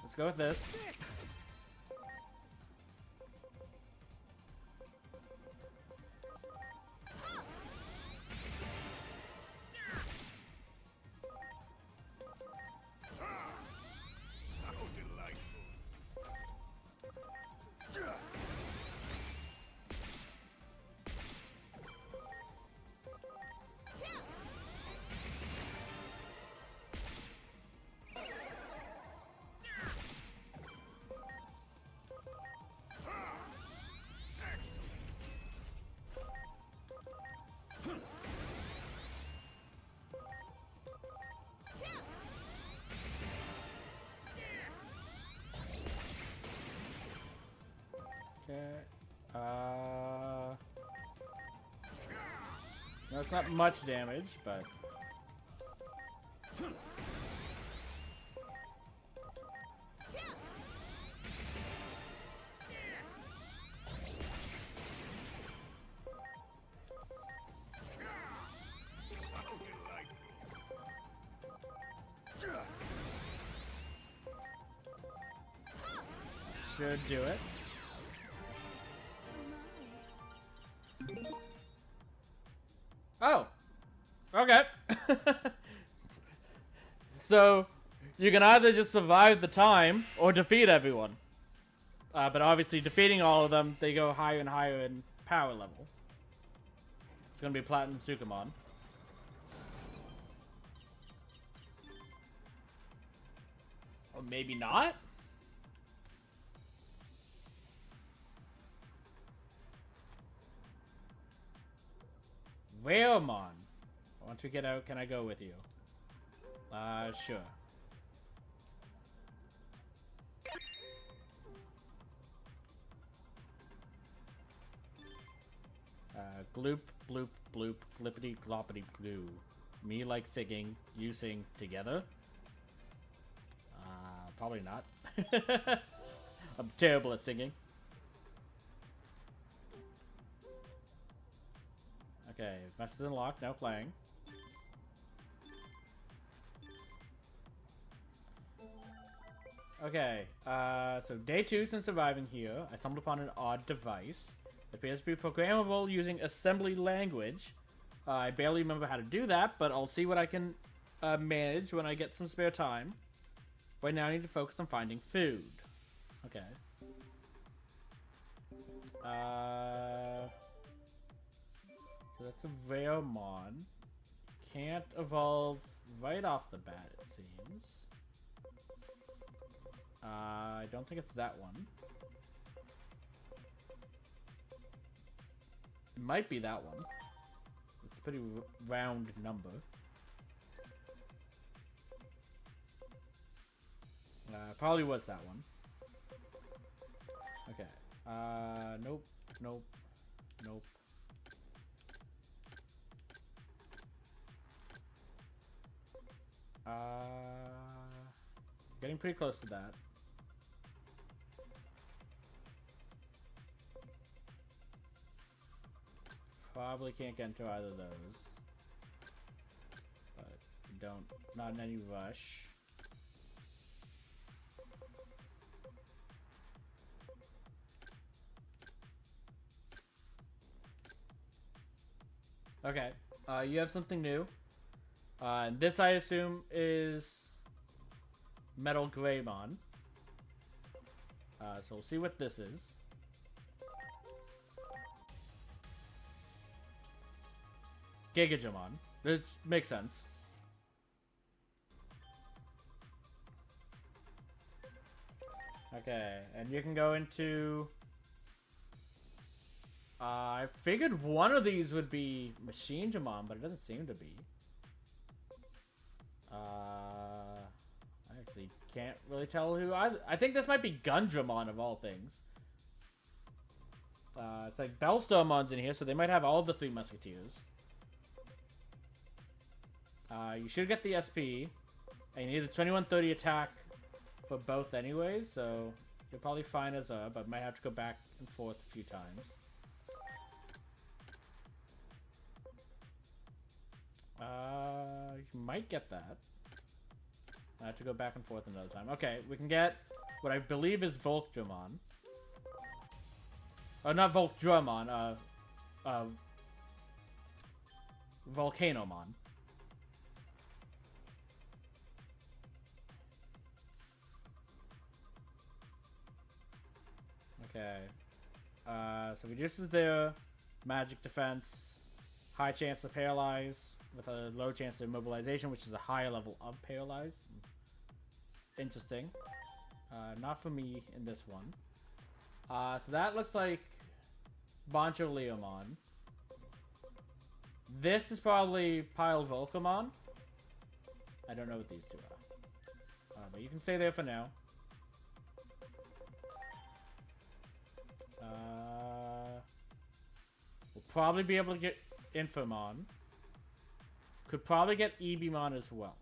Let's go with this. How delightful. Okay. No, it's not much damage, but. How delightful. Should do it. Oh. Okay. So, you can either just survive the time or defeat everyone. But obviously, defeating all of them, they go higher and higher in power level. It's gonna be Platinum Sukamon. Or maybe not? Whalemon. Once we get out, can I go with you? Sure. Gloop, bloop, bloop, glippity, gloppity, glue. Me like singing, you sing together? Probably not. I'm terrible at singing. Okay, message unlocked, now playing. Okay, so day 2 since surviving here, I stumbled upon an odd device. It appears to be programmable using assembly language. I barely remember how to do that, but I'll see what I can manage when I get some spare time. Right now I need to focus on finding food. Okay. So that's a Veilmon. Can't evolve right off the bat, it seems. I don't think it's that one. It might be that one. It's a pretty round number. Probably was that one. Okay. Nope. Nope. Nope. Getting pretty close to that. Probably can't get into either of those. But not in any rush. Okay, you have something new. And this, I assume, is Metal Greymon. So we'll see what this is. Gigajamon. It makes sense. Okay, and you can go into... I figured one of these would be Machine Jamon, but it doesn't seem to be. I actually can't really tell who either. I think this might be Gundramon of all things. It's like Bellstormon's in here, so they might have all the 3 Musketeers. You should get the SP. I need a 2130 attack for both anyways, so you're probably fine as a, but might have to go back and forth a few times. You might get that. I have to go back and forth another time. Okay, we can get what I believe is Voltdramon. Oh, not Voltdramon, Volcanomon. Okay. So reduces their magic defense, high chance to paralyze, with a low chance of immobilization, which is a higher level of paralyze. Interesting. Not for me in this one. So that looks like Boncho Leomon. This is probably Pile Volcamon. I don't know what these two are. But you can stay there for now. We'll probably be able to get Infomon. Could probably get Ebimon as well.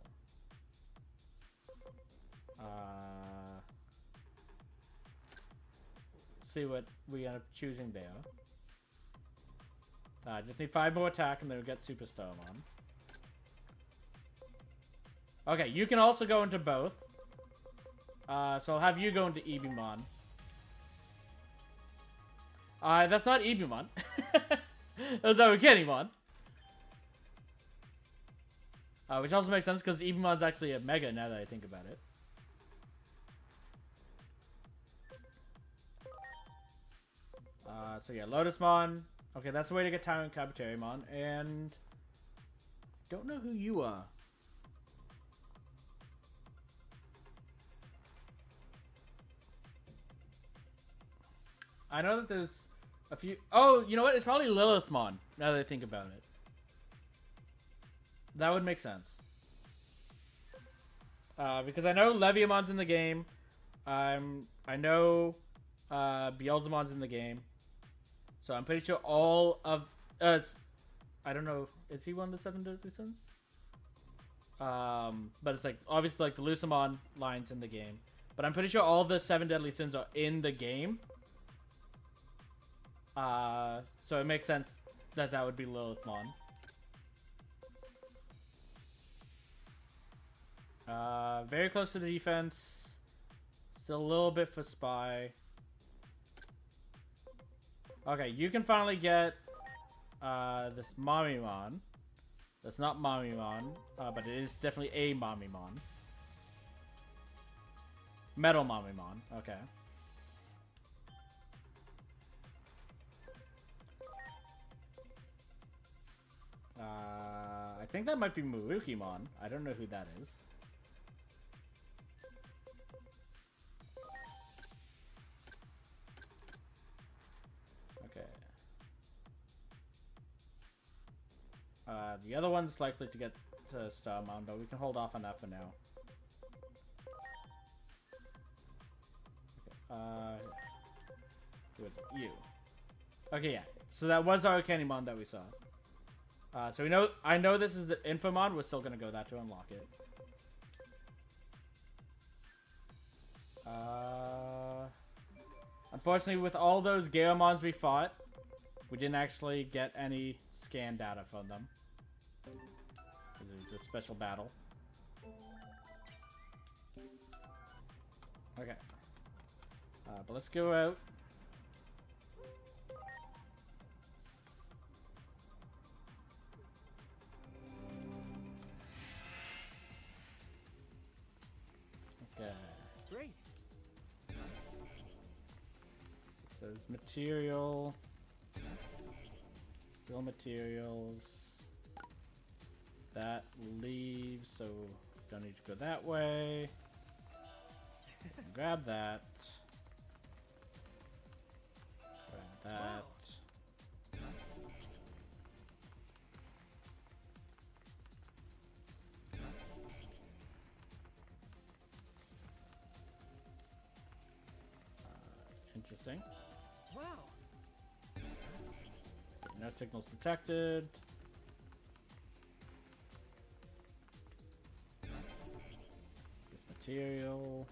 See what we end up choosing there. Just need 5 more attack and then we'll get Super Starmon. Okay, you can also go into both. So I'll have you go into Ebimon. That's not Ebimon. That's Awakenimon. Which also makes sense because Ebimon's actually a Mega now that I think about it. So yeah, Lotusmon. Okay, that's the way to get Tyrant Kabuterimon. And don't know who you are. I know that there's a few. Oh, you know what? It's probably Lilithmon. Now that I think about it, that would make sense. Because I know Leviamon's in the game. I know Beelzemon's in the game. So I'm pretty sure all of I don't know. Is he one of the 7 Deadly Sins? But it's like obviously like the Lucamon line's in the game. But I'm pretty sure all the 7 Deadly Sins are in the game. So it makes sense that that would be Lilithmon. Very close to the defense. Still a little bit for Spy. Okay, you can finally get this Mamimon. That's not Mamimon, but it is definitely a Mamimon. Metal Mamimon, okay. I think that might be Murukimon. I don't know who that is. Okay. The other one's likely to get to Starmon, but we can hold off on that for now. Okay. Who is it? You. Okay, yeah. So that was our Arcanimon that we saw. So we know. I know this is the Infomon. We're still gonna go that to unlock it. Unfortunately, with all those Gaomons we fought, we didn't actually get any scan data from them. Because it was a special battle. Okay. But let's go out. Okay. Great. It says material. Still materials. That leaves, so don't need to go that way. Grab that. Grab that. Interesting. Wow. No signals detected. material.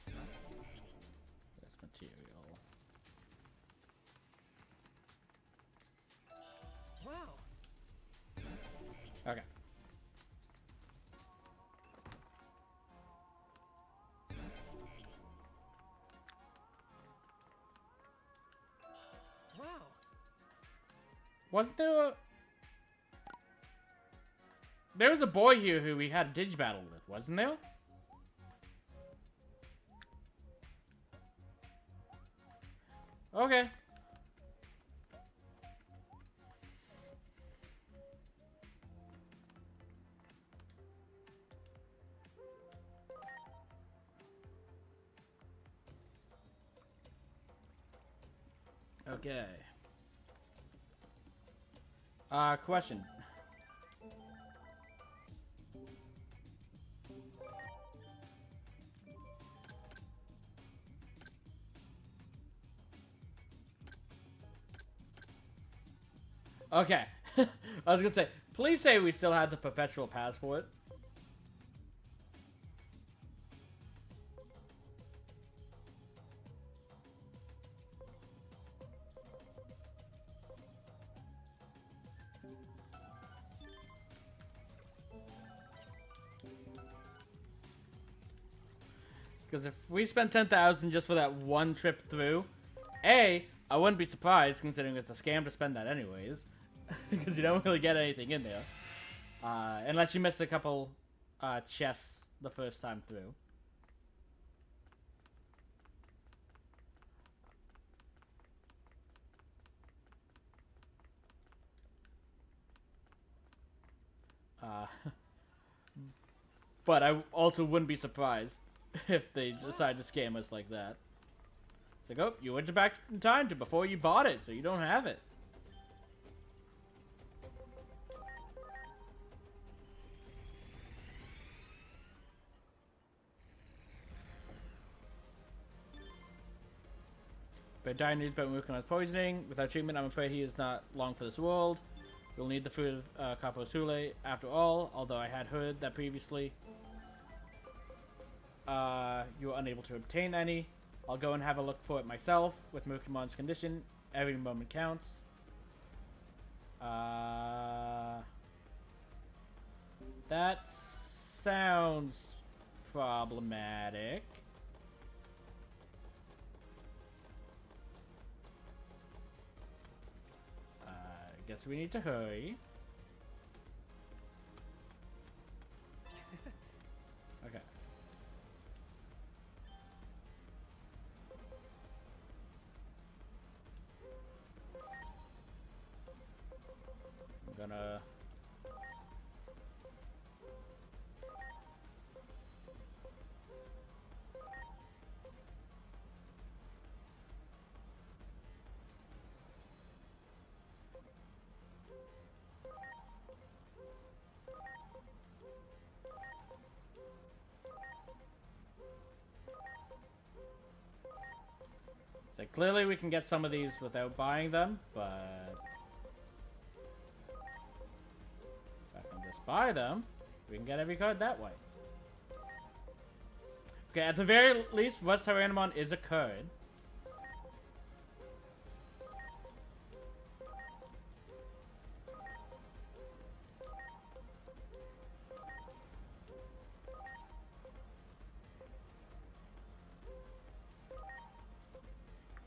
This material. Wow. Okay. Wow. Wasn't there a... There was a boy here who we had a Digibattle with, wasn't there? Okay. Okay. Question. Okay. I was gonna say, please say we still had the perpetual passport. Because if we spent 10,000 just for that one trip through, A, I wouldn't be surprised considering it's a scam to spend that anyways. Because you don't really get anything in there. Unless you missed a couple chests the first time through. But I also wouldn't be surprised if they decide to scam us like that. It's like, oh, you went back in time to before you bought it, so you don't have it. But dire news about Mukon's poisoning. Without treatment, I'm afraid he is not long for this world. You'll need the food of Capo Sule after all, although I had heard that previously you were unable to obtain any. I'll go and have a look for it myself. With Mukimon's condition, every moment counts. That sounds problematic. Guess we need to hurry. Okay. I'm gonna... So clearly we can get some of these without buying them, but if I can just buy them, we can get every card that way. Okay, at the very least, West Tyrannomon is a card.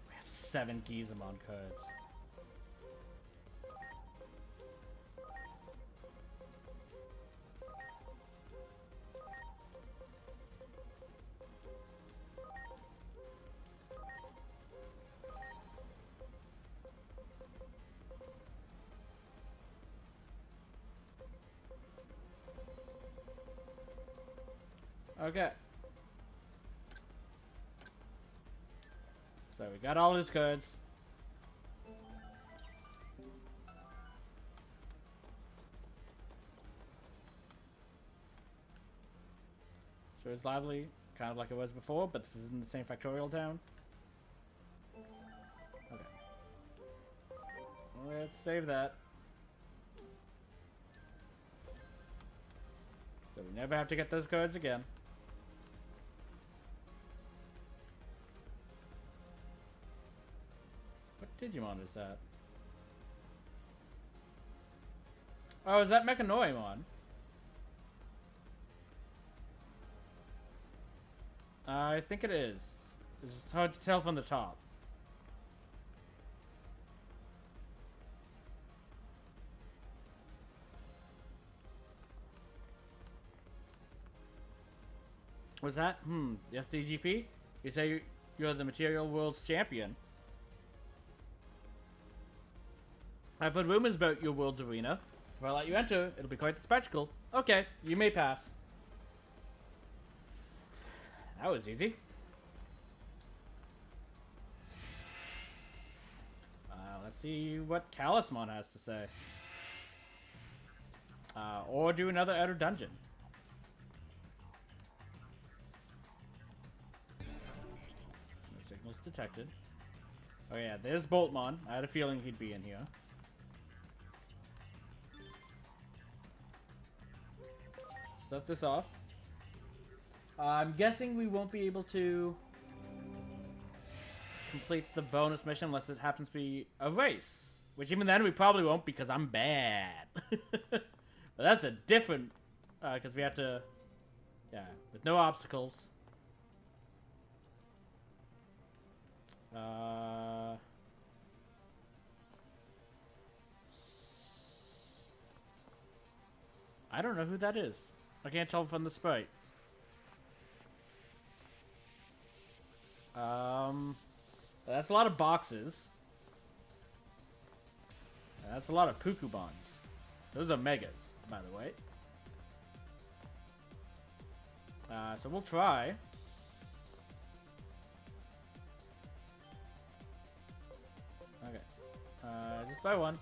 We have 7 Gizamon cards. Okay. So we got all his cards. So it's lively, kind of like it was before, but this isn't the same factorial town. Okay. Let's save that. So we never have to get those codes again. What Digimon is that? Oh, is that Mechanoimon? I think it is. It's just hard to tell from the top. Was that? Yes, DGP? You say you're the Material World's champion. I've heard rumors about your world's arena. If I let you enter, it'll be quite the spectacle. Okay, you may pass. That was easy. Let's see what Talisman has to say. Or do another outer dungeon. No signals detected. Oh yeah, there's Boltmon. I had a feeling he'd be in here. Set this off. I'm guessing we won't be able to complete the bonus mission unless it happens to be a race. Which even then we probably won't because I'm bad. But that's a different... because we have to... Yeah, with no obstacles. I don't know who that is. I can't tell from the sprite. That's a lot of boxes. That's a lot of Pukubons. Those are megas, by the way. So we'll try. Okay. Just by one.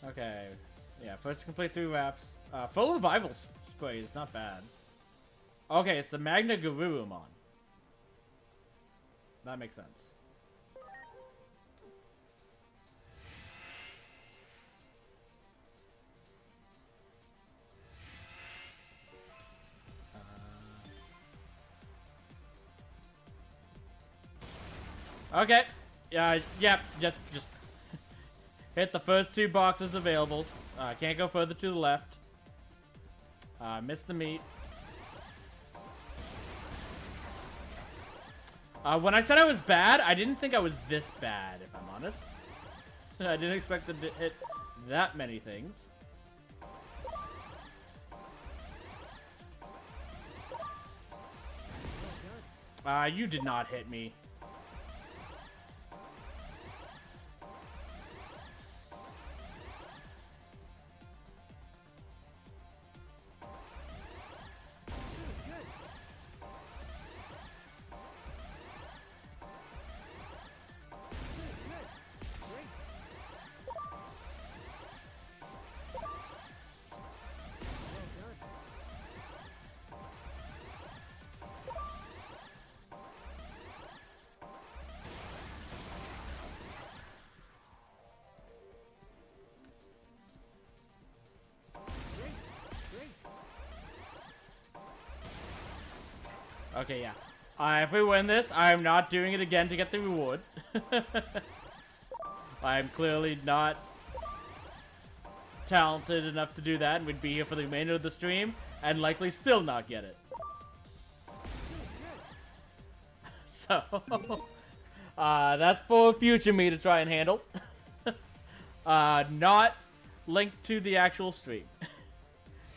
Okay, yeah, first to complete 3 wraps. Full revival spray is not bad. Okay, it's the Magna Garurumon. That makes sense. Okay, yeah, just hit the first 2 boxes available. Can't go further to the left. Missed the meat. When I said I was bad, I didn't think I was this bad, if I'm honest. I didn't expect to hit that many things. You did not hit me. Okay, yeah. If we win this, I'm not doing it again to get the reward. I'm clearly not talented enough to do that, and we'd be here for the remainder of the stream, and likely still not get it. So, that's for future me to try and handle. Not linked to the actual stream.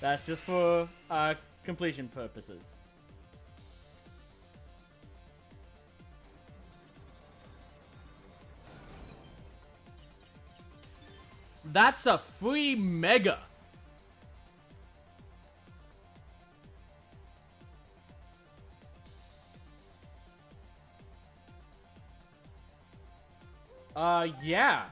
That's just for completion purposes. That's a free mega. Yeah.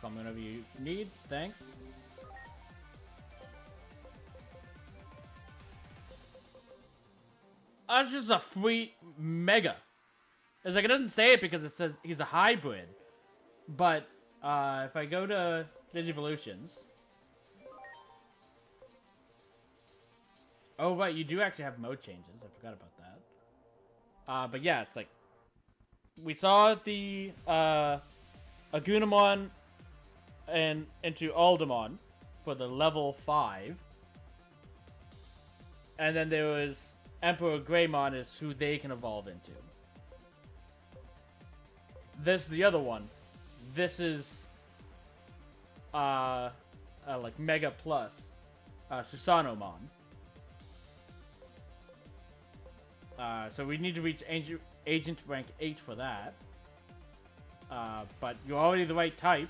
Call me whenever you need. Thanks. That's just a free mega. It's like, it doesn't say it because it says he's a hybrid. But, if I go to Digivolutions. Oh, right, you do actually have mode changes. I forgot about that. But yeah, it's like, we saw the, Agumon and into Aldemon for the level 5. And then there was Emperor Greymon is who they can evolve into. This is the other one. This is like Mega Plus Susanomon. So we need to reach Agent rank 8 for that. But you're already the right type.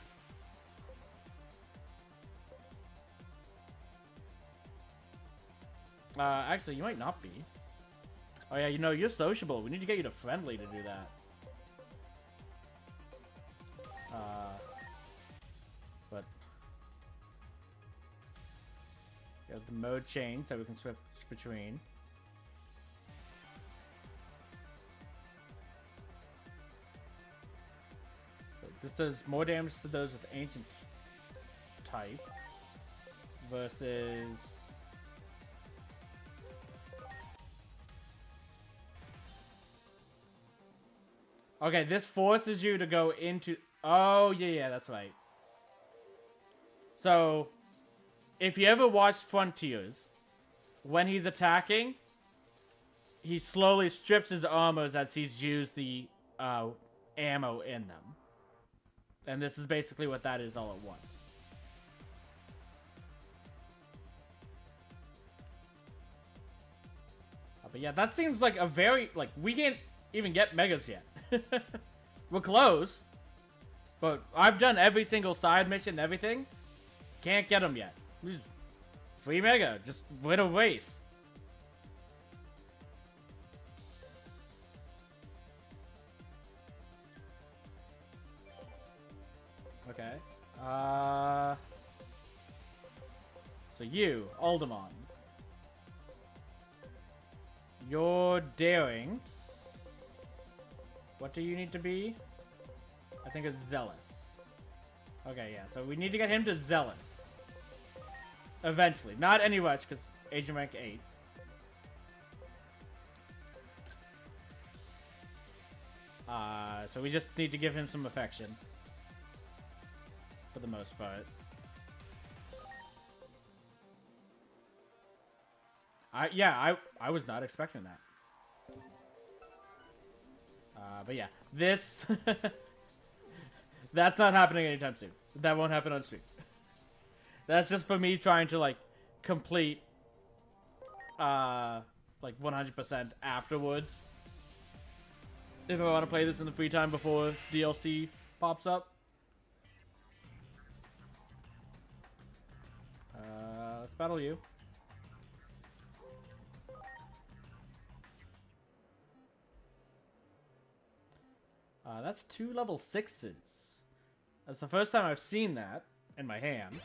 Actually, you might not be. Oh yeah, you know, you're sociable. We need to get you to friendly to do that. But you have the mode change so we can switch between. So this does more damage to those with ancient type versus okay, this forces you to go into... Oh, yeah, that's right. So, if you ever watch Frontiers, when he's attacking, he slowly strips his armors as he's used the ammo in them. And this is basically what that is all at once. But yeah, that seems like a very... Like, we can't even get Megas yet. We're close. But I've done every single side mission and everything. Can't get them yet. Free Mega. Just win a race. Okay. So you, Aldemon. You're daring. What do you need to be? I think it's Zealous. Okay, yeah. So we need to get him to Zealous. Eventually. Not any rush, because Agent rank 8. So we just need to give him some affection. For the most part. I was not expecting that. But yeah, this... That's not happening anytime soon. That won't happen on stream. That's just for me trying to, like, complete, like, 100% afterwards. If I want to play this in the free time before DLC pops up. Let's battle you. That's 2 level 6s. That's the first time I've seen that in my hand.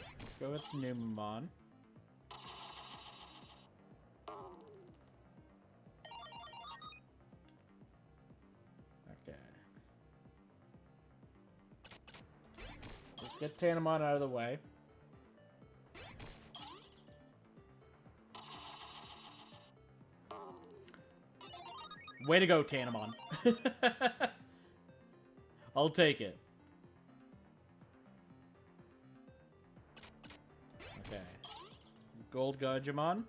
Let's go with Numemon. Get Tanamon out of the way. Way to go, Tanamon. I'll take it. Okay. Gold Gudgemon.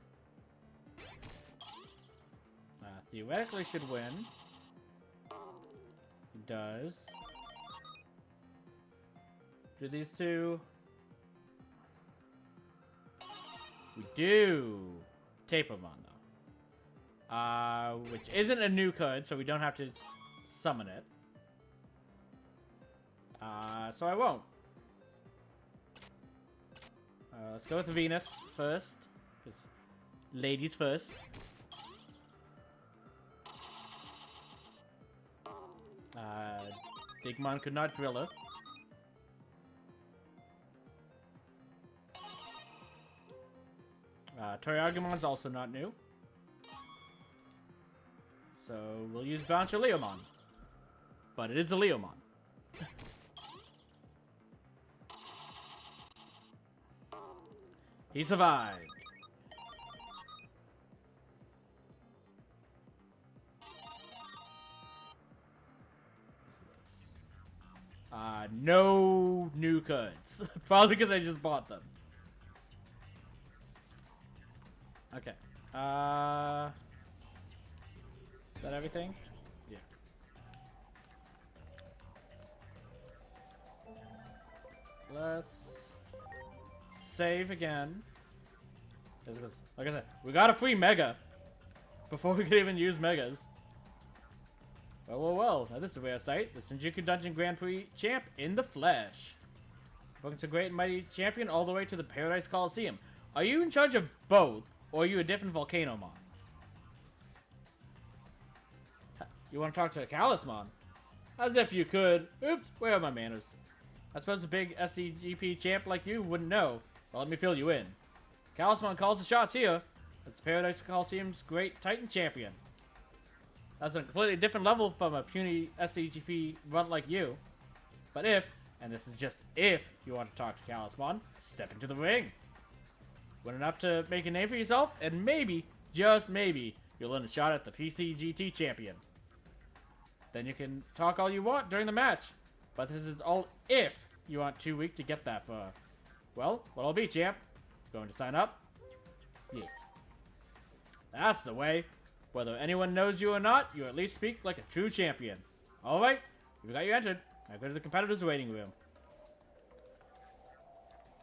Theoretically should win. He does. Do these two? We do. Tapermon, though. Which isn't a new card, so we don't have to summon it. So I won't. Let's go with Venus first. 'Cause ladies first. Digimon could not drill her. Toriagumon's also not new. So we'll use Bouncer Leomon. But it is a Leomon. He survived. No new cards. Probably because I just bought them. Okay. Is that everything? Yeah. Let's save again. Like I said, we got a free Mega before we could even use Megas. Well. Now this is a rare sight. The Shinjuku Dungeon Grand Prix champ in the flesh. Welcome to Great and Mighty Champion all the way to the Paradise Coliseum. Are you in charge of both, or are you a different Volcanomon? You want to talk to a Talisman? As if you could. Oops, where are my manners? I suppose a big SCGP champ like you wouldn't know. Well, let me fill you in. Talisman calls the shots here. It's Paradise Coliseum's great Titan champion. That's a completely different level from a puny SCGP runt like you. But if, and this is just if, you want to talk to Talisman, step into the ring. Win enough to make a name for yourself, and maybe, just maybe, you'll earn a shot at the PCGT champion. Then you can talk all you want during the match. But this is all if you want 2 weeks to get that far. Well, what'll be, champ? Going to sign up? Yes. That's the way. Whether anyone knows you or not, you at least speak like a true champion. Alright, we've got you entered. Now go to the competitors' waiting room.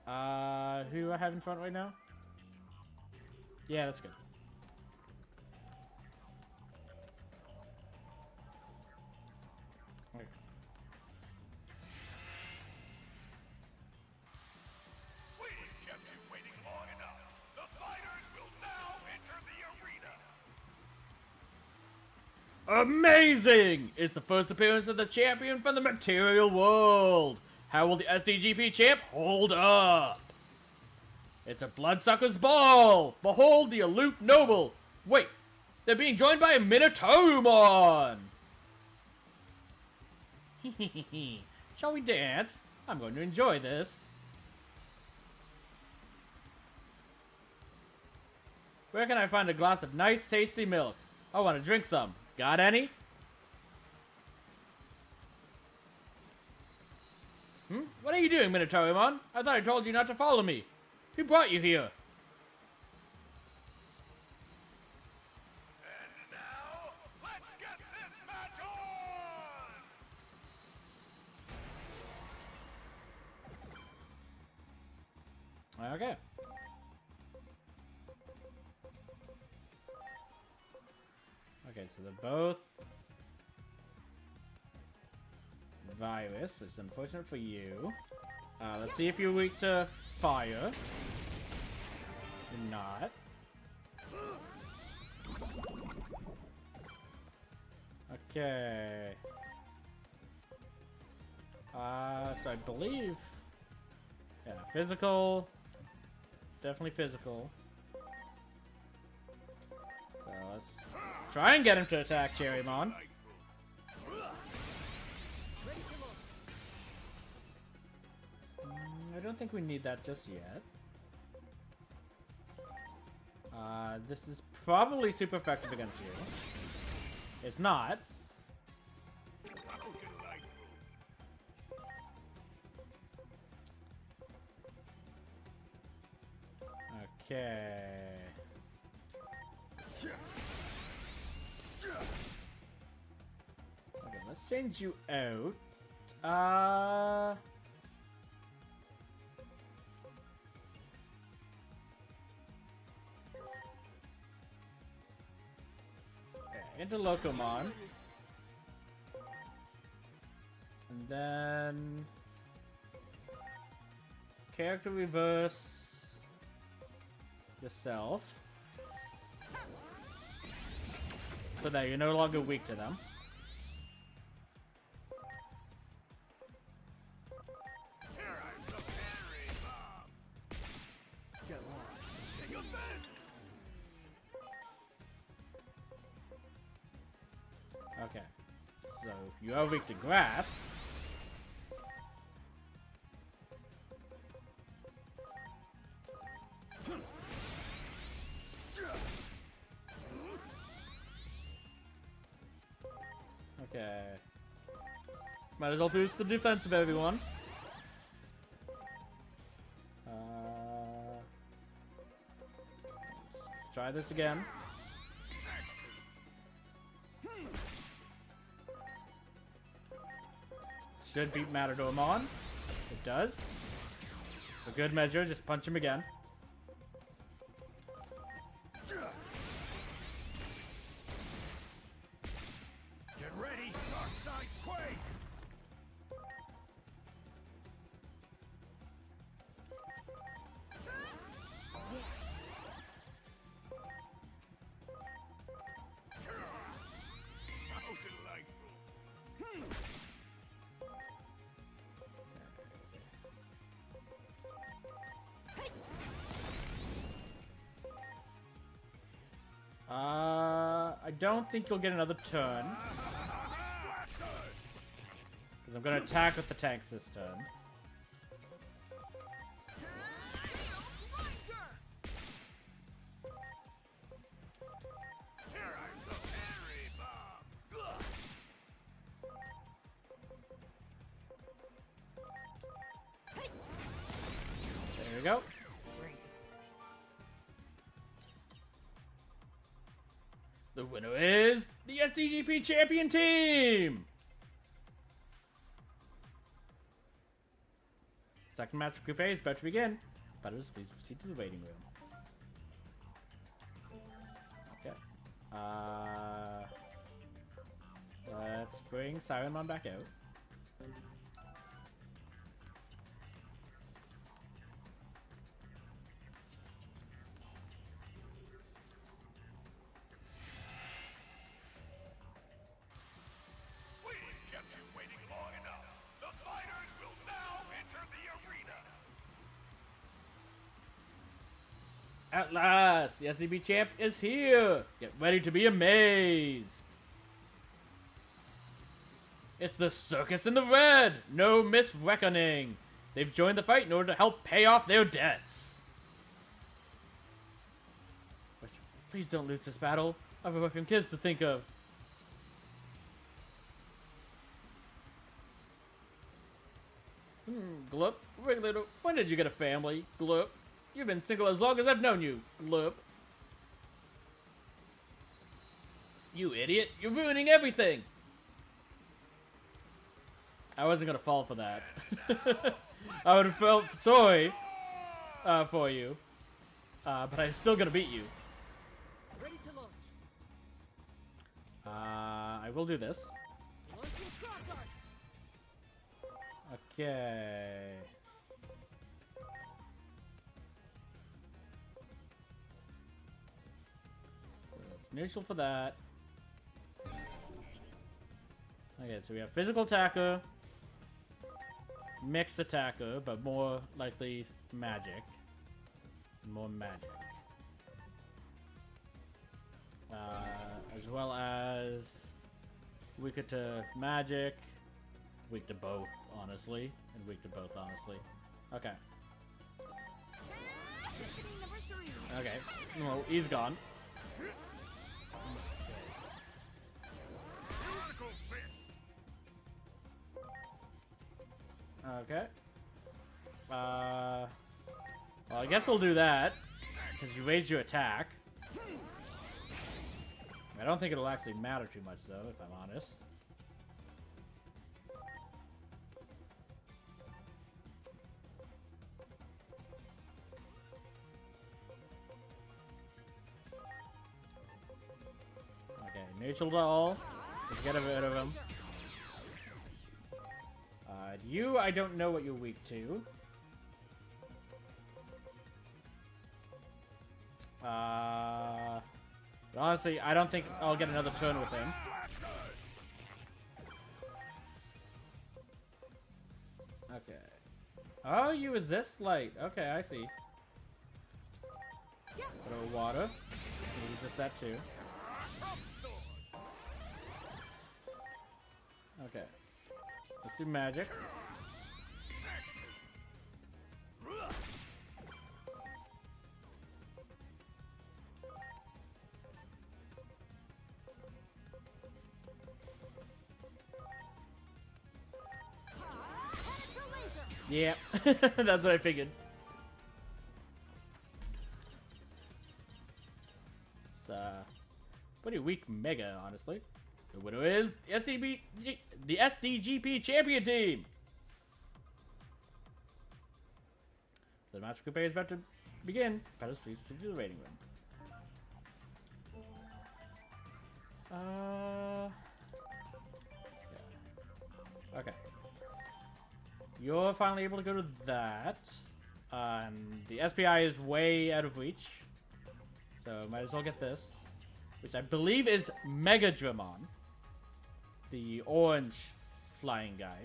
Who do I have in front right now? Yeah, that's good. Okay. We've kept you waiting long enough. The fighters will now enter the arena. Amazing! It's the first appearance of the champion from the material world. How will the SDGP champ hold up? It's a bloodsucker's ball! Behold the aloof noble! Wait, they're being joined by a Minotaurumon! Shall we dance? I'm going to enjoy this. Where can I find a glass of nice, tasty milk? I want to drink some. Got any? What are you doing, Minotaurumon? I thought I told you not to follow me. Who brought you here? And now, let's get this match on! Okay. Okay, so they're both virus. It's unfortunate for you. Let's see if you're weak to fire. You're not. Okay. So I believe... Yeah, physical. Definitely physical. So let's try and get him to attack Cherrymon. I don't think we need that just yet. This is probably super effective against you. It's not. Okay. Okay, let's change you out. Into Locomon. And then... Character reverse... yourself. So that you're no longer weak to them. Get lost. Take a fist! Okay. So you are weak to grass. Okay. Might as well boost the defense of everyone. Try this again. Should beat Matadormon. It does. For good measure, just punch him again. Get ready, Dark Side Quake! How delightful! I don't think you'll get another turn. Because I'm going to attack with the tanks this turn. There we go. The winner is the SDGP champion team! Second match of Group A is about to begin. Butters, please proceed to the waiting room. Okay. Let's bring Sirenmon back out. We've kept you waiting long enough. The fighters will now enter the arena. At last, the SDB champ is here! Get ready to be amazed! It's the Circus in the Red! No misreckoning! They've joined the fight in order to help pay off their debts! Please don't lose this battle. I have a wife and kids to think of. Gloop. Regulator, when did you get a family? Gloop. You've been single as long as I've known you. Gloop. You idiot. You're ruining everything. I wasn't gonna fall for that. I would have felt sorry for you. But I'm still gonna beat you. Ready to launch. I will do this. Launching cross arc. Okay. It's neutral for that. Okay, so we have physical attacker, mixed attacker, but more likely magic. More magic. As well as weaker to magic, weak to both, honestly, and weak to both, honestly. Okay. Okay. Well, he's gone. Musical fist. Okay. Well, I guess we'll do that because you raised your attack. I don't think it'll actually matter too much, though, if I'm honest. Okay, neutral to all. Let's get rid of him. You, I don't know what you're weak to. But honestly, I don't think I'll get another turn with him. Okay. Oh, you resist light. Okay, I see. Throw water. You resist that too. Okay. Let's do magic. Yeah, that's what I figured. It's pretty weak Mega, honestly. The winner is the SDGP Champion Team. The match coupe is about to begin. Pettis, please to the rating room. Yeah. Okay. You're finally able to go to that. The SPI is way out of reach. So might as well get this. Which I believe is Mega Digimon. The orange flying guy.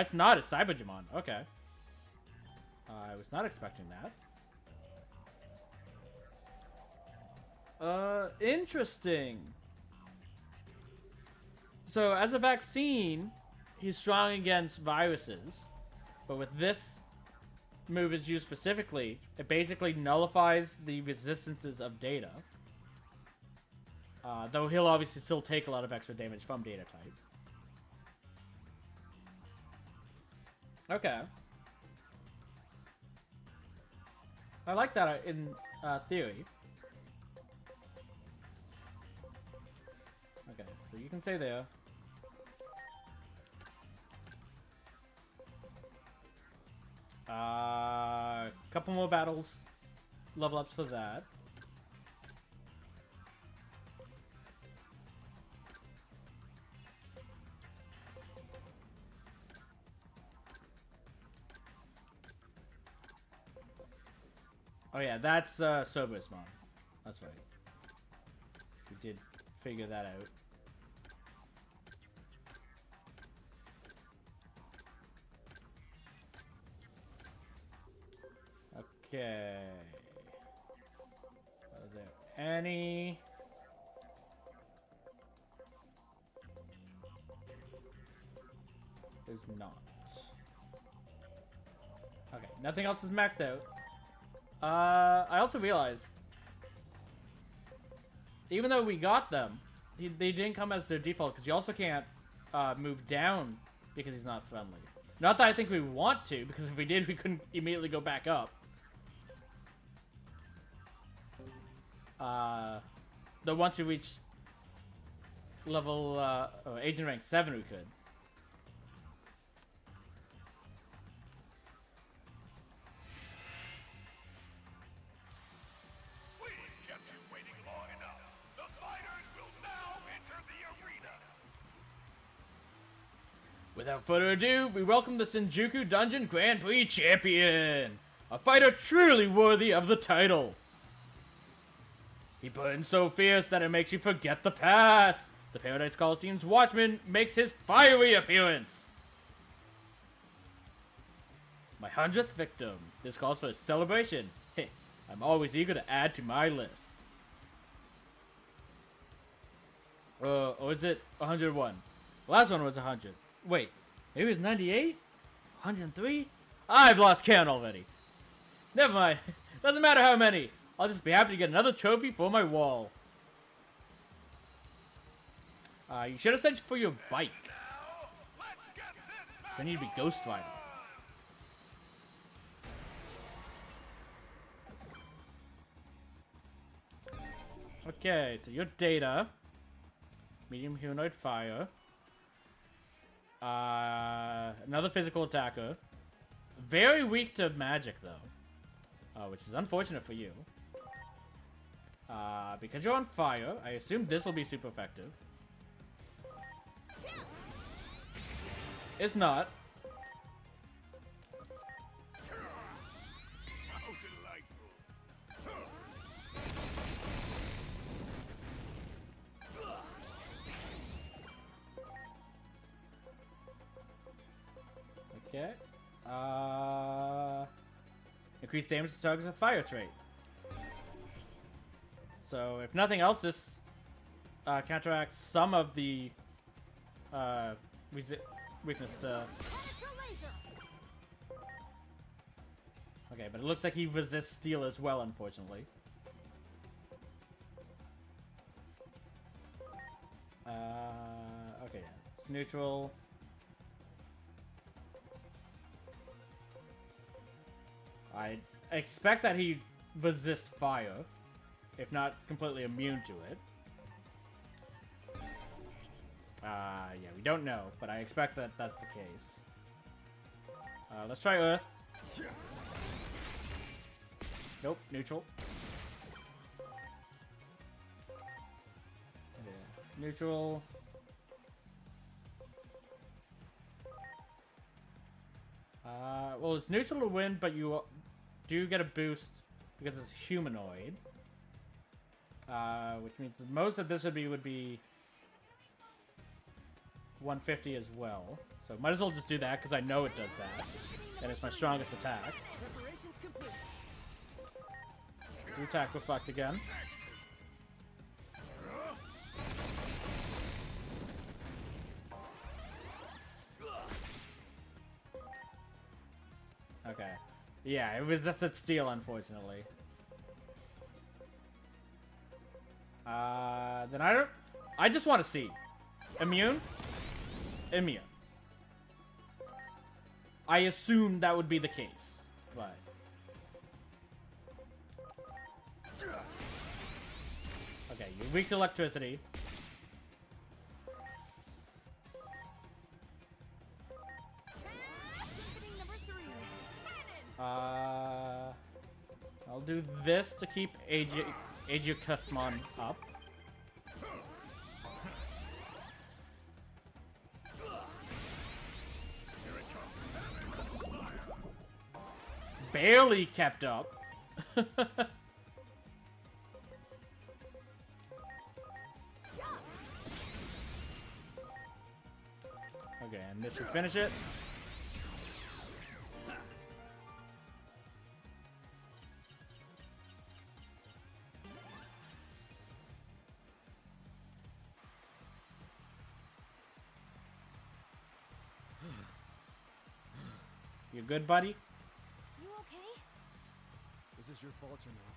It's not a Cyber Digimon. Okay. I was not expecting that. Interesting. So as a vaccine, he's strong against viruses, but with this move is used specifically, it basically nullifies the resistances of Data. Though he'll obviously still take a lot of extra damage from Data type. Okay. I like that in theory. Okay, so you can stay there. Couple more battles, level ups for that. Oh yeah, that's Sober's mom. That's right. We did figure that out. Okay. Are there any? There's not. Okay, nothing else is maxed out. I also realized, even though we got them, they didn't come as their default because you also can't move down because he's not friendly. Not that I think we want to, because if we did, we couldn't immediately go back up. Though once you reach level agent rank 7, we could. We've kept you waiting long enough. The fighters will now enter the arena. Without further ado, we welcome the Shinjuku Dungeon Grand Prix champion! A fighter truly worthy of the title! He burns so fierce that it makes you forget the past! The Paradise Coliseum's Watchman makes his fiery appearance! My 100th victim. This calls for a celebration. Hey, I'm always eager to add to my list. Or is it 101? Last one was 100. Wait, maybe it was 98? 103? I've lost count already. Never mind. Doesn't matter how many. I'll just be happy to get another trophy for my wall. You should have searched for your bike. I need to be Ghost Rider. Okay, so your Data. Medium humanoid fire. Another physical attacker. Very weak to magic, though. Which is unfortunate for you. Because you're on fire, I assume this will be super effective. It's not. How delightful. Okay. Increase damage to targets with fire trait. So, if nothing else, this counteracts some of the weakness to... Okay, but it looks like he resists steel as well, unfortunately. Okay, it's neutral. I expect that he resists fire, if not completely immune to it. Yeah, we don't know, but I expect that that's the case. Let's try Earth. Nope, neutral. Yeah, neutral. Well, it's neutral to win, but you do get a boost because it's humanoid. Which means most of this would be 150 as well. So might as well just do that because I know it does that. And it's my strongest attack. Preparations complete. Do attack reflect again. Okay. Yeah, it resisted steel, unfortunately. Then I just want to see. Immune? Immune. I assume that would be the case, but... Okay, you're weak to electricity. I'll do this to keep Aegis-mon up. Barely kept up. Okay, and this should finish it. You good, buddy? You okay? This is your fault, you know.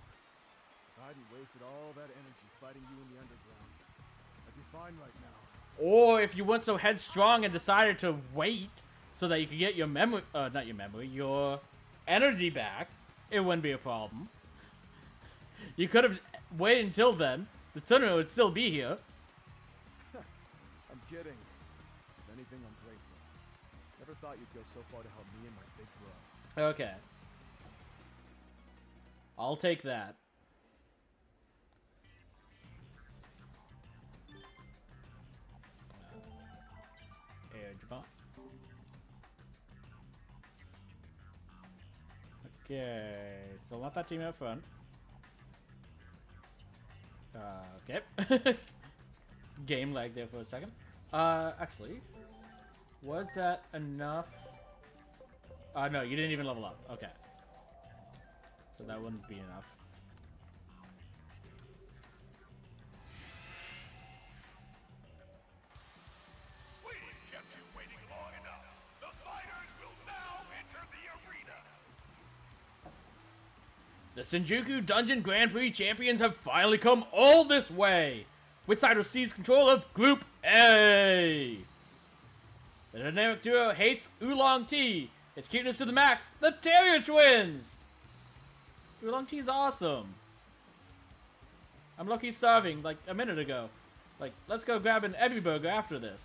If I hadn't wasted all that energy fighting you in the underground, I'd be fine right now. Or if you weren't so headstrong and decided to wait so that you could get your your energy back, it wouldn't be a problem. You could have waited until then. The tournament would still be here. I'm kidding. If anything, I'm grateful. Never thought you'd go so far to help me and my big bro. Okay. I'll take that. Edgebot. Okay, still not that team out front. Okay. Game lag there for a second. Actually, was that enough? No, you didn't even level up. Okay. So that wouldn't be enough. We've kept you waiting long enough. The fighters will now enter the arena. The Shinjuku Dungeon Grand Prix champions have finally come all this way! Which receives control of Group A! The dynamic duo hates Oolong Tea. Its cuteness to the max, the Terrier Twins! Oolong Tea is awesome. I'm lucky starving like a minute ago. Like, let's go grab an Ebby Burger after this.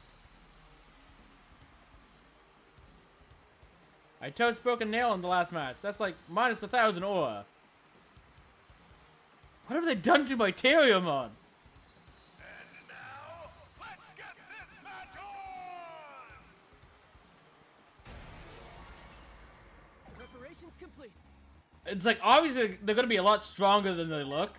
I toast broke a nail in the last match. That's like minus 1,000 aura. What have they done to my Terriermon? And now, let's get this match on! Preparations complete. It's like, obviously, they're gonna be a lot stronger than they look.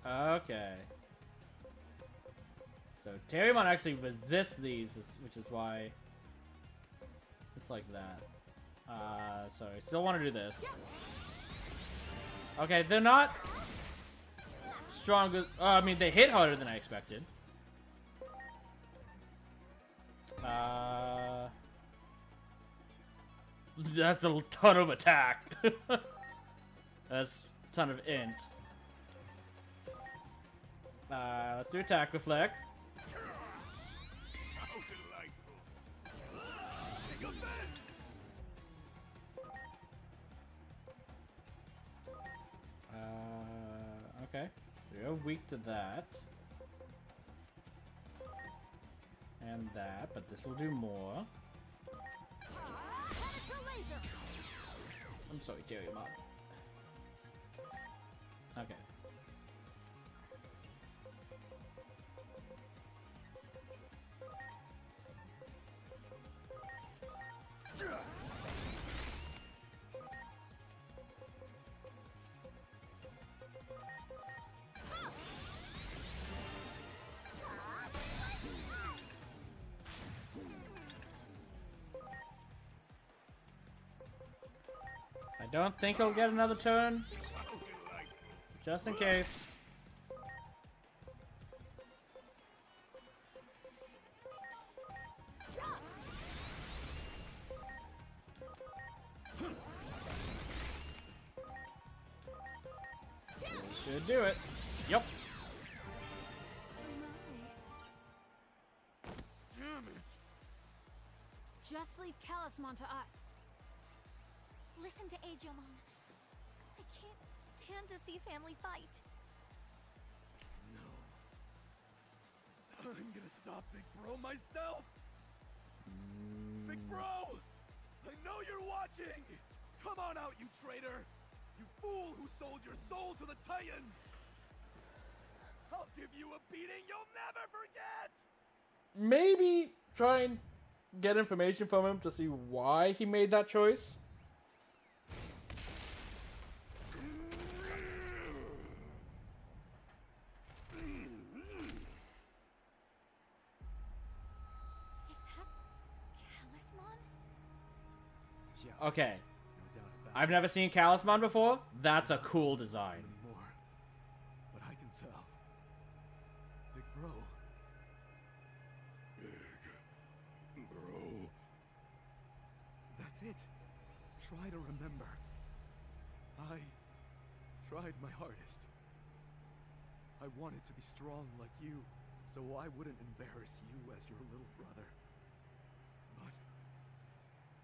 Okay. So Terriermon actually resists these, which is why it's like that. So I still want to do this. Okay, they're not strong. I mean, they hit harder than I expected. That's a ton of attack. That's a ton of int. Let's do attack reflect. How delightful. Take a best. Okay. You're weak to that. And that, but this will do more. I'm sorry, Terriermon. Okay. I don't think he'll get another turn. Just in case. Should do it. Yep. Damn it. Just leave Talisman to us. Listen to Digimon. I can't stand to see family fight. No. I'm gonna stop Big Bro myself! Big Bro! I know you're watching! Come on out, you traitor! You fool who sold your soul to the Titans! I'll give you a beating you'll never forget! Maybe try and get information from him to see why he made that choice. Is that Talisman? Yeah, Okay. no doubt about I've it. never seen Talisman before. That's a cool design. Anymore. But I can tell. Big Bro. Big Bro. That's it. Try to remember. I tried my hardest. I wanted to be strong like you, so I wouldn't embarrass you as your little brother. But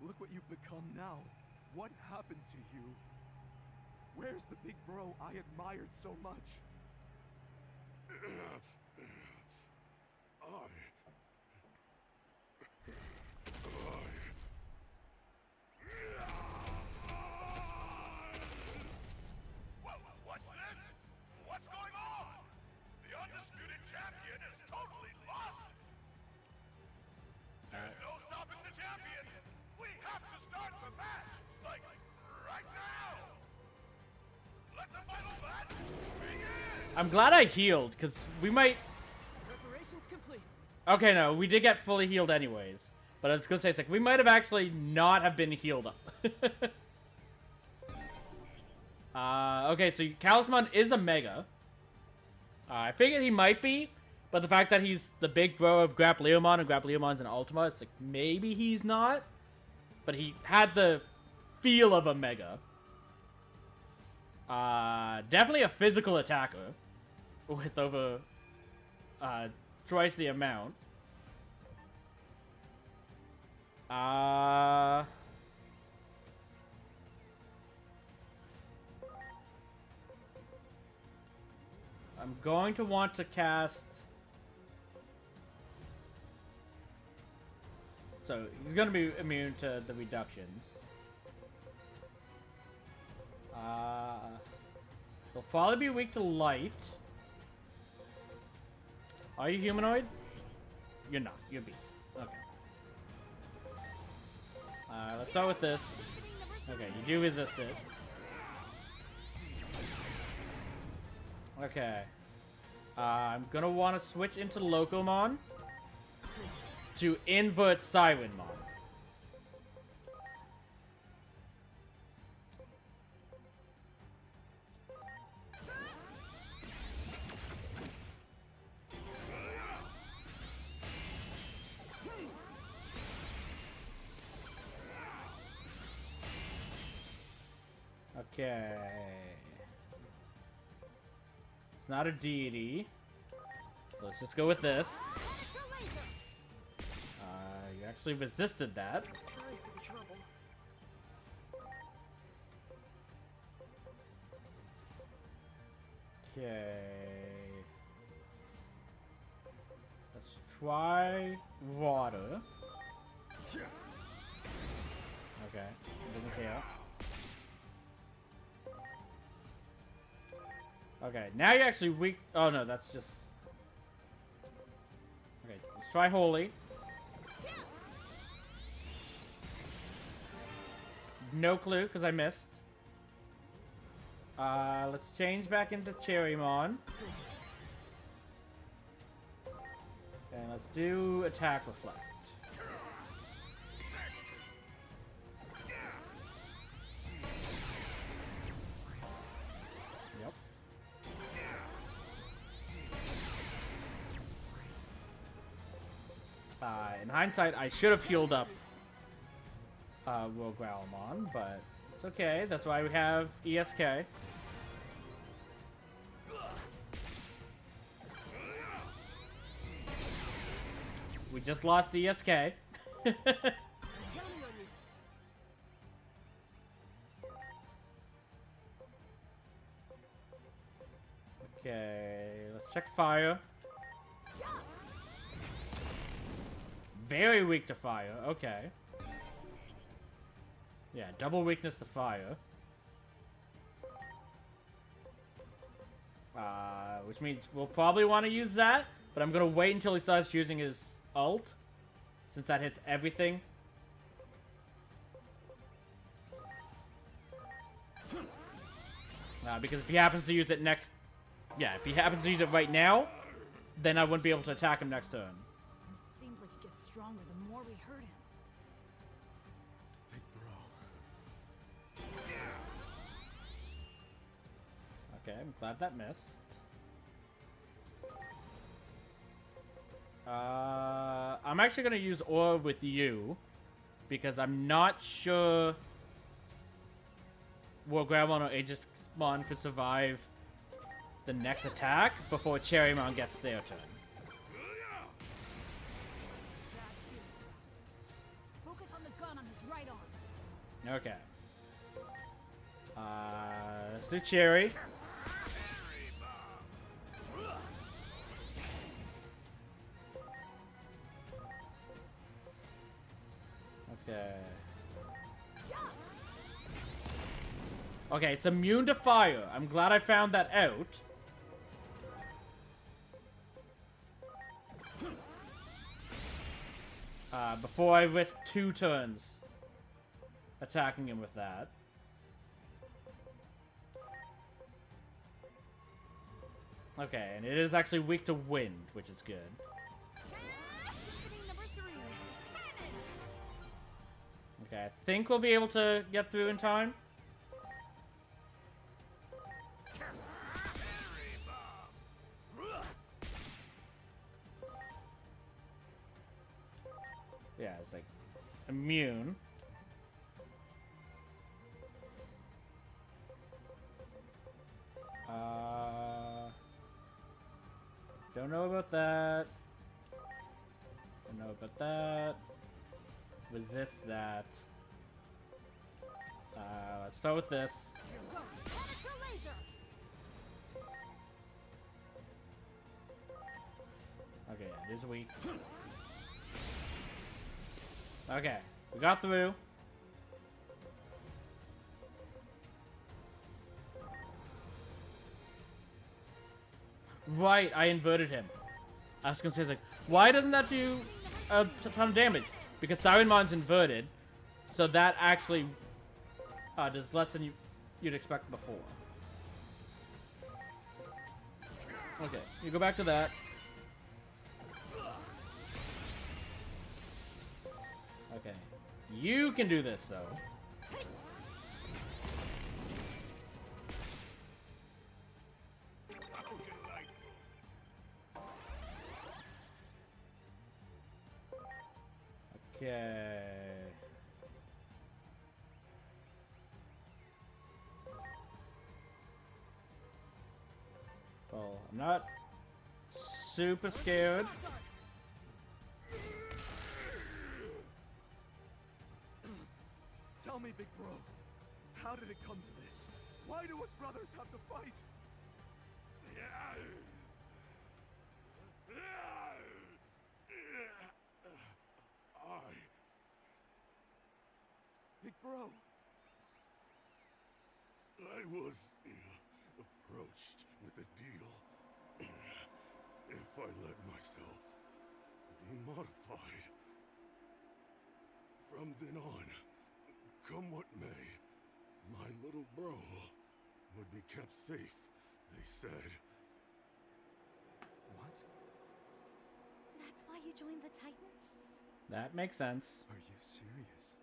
look what you've become now. What happened to you? Where's the Big Bro I admired so much? What's this? What's going on? The undisputed champion is totally lost. There's no stopping the champion. We have to start the match, like right now. Let the final match begin. I'm glad I healed, because we might... Preparations complete. Okay, no, we did get fully healed anyways. But I was going to say, it's like, we might have actually not have been healed up. Okay, so Talisman is a Mega. I figured he might be, but the fact that he's the big bro of Grapleomon and Grapleomon's an Ultima, it's like, maybe he's not. But he had the feel of a Mega. Definitely a physical attacker. With over, twice the amount. I'm going to want to cast... So, he's going to be immune to the reductions. He'll probably be weak to light. Are you humanoid? You're not. You're beast. Okay. Let's start with this. Okay, you do resist it. Okay. I'm gonna want to switch into Locomon to invert Sirenmon. Okay. It's not a deity. So let's just go with this. You actually resisted that. Sorry for the trouble. Okay. Let's try water. Okay. Doesn't care. Okay, now you're actually weak. Oh no, that's just. Okay, let's try holy. No clue, because I missed. Let's change back into Cherrymon. And let's do attack reflect. Yep. In hindsight, I should have healed up Will Growlmon, but it's okay. That's why we have ESK. We just lost ESK. Okay, let's check fire. Very weak to fire. Okay. Yeah, double weakness to fire. Which means we'll probably want to use that, but I'm gonna wait until he starts using his ult, since that hits everything. Because if he happens to use it next... Yeah, if he happens to use it right now, then I wouldn't be able to attack him next turn. It seems like he gets stronger the more we hurt him. Big bro. Okay, I'm glad that missed. I'm actually gonna use Orb with you, because I'm not sure War Grabmon or Aegismon could survive the next attack before Cherrymon gets their turn. Focus on the gun on his right arm. Okay. Let's do Cherry. Okay. Okay, it's immune to fire. I'm glad I found that out. Before I risk 2 turns attacking him with that. Okay, and it is actually weak to wind, which is good. Okay, I think we'll be able to get through in time. Yeah, it's like immune. Don't know about that. Don't know about that. Resist that. Let's start with this. Okay, yeah, it is weak. Okay, we got through. Right, I inverted him. I was gonna say, like, why doesn't that do a ton of damage? Because Sirenmon's inverted, so that actually does less than you'd expect before. Okay, you go back to that. Okay. You can do this, though. How delightful. Okay. Well, I'm not super scared. Tell me, big bro, how did it come to this? Why do us brothers have to fight? Big bro. I was approached with a deal. If I let myself be modified, from then on, come what may, my little bro would be kept safe, they said. What? That's why you joined the Titans? That makes sense. Are you serious?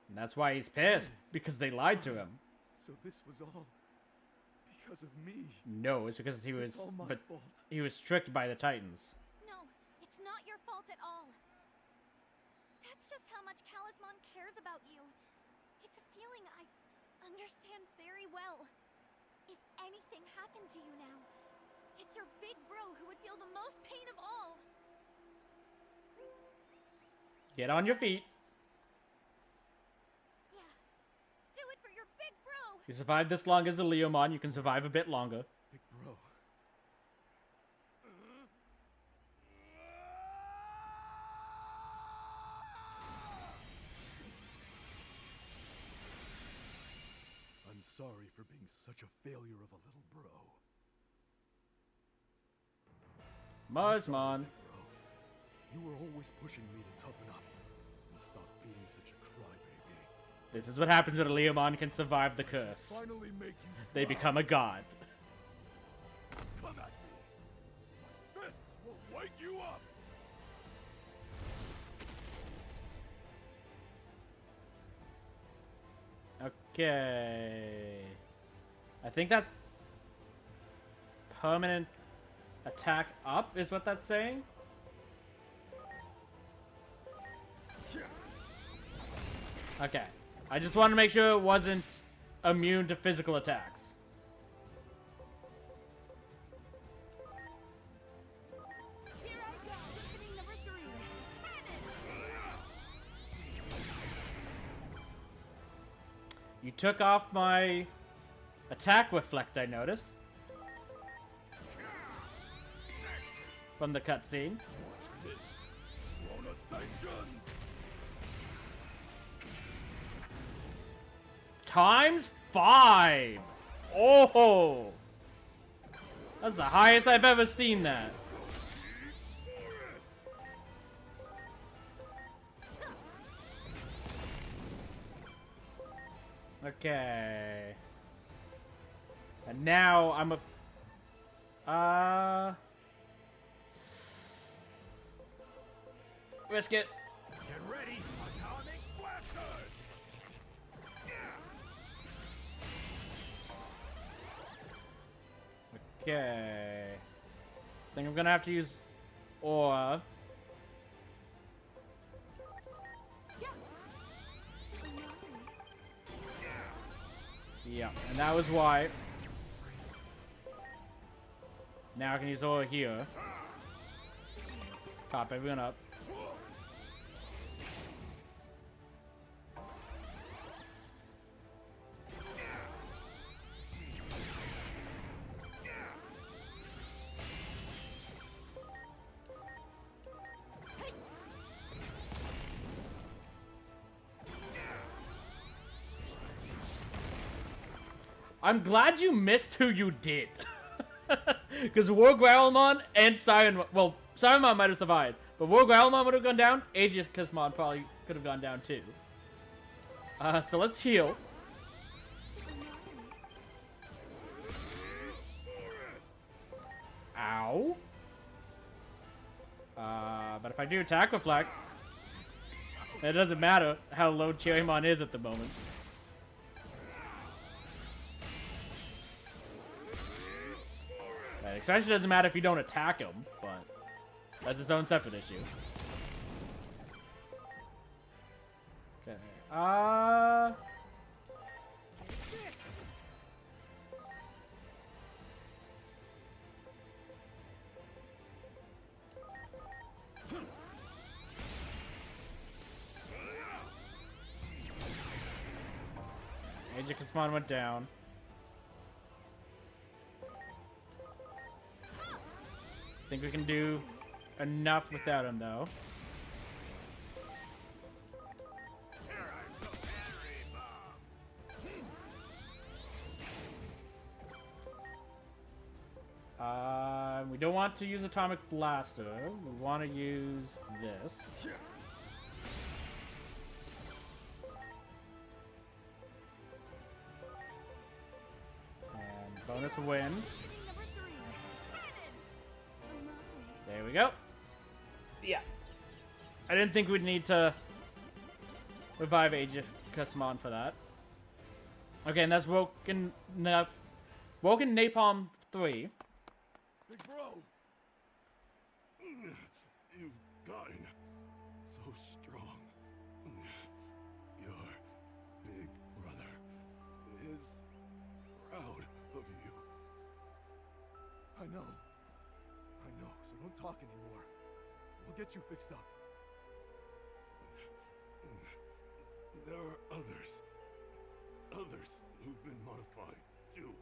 And that's why he's pissed, because they lied to him. So this was all because of me. No, it's because he was, It's all my but fault. he was tricked by the Titans. No, it's not your fault at all. That's just how much Talisman cares about you. It's a feeling I understand very well. If anything happened to you now, it's your big bro who would feel the most pain of all. Get on your feet. Yeah, do it for your big bro. You survived this long as a Leomon, you can survive a bit longer. Big bro. I'm sorry for being such a failure of a little bro. I'm sorry, Marsmon. big bro. You were always pushing me to toughen up and stop being such a crybaby. This is what happens when a Leomon can survive the curse. Finally make you They proud. become a god. Come at me! My fists will wake you up! Okay. I think that's permanent attack up is what that's saying. Okay. I just wanted to make sure it wasn't immune to physical attacks. Here I go! Symphony number 3. You took off my attack reflect, I noticed. From the cutscene. Watch this! Rona sanctions! ×5! Oh! That's the highest I've ever seen that. Okay. And now I'm a... Risk it. Get ready! Atomic blasters! Okay. I think I'm gonna have to use Aura. Yeah, and that was why. Now I can use Aura here. Pop everyone up. I'm glad you missed who you did. Because War Growlmon and Siren... Well, Sirenmon might have survived. But War Growlmon would have gone down. Aegis Kismon probably could have gone down too. So let's heal. If I do attack reflect, it doesn't matter how low Cherrymon is at the moment. It especially doesn't matter if you don't attack him, but that's its own separate issue. Okay. Age of Kasmon went down. Think we can do enough without him, though. We don't want to use Atomic Blaster. We want to use this. And bonus win. There we go. Yeah. I didn't think we'd need to revive Age of Kasmon for that. Okay, and that's Woken Napalm 3. Big bro! You've gotten so strong. Your big brother is proud of you. I know, so don't talk anymore. We'll get you fixed up. There are others who've been modified too.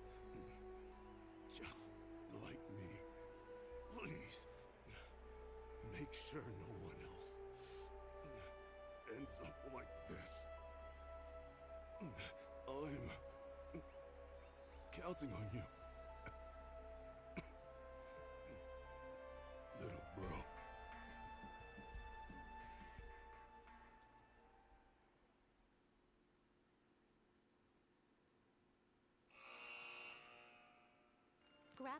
Just like me. Please, make sure no one else ends up like this. I'm counting on you. Little bro.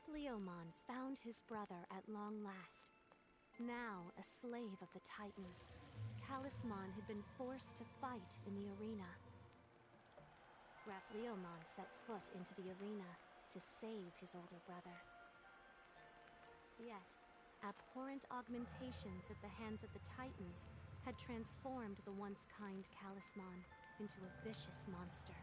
Leomon found his brother at long last. Now a slave of the Titans, Kalismon had been forced to fight in the arena. Leomon set foot into the arena to save his older brother. Yet, abhorrent augmentations at the hands of the Titans had transformed the once kind Kalismon into a vicious monster.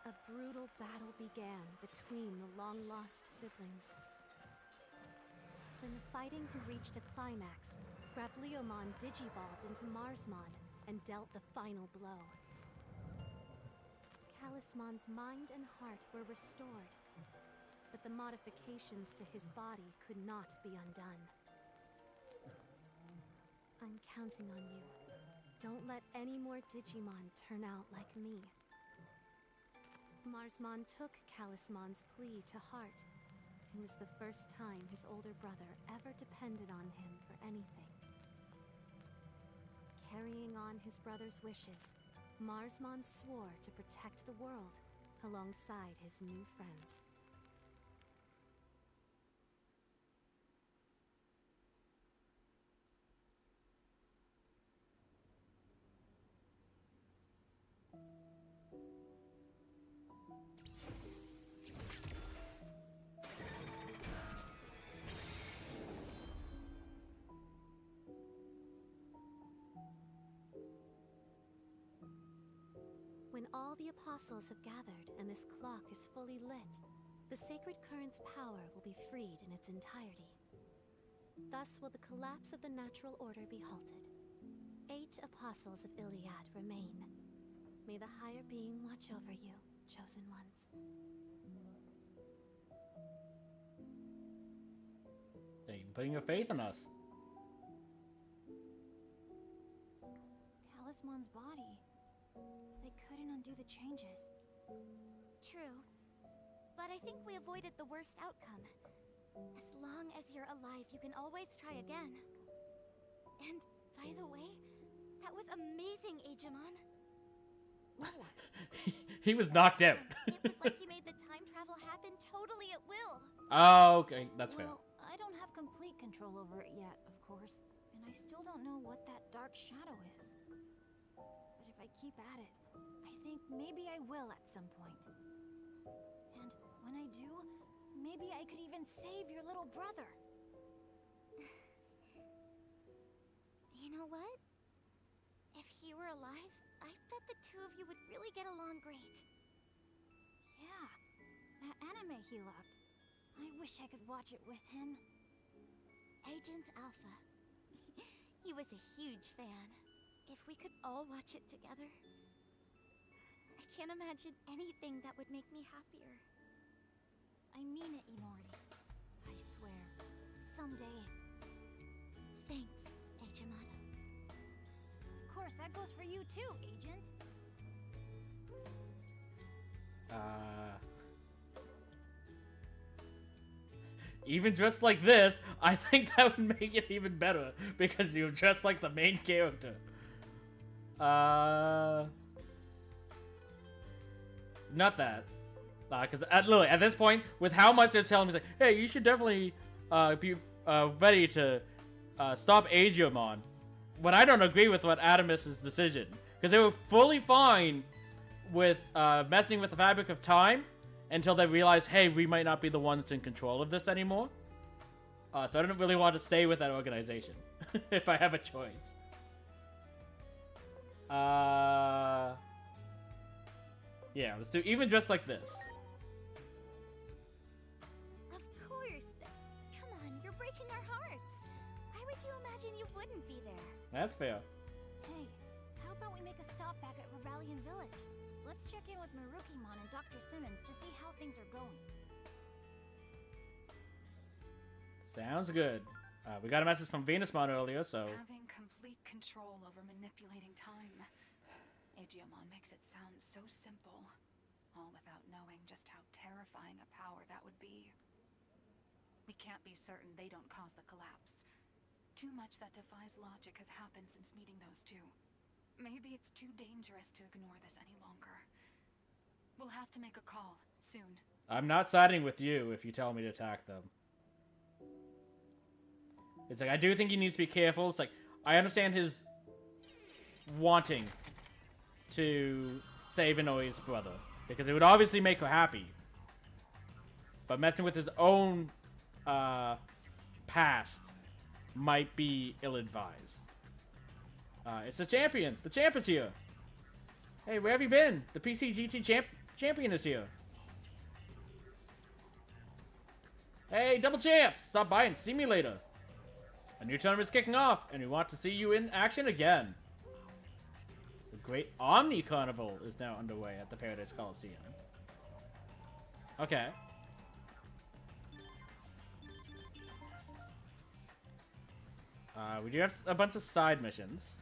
A brutal battle began between the long-lost siblings. When the fighting had reached a climax, Leomon digivolved into Marsmon and dealt the final blow. Kalismon's mind and heart were restored, but the modifications to his body could not be undone. I'm counting on you. Don't let any more Digimon turn out like me. Marsmon took Kalismon's plea to heart. It was the first time his older brother ever depended on him for anything. Carrying on his brother's wishes, Marsmon swore to protect the world alongside his new friends. When all the apostles have gathered and this clock is fully lit, the sacred current's power will be freed in its entirety. Thus will the collapse of the natural order be halted. 8 apostles of Iliad remain. May the higher being watch over you, chosen ones. Hey, putting your faith in us. Kalismon's body. They couldn't undo the changes. True. But I think we avoided the worst outcome. As long as you're alive, you can always try again. And, by the way, that was amazing, Agemon. He was knocked out. It was like you made the time travel happen totally at will. Oh, okay. That's fair. Well, I don't have complete control over it yet, of still don't know what that dark shadow is. But if I keep at it, I think maybe I will at some point. And when I do, maybe I could even save your little brother. You know what? If he were alive, I bet the two of you would really get along great. Yeah, that anime he loved. I wish I could watch it with him. Agent Alpha. He was a huge fan. If we could all watch it together. I can't imagine anything that would make me happier. I mean it, Inori. I swear. Someday. Thanks, Digimon. Of course, that goes for you too, Agent. Even dressed like this, I think that would make it even better because you're dressed like the main character. Not that. Because literally, at this point, with how much they're telling me, it's like, hey, you should definitely be ready to stop Agiomon. When I don't agree with what Adamus's decision. Because they were fully fine with messing with the fabric of time until they realized, hey, we might not be the ones in control of this anymore. So I didn't really want to stay with that organization if I have a choice. Yeah, let's do even dressed like this. Of course. Come on, you're breaking our hearts. Why would you imagine you wouldn't be there? That's fair. Hey, how about we make a stop back at Rebellion Village? Let's check in with Marukimon and Dr. Simmons to see how things are going. Sounds good. We got a message from Venusmon earlier, so... Having complete control over manipulating time. Agiomon makes it sound so simple, all without knowing just how terrifying a power that would be. We can't be certain they don't cause the collapse. Too much that defies logic has happened since meeting those two. Maybe it's too dangerous to ignore this any longer. We'll have to make a call, soon. I'm not siding with you if you tell me to attack them. It's like, I do think he needs to be careful. It's like, I understand his wanting to save Inoi's brother, because it would obviously make her happy. But messing with his own past might be ill-advised. It's the champion. The champ is here. Hey, where have you been? The PCGT champion is here. Hey, double champ! Stop by and see me later. A new tournament is kicking off, and we want to see you in action again. The Great Omni Carnival is now underway at the Paradise Coliseum. Okay. We do have a bunch of side missions.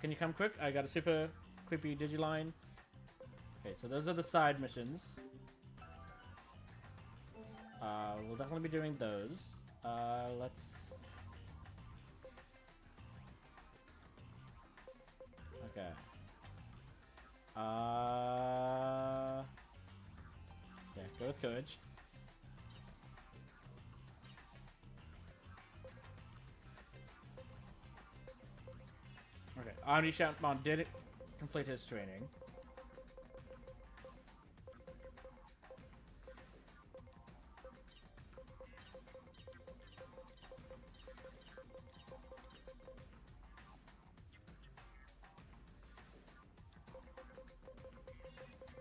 Can you come quick? I got a super creepy Digiline. Okay, so those are the side missions. We'll definitely be doing those. Let's... Okay. Yeah, go with Courage. Okay, Omni Shampmon did complete his training.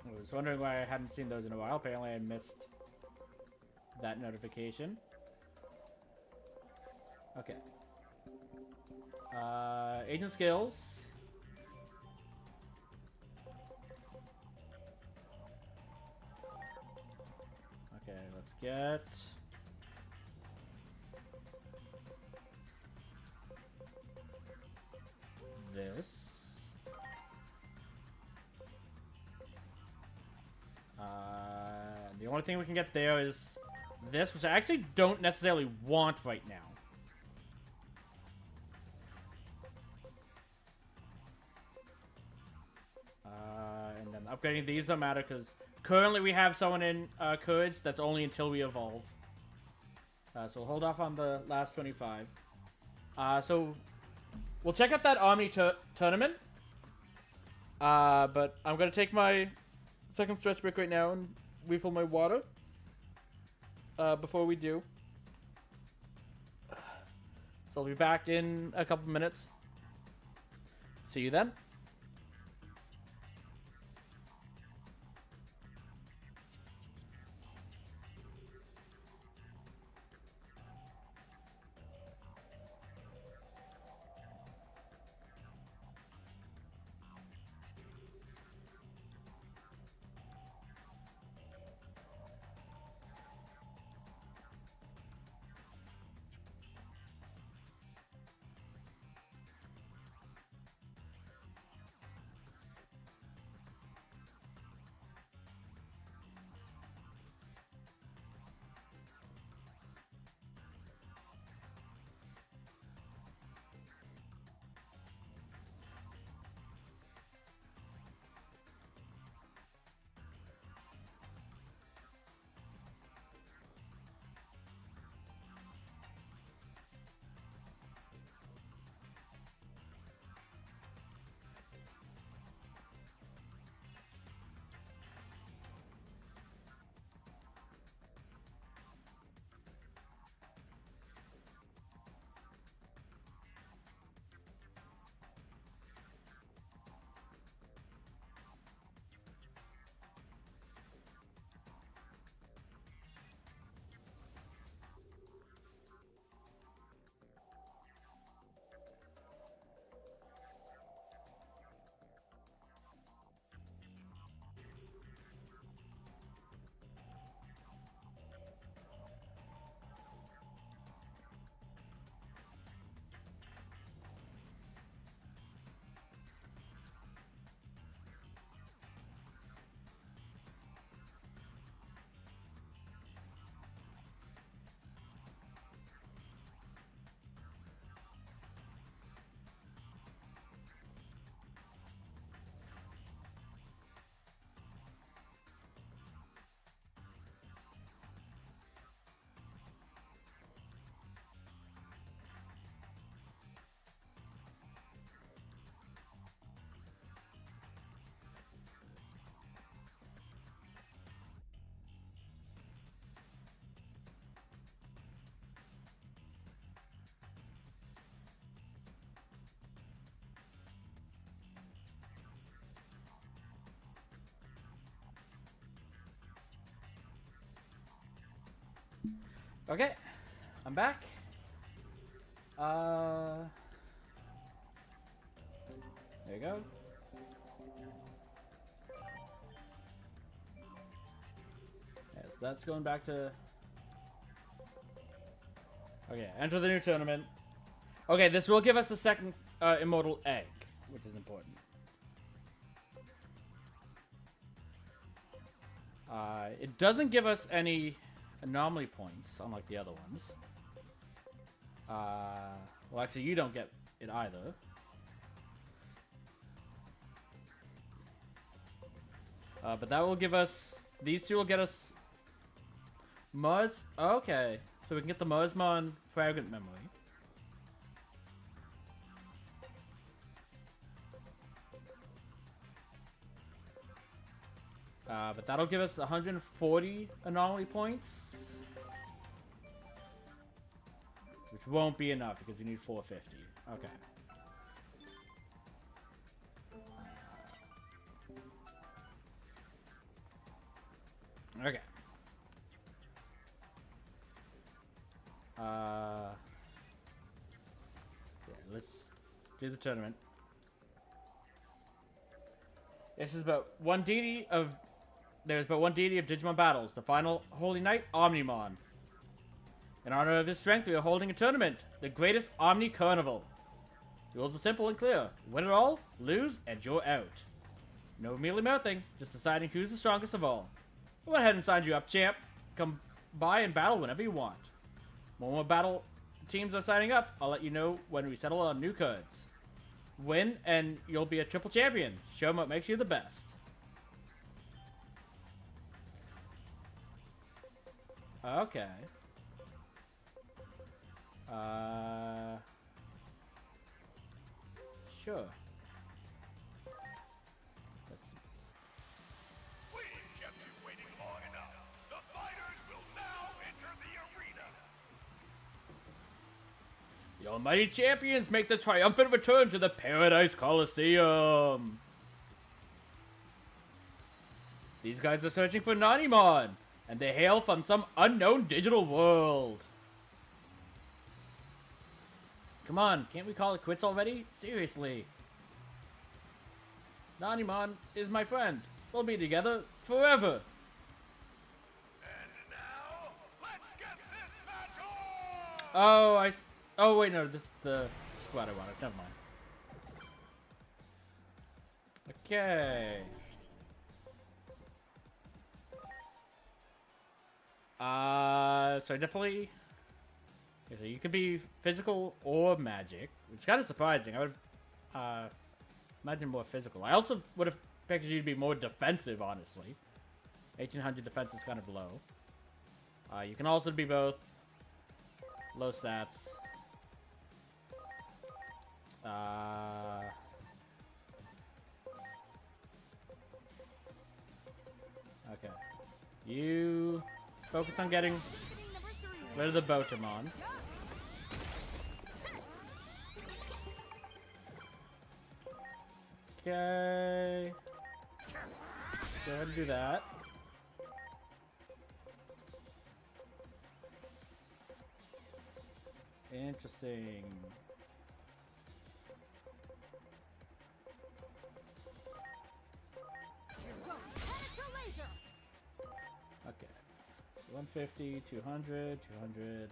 I was wondering why I hadn't seen those in a while. Apparently I missed that notification. Okay. Agent skills. Okay, let's get... this. The only thing we can get there is this, which I actually don't necessarily want right now. And then upgrading these don't matter because currently we have someone in Courage that's only until we evolve. So we'll hold off on the last 25. So we'll check out that Omni tournament. But I'm gonna take my second stretch break right now and refill my water. Before we do. So I'll be back in a couple minutes. See you then. Okay, I'm back. There you go. Yeah, so that's going back to... Okay, enter the new tournament. Okay, this will give us the second immortal egg, which is important. It doesn't give us any anomaly points, unlike the other ones. Well, actually, you don't get it either. But that will give us... These two will get us... Mars... Okay. So we can get the Marsmon Fragment Memory. But that'll give us 140 anomaly points. Which won't be enough because you need 450. Okay. Okay. Yeah, let's do the tournament. This is about one deity of... There's but one deity of Digimon battles, the final Holy Knight, Omnimon. In honor of his strength, we are holding a tournament, the greatest Omni Carnival. The rules are simple and clear. Win it all, lose, and you're out. No merely mouthing, just deciding who's the strongest of all. Go ahead and sign you up, champ. Come by and battle whenever you want. When more battle teams are signing up, I'll let you know when we settle on new cards. Win, and you'll be a triple champion. Show them what makes you the best. Okay. Sure. Let's We've kept you waiting long enough. The fighters will now enter the arena. The almighty champions make the triumphant return to the Paradise Coliseum. These guys are searching for Nanimon, and they hail from some unknown digital world. Come on, can't we call it quits already? Seriously. Nanimon is my friend. We'll be together forever. And now, let's get this match on! Oh, oh, wait, no, this is the squad I wanted. Never mind. Okay. So definitely... Okay, so you could be physical or magic. It's kind of surprising. I would imagine more physical. I also would have expected you to be more defensive, honestly. 1800 defense is kind of low. You can also be both. Low stats. Okay. You focus on getting rid of the Botamon. Okay. Go ahead and do that. Interesting. Okay. 150, 200, 200.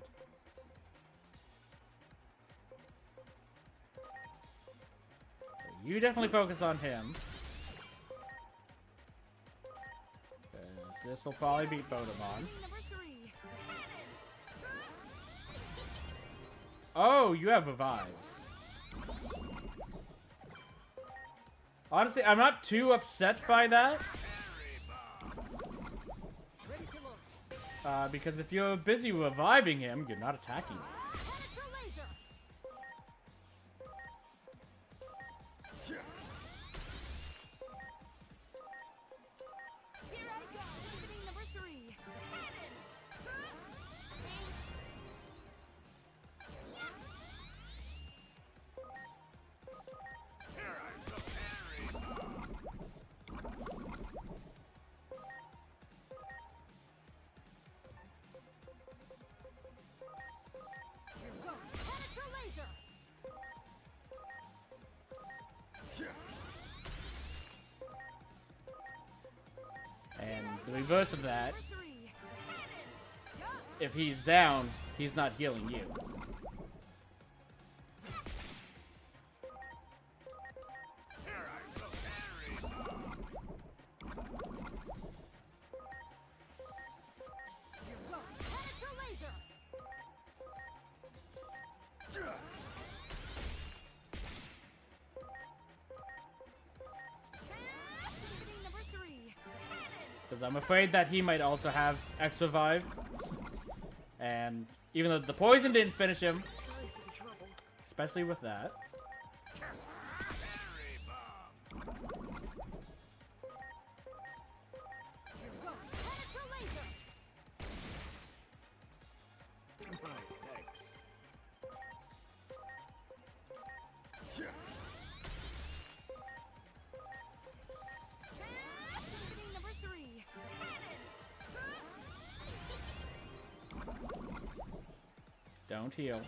You definitely focus on him. This will probably beat Botamon. Oh, you have revives. Honestly, I'm not too upset by that. Because if you're busy reviving him, you're not attacking him. And the reverse of that, if he's down, he's not healing you. Because I'm afraid that he might also have X revive. And even though the poison didn't finish him, especially with that. Don't heal.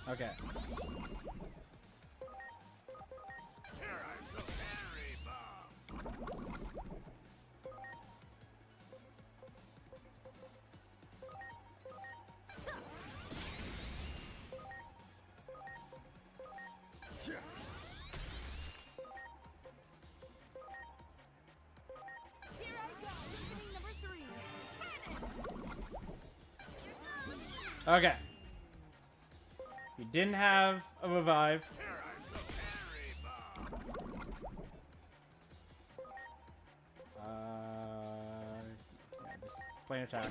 Okay. Yeah. Okay. You didn't have a revive. Yeah, just plain attack.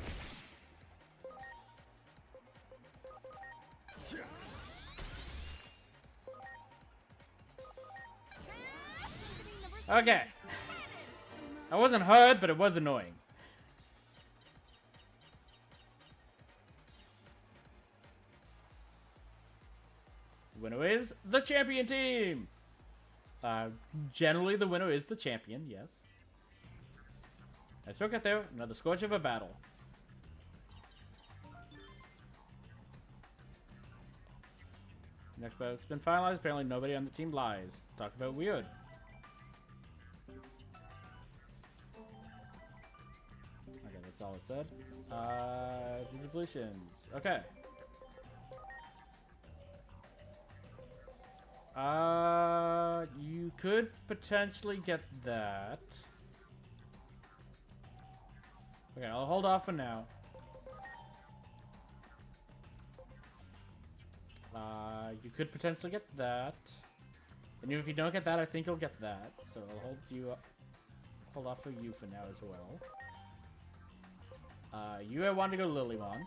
Okay. I wasn't hurt, but it was annoying. Winner is the champion team. Generally the winner is the champion, yes. Let's look at there. Another scorch of a battle. Next bout's been finalized. Apparently nobody on the team lies. Talk about weird. Okay, that's all it said. Depletions. Okay. You could potentially get that. Okay, I'll hold off for now. You could potentially get that. And if you don't get that, I think you'll get that. So I'll hold off for you for now as well. You want to go Lilymon.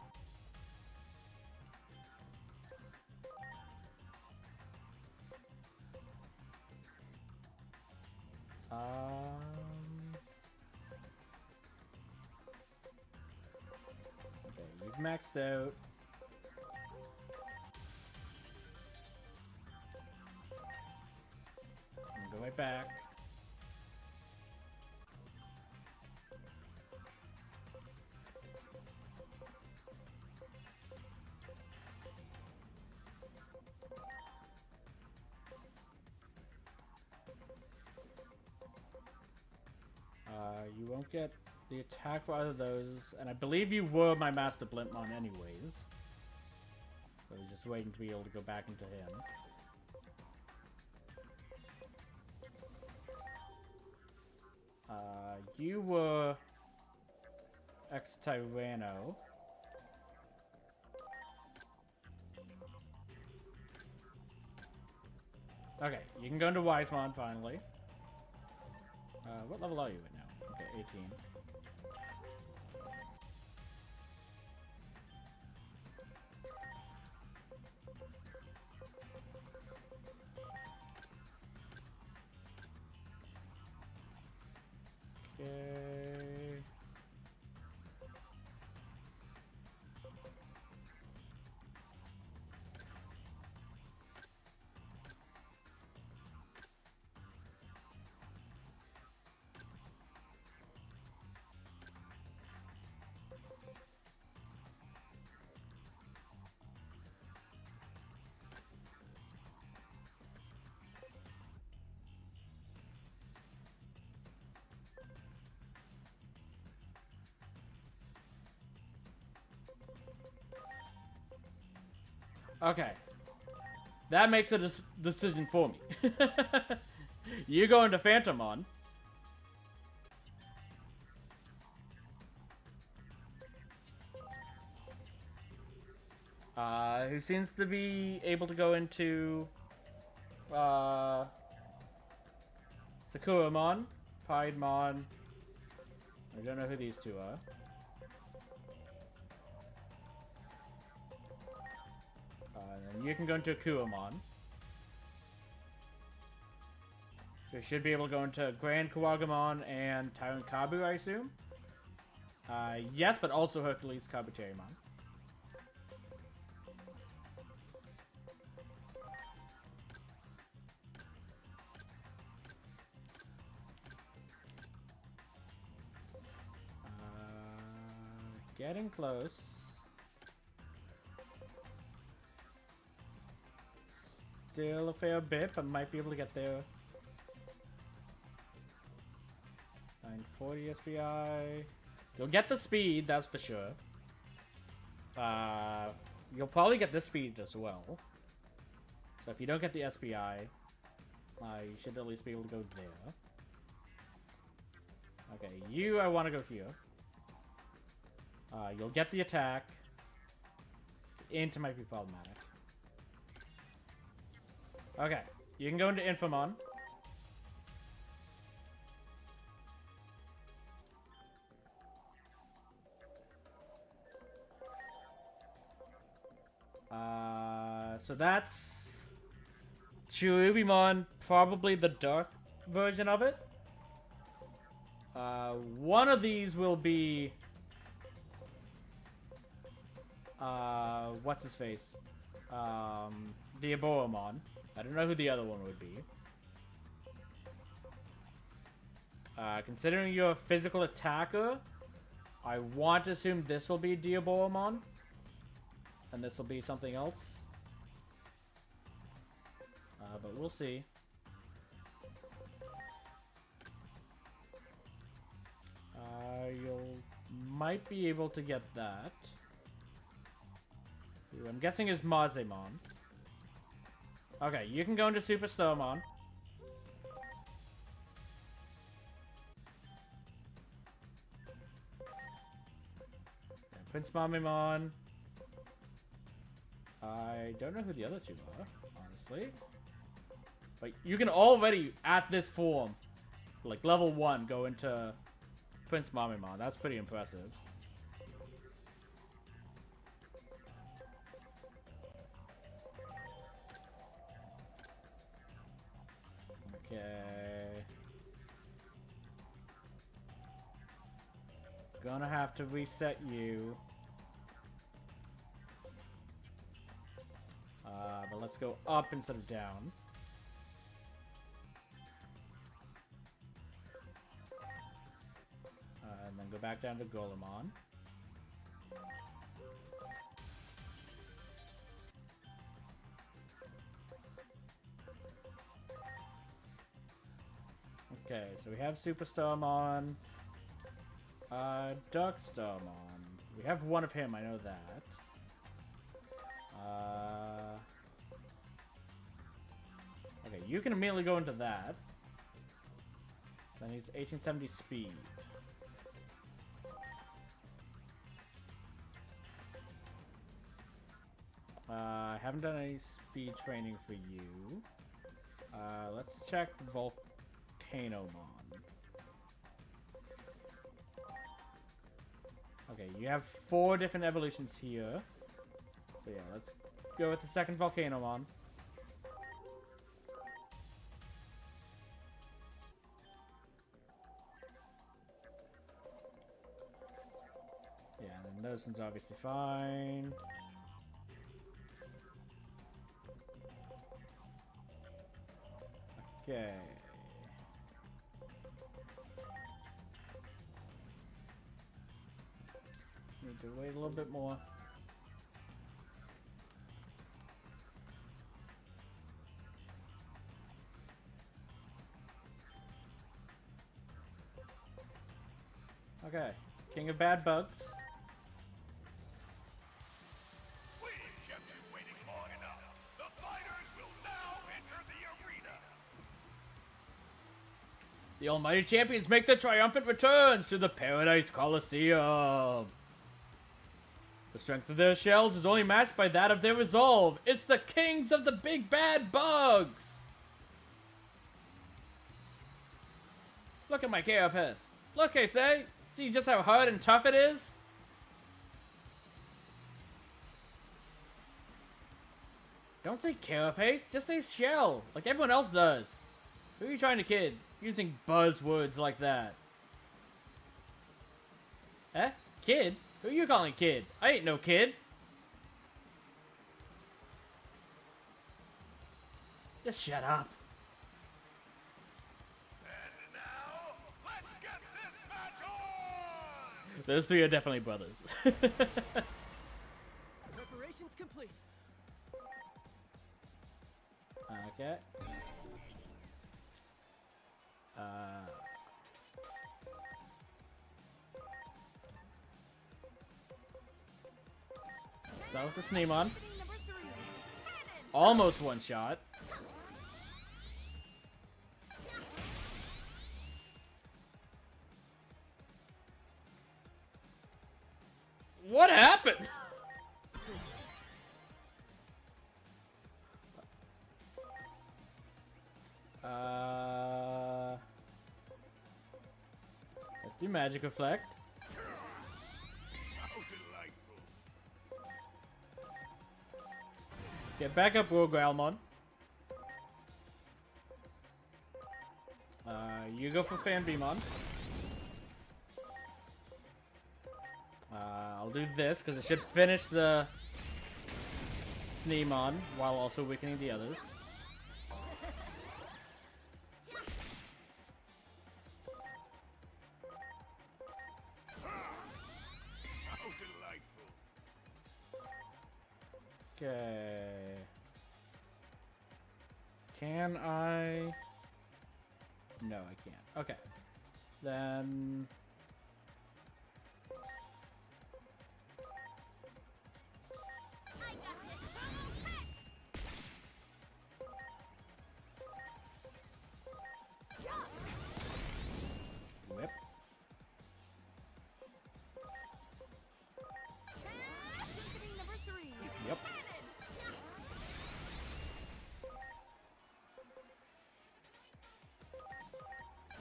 Okay, you've maxed out. Go right back. You won't get the attack for either of those, and I believe you were my Master Blintmon anyways. So I was just waiting to be able to go back into him. You were X-Tyranno. Okay, you can go into Wisemon finally. What level are you at now? Okay, 18. Okay. Okay. That makes a decision for me. You go into Phantomon. Who seems to be able to go into Sakuramon, Piedmon. I don't know who these two are. And you can go into Akuamon. So you should be able to go into Grand Kawagamon and Tyrant Kabu, I assume. Yes, but also Hercules Kabuterimon. Getting close. Still a fair bit, but might be able to get there. 940 SPI. You'll get the speed, that's for sure. You'll probably get this speed as well. So if you don't get the SPI, you should at least be able to go there. Okay, I want to go here. You'll get the attack. Into might be problematic. Okay, you can go into Infamon. So that's Chirubimon, probably the dark version of it. One of these will be what's his face? Diaboromon. I don't know who the other one would be. Considering you're a physical attacker, I want to assume this will be Diaboromon. And this will be something else. But we'll see. You might be able to get that. Who I'm guessing is Mazemon. Okay, you can go into Super Starmon. And Prince Mamemon. I don't know who the other two are, honestly. But you can already, at this form, like level 1, go into Prince Mamemon. That's pretty impressive. Okay. Gonna have to reset you. But let's go up instead of down. And then go back down to Golemon. Okay, so we have Super Starmon. Dark Starmon. We have one of him, I know that. Okay, you can immediately go into that. That needs 1870 speed. I haven't done any speed training for you. Let's check Volcanomon. Okay, you have 4 different evolutions here. So yeah, let's go with the second Volcanomon. Yeah, and then those ones obviously fine. Okay. Need to wait a little bit more. Okay, King of Bad Bugs. We've kept you waiting long enough. The fighters will now enter the arena. The almighty champions make their triumphant returns to the Paradise Coliseum. The strength of their shells is only matched by that of their resolve. It's the kings of the big bad bugs. Look at my carapace. Look, I say. See just how hard and tough it is? Don't say carapace, just say shell, like everyone else does. Who are you trying to kid, using buzzwords like that? Eh? Kid? Who are you calling kid? I ain't no kid. Just shut up. And now, let's get this match on! Those 3 are definitely brothers. Preparations complete. Okay. Start with the Sneemon. Almost one shot. What happened? let's do Magic Reflect. How delightful. Get back up, World Growlmon. You go for Fan Beamon. I'll do this because it should finish the Sneemon while also weakening the others. How delightful. Okay. Can I? No, I can't. Okay. Then... I got this. Whip. Symphony number 3. Yep.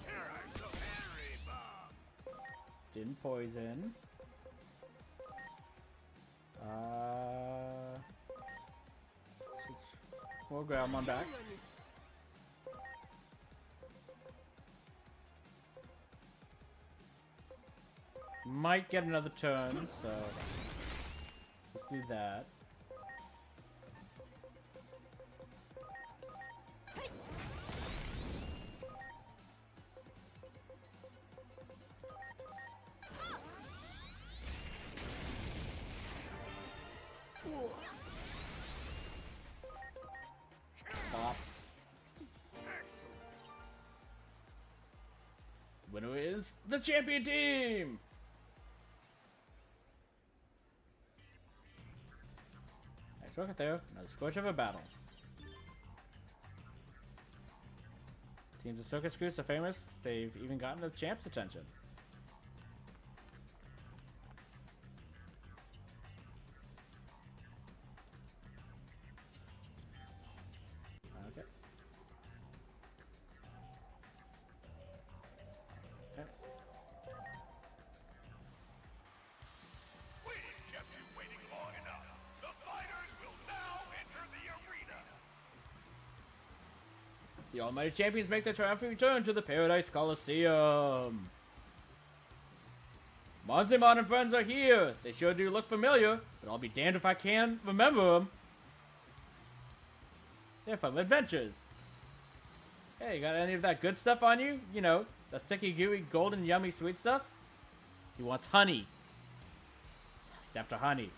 Here I go. Harry bomb. Didn't poison. We'll grab one back. Might get another turn, so let's do that. Bop. Excellent. Winner is the champion team! Nice work out there. Another scorch of a battle. Teams of Circus Screws are famous. They've even gotten the champ's attention. Okay. Okay. We kept you waiting long enough. The fighters will now enter the arena. The Almighty Champions make their triumphant return to the Paradise Coliseum. Monzemon and friends are here. They sure do look familiar, but I'll be damned if I can remember them. They're from adventures. Hey, got any of that good stuff on you? You know, the sticky, gooey, golden, yummy, sweet stuff? He wants honey. After honey.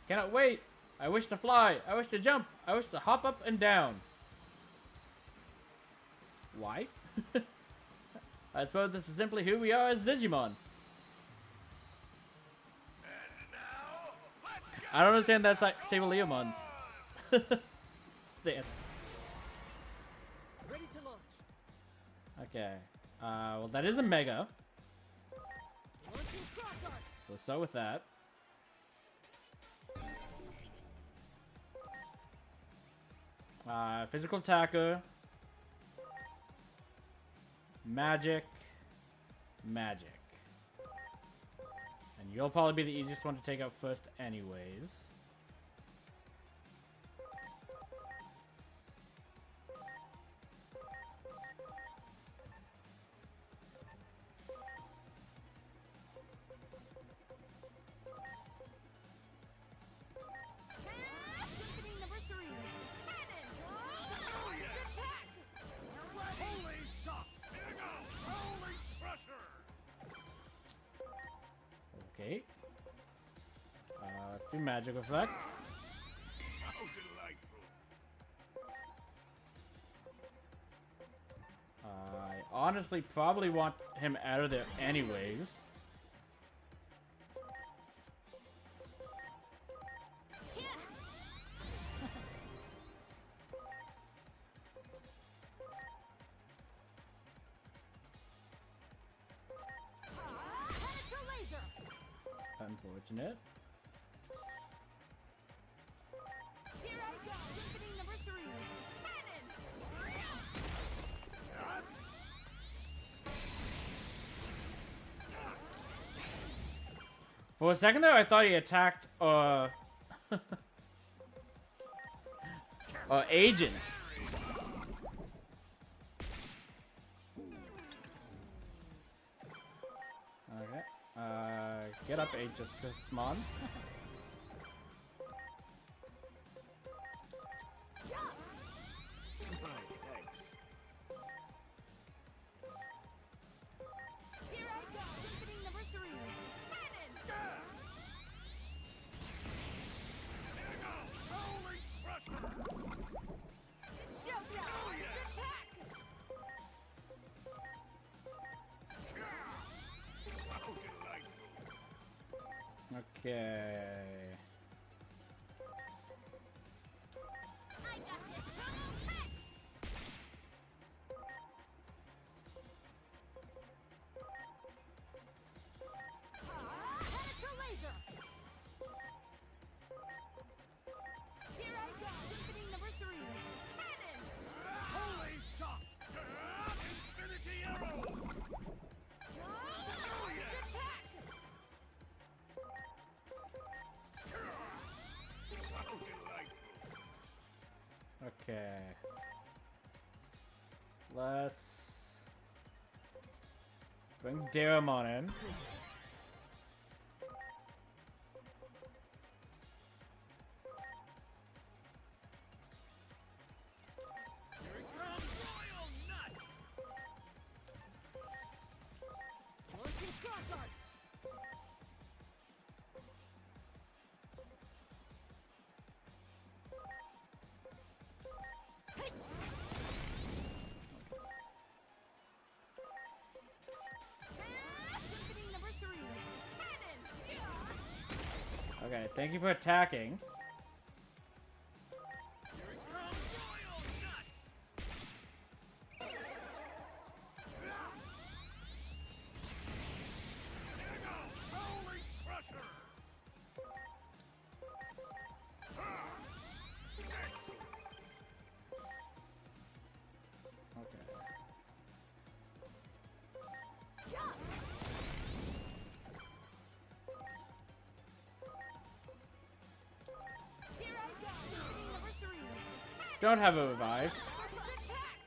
Cannot wait. I wish to fly. I wish to jump. I wish to hop up and down. Why? I suppose this is simply who we are as Digimon. And now, let's get I don't understand that Sableomon's stance. Ready to launch. Okay. Well, that is a Mega. Launching cross arc. So let's start with that. Physical attacker. Magic. Magic. And you'll probably be the easiest one to take out first anyways. Symphony number 3. Cannon! Attack! Holy shot! Here we go! Holy crusher! Okay. Let's do Magic Effect. How delightful! I honestly probably want him out of there anyways. Penetra laser! Unfortunate. Here I go! Symphony number 3. Cannon! For a second there, I thought he attacked Agent. Okay. Get up, Agent Mon. Thanks. Here I go! Symphony number 3! Cannon! Holy crusher! It's showtime! It's attack! How delightful! Okay. I got this. Hey! Penetra laser! Here I go! Symphony number 3! Cannon! Holy shot! Infinity arrow! It's attack! How delightful! Okay. Let's bring Digimon in. Here it comes! Royal nuts! Launching cross art! Symphony number 3! Cannon! Okay, thank you for attacking. Here it comes! Royal nuts! Here it goes! Holy crusher! Excellent! Okay. Here I go! Symphony number 3! Don't have a revive. It's attack!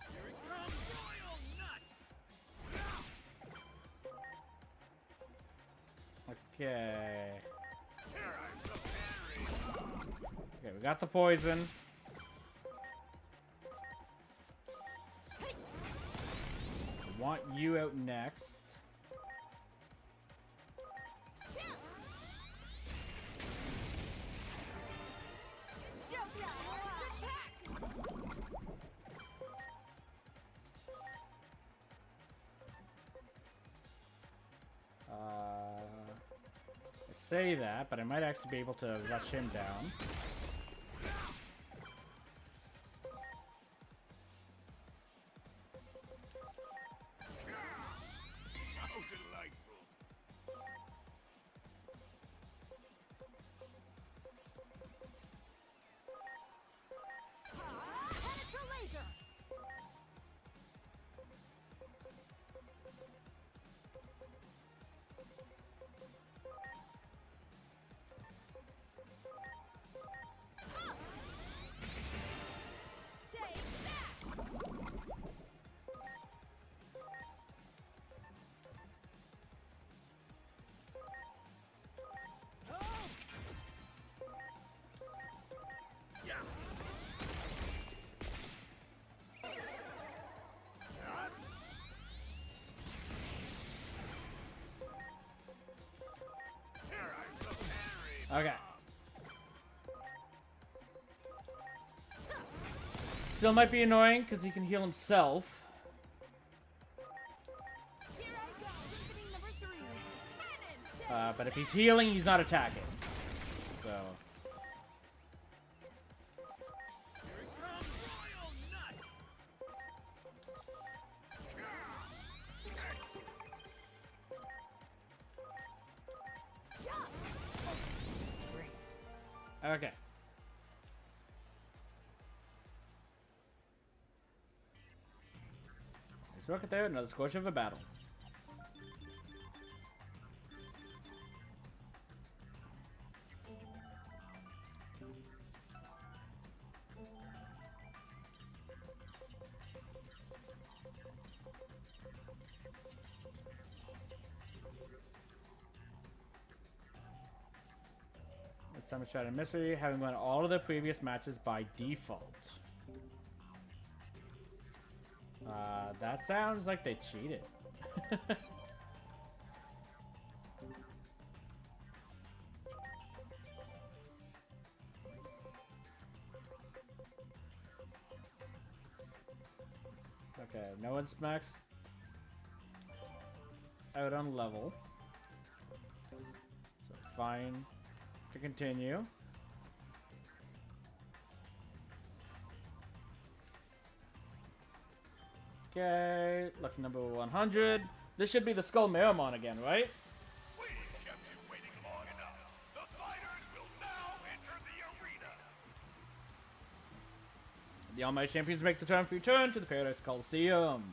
Here it comes! Royal nuts! Okay. Here I go, Harry! Okay, we got the poison. We want you out next. Showtime! It's attack! I say that, but I might actually be able to rush him down. How delightful! Penetra laser! Take that! Yeah! Here I go, Harry! Okay. Still might be annoying because he can heal himself. Here I go! Symphony number 3! Cannon! But if he's healing, he's not attacking. So. Here it comes! Royal nuts! Excellent! Okay. Let's look at there, another scorch of a battle. Summon Shadow Mystery, having won all of the previous matches by default. That sounds like they cheated. Okay, no one's maxed out on level. So fine to continue. Okay, lucky number 100. This should be the Skull Meramon again, right? We've kept you waiting long enough. The fighters will now enter the arena. The Almighty Champions make the triumphant return to the Paradise Coliseum.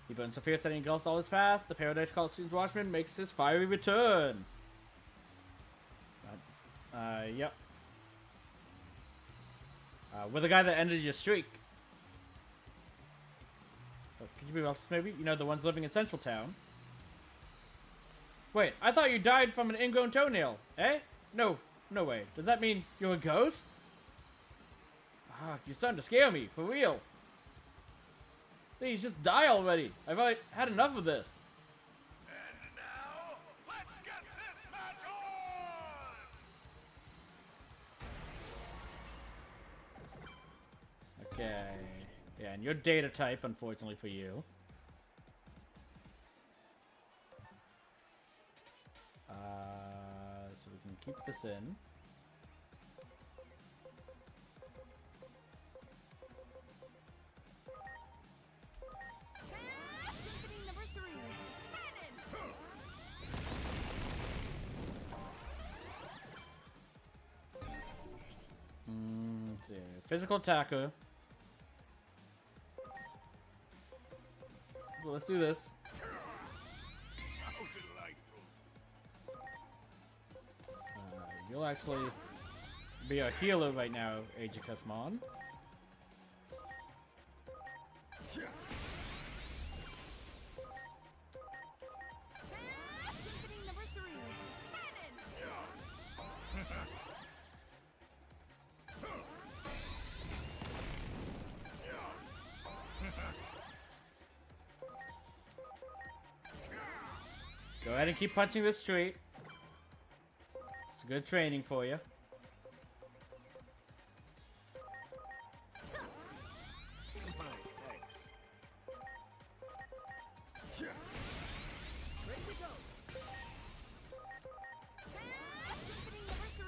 He burns a fierce that engulfs all his path. The Paradise Coliseum's watchman makes his fiery return. Yep. We're the guy that ended your streak. Could you be else maybe? You know, the ones living in Central Town. Wait, I thought you died from an ingrown toenail. Eh? No, no way. Does that mean you're a ghost? Ah, you're starting to scare me, for real. Please, just die already. I've already had enough of this. And now, let's get this match on! Okay. Yeah, and you're data type, unfortunately for you. So we can keep this in. Symphony number 3. Let's see. Physical attacker. Well, let's do this. How delightful. You'll actually be a healer right now, Aegikasmon. Symphony number 3. Go ahead and keep punching this straight. It's good training for you. Thanks. Ready to go. Symphony number 3.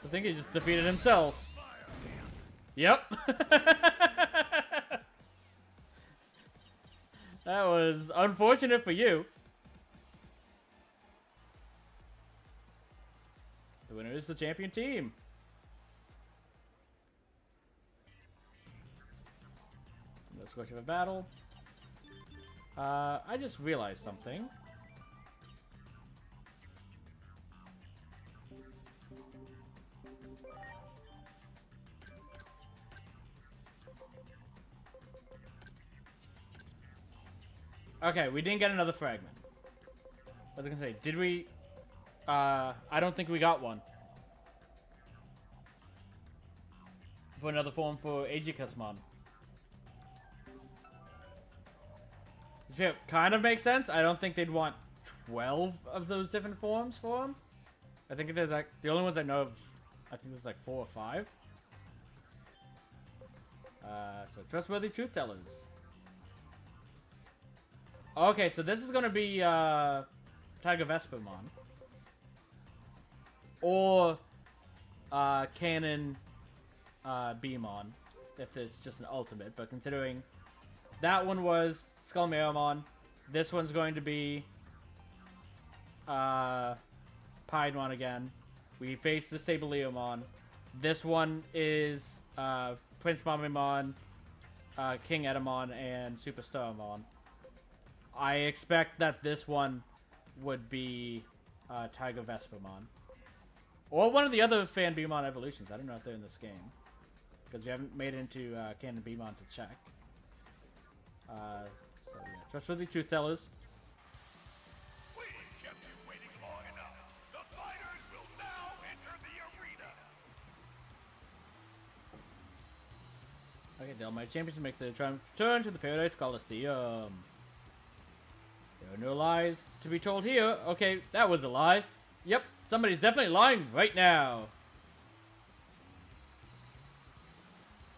I think he just defeated himself. Yep. That was unfortunate for you. The winner is the champion team. Let's go to a battle. I just realized something. Okay, we didn't get another fragment. I was gonna say, did we? I don't think we got one. For another form for Aegikasmon. Which kind of makes sense. I don't think they'd want 12 of those different forms for him. I think there's like the only ones I know of. I think there's like 4 or 5. So trustworthy truth tellers. Okay, so this is gonna be Tiger Vespermon. Or Canon Beamon, if it's just an ultimate. But considering that one was Skull Meramon, this one's going to be Piedmon again. We face the Sableomon. This one is Prince Mamimon, King Edamon, and Superstarmon. I expect that this one would be Tiger Vespermon. Or one of the other Fan Beamon evolutions. I don't know if they're in this game. because you haven't made it into Canon Beamon to check. So yeah, trustworthy truth tellers. We kept you waiting long enough. The fighters will now enter the arena. Okay, Del, my champions make the turn to the Paradise Coliseum. There are no lies to be told here. Okay, that was a lie. Yep, somebody's definitely lying right now.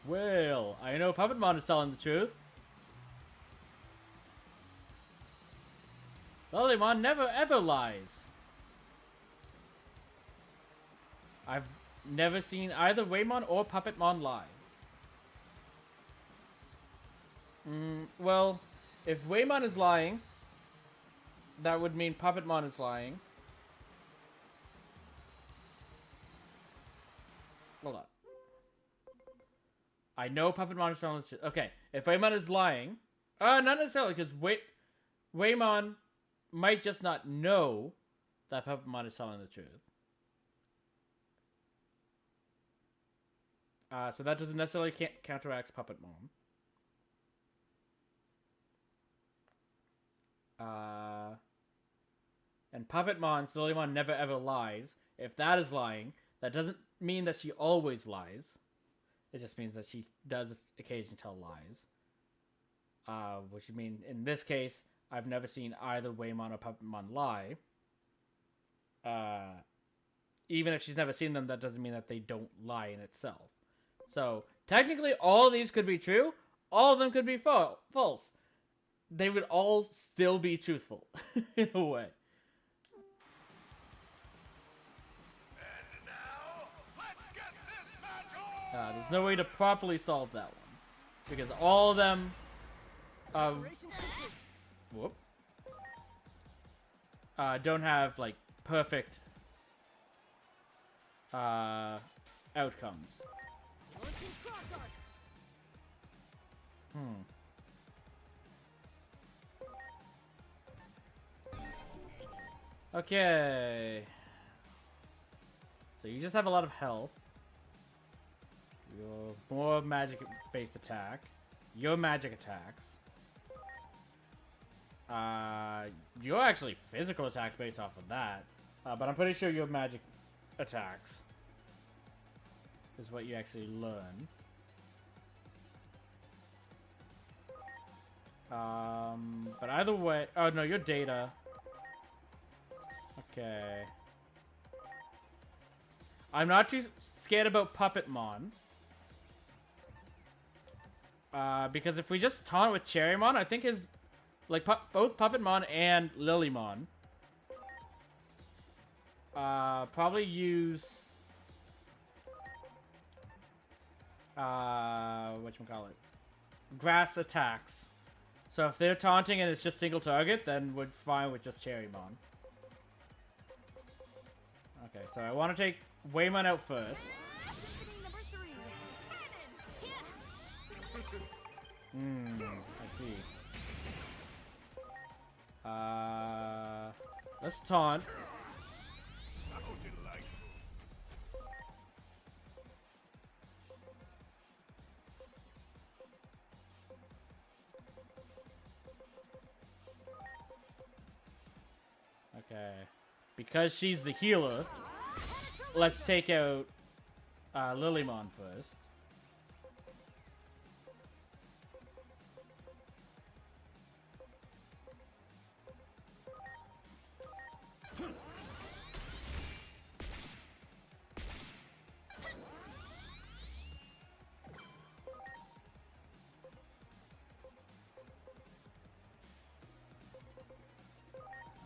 Well, I know Puppetmon is telling the truth. Lolymon never ever lies. I've never seen either Waymon or Puppetmon lie. Well, if Waymon is lying, that would mean Puppetmon is lying. Hold on. I know Puppetmon is telling the truth. Okay, if Waymon is lying, not necessarily, because Waymon might just not know that Puppetmon is telling the truth. So that doesn't necessarily counteract Puppetmon. And Puppetmon, Lolymon never ever lies. If that is lying, that doesn't mean that she always lies. It just means that she does occasionally tell lies. Which means, in this case, I've never seen either Waymon or Puppetmon lie. Even if she's never seen them, that doesn't mean that they don't lie in itself. So, technically, all of these could be true. All of them could be false. They would all still be truthful, in a way. And now, let's get this match on! There's no way to properly solve that one. Because all of them... whoop. Don't have, like, perfect... outcomes. Okay. So you just have a lot of health. Your more magic-based attack. Your magic attacks. Your actually physical attacks based off of that. But I'm pretty sure your magic attacks is what you actually learn. But either way... Oh, no, your data... Okay. I'm not too scared about Puppetmon. Because if we just taunt with Cherrymon, I think his... Like, both Puppetmon and Lilymon. Probably use... whatchamacallit? Grass attacks. So if they're taunting and it's just single target, then we're fine with just Cherrymon. Okay, so I want to take Waymon out first. I see. Let's taunt. Okay. Because she's the healer, let's take out Lilymon first.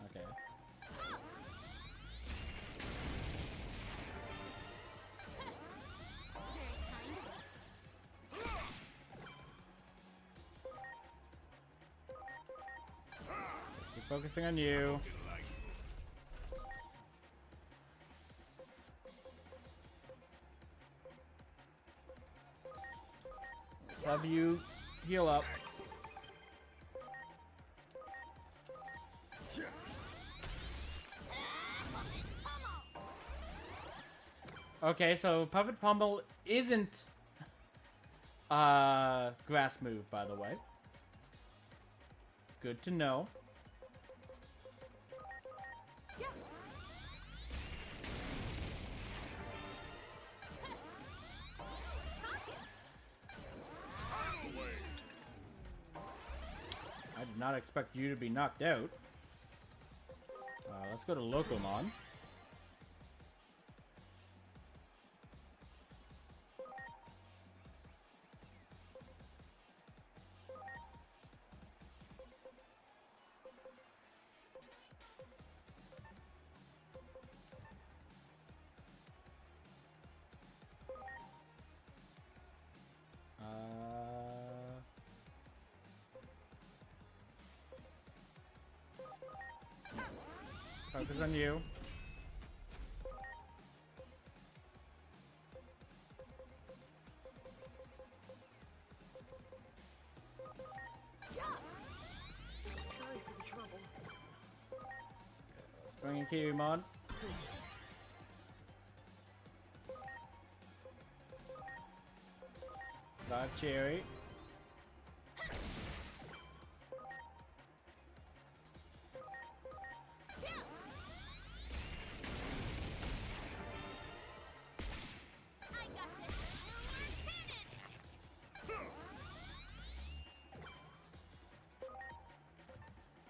Okay. Keep focusing on you. Let's have you heal up. Okay, so Puppet Pummel isn't Grass move, by the way. Good to know. I did not expect you to be knocked out. Let's go to Locomon. Focus on you. Sorry for the trouble. Let's bring in Kirimon. Live Cherry.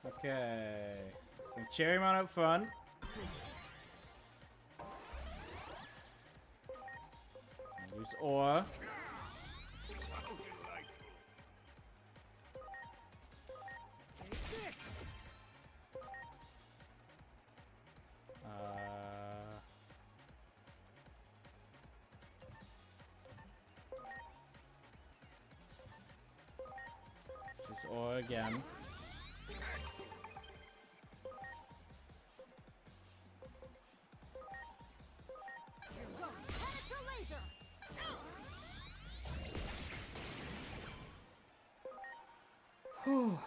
Okay. Bring Cherrymon up front. Use Aura. Use Aura again. Whew.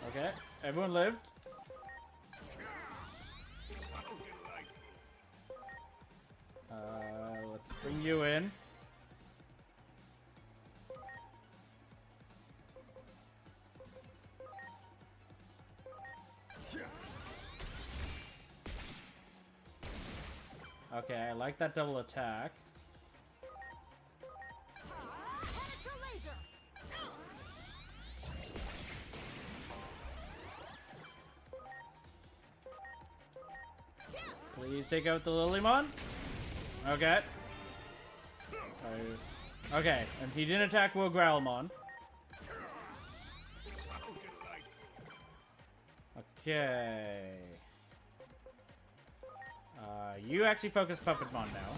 Okay, everyone lived. Let's bring you in. Okay, I like that double attack. Please take out the Lilymon. Okay. Okay, and he didn't attack Will Growlmon. Okay. You actually focus Puppetmon now.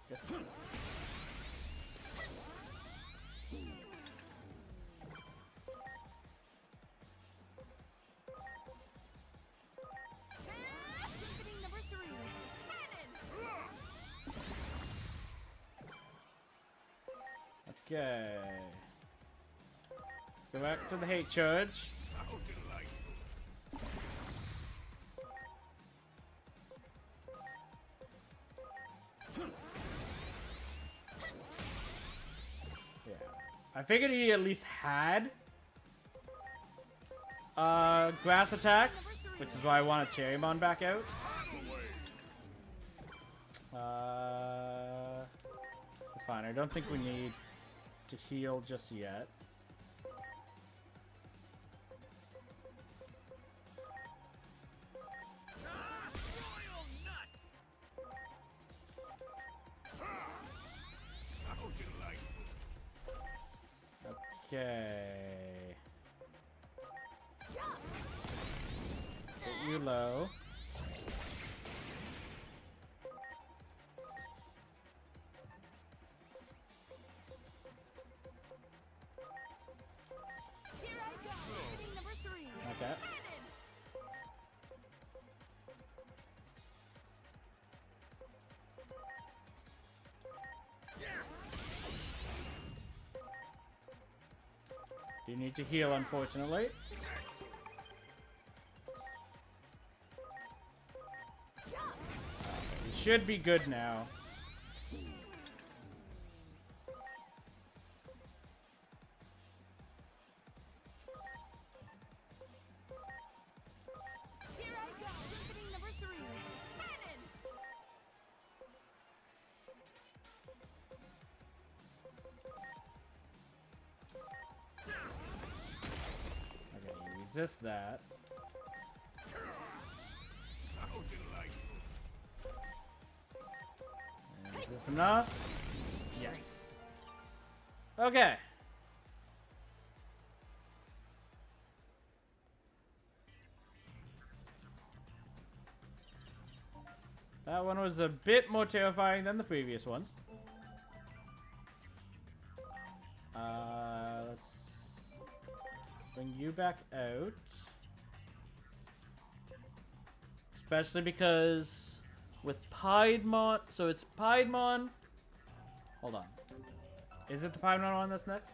Guess. Okay. Let's go back to the hate charge. Yeah. I figured he at least had grass attacks, which is why I wanted Cherrymon back out. It's fine. I don't think we need to heal just yet. Okay. Get you low. You need to heal, unfortunately. You should be good now. Here I go! Symphony number 3. Cannon! Okay, you resist that. And is this enough? Yes. Okay. That one was a bit more terrifying than the previous ones. Let's bring you back out. Especially because with Piedmon, so it's Piedmon. Hold on. Is it the Piedmon one that's next?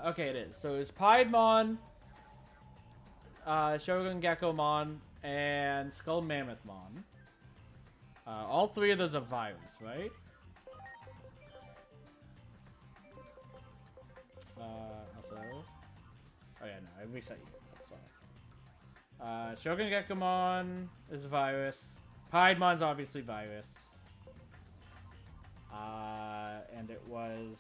Okay, it is. So it's Piedmon, Shogun Geckomon, and Skull Mammothmon. All three of those are virus, right? Also... Oh yeah, no, I reset you. That's fine. Shogun Geckomon is virus. Piedmon's obviously virus. And it was...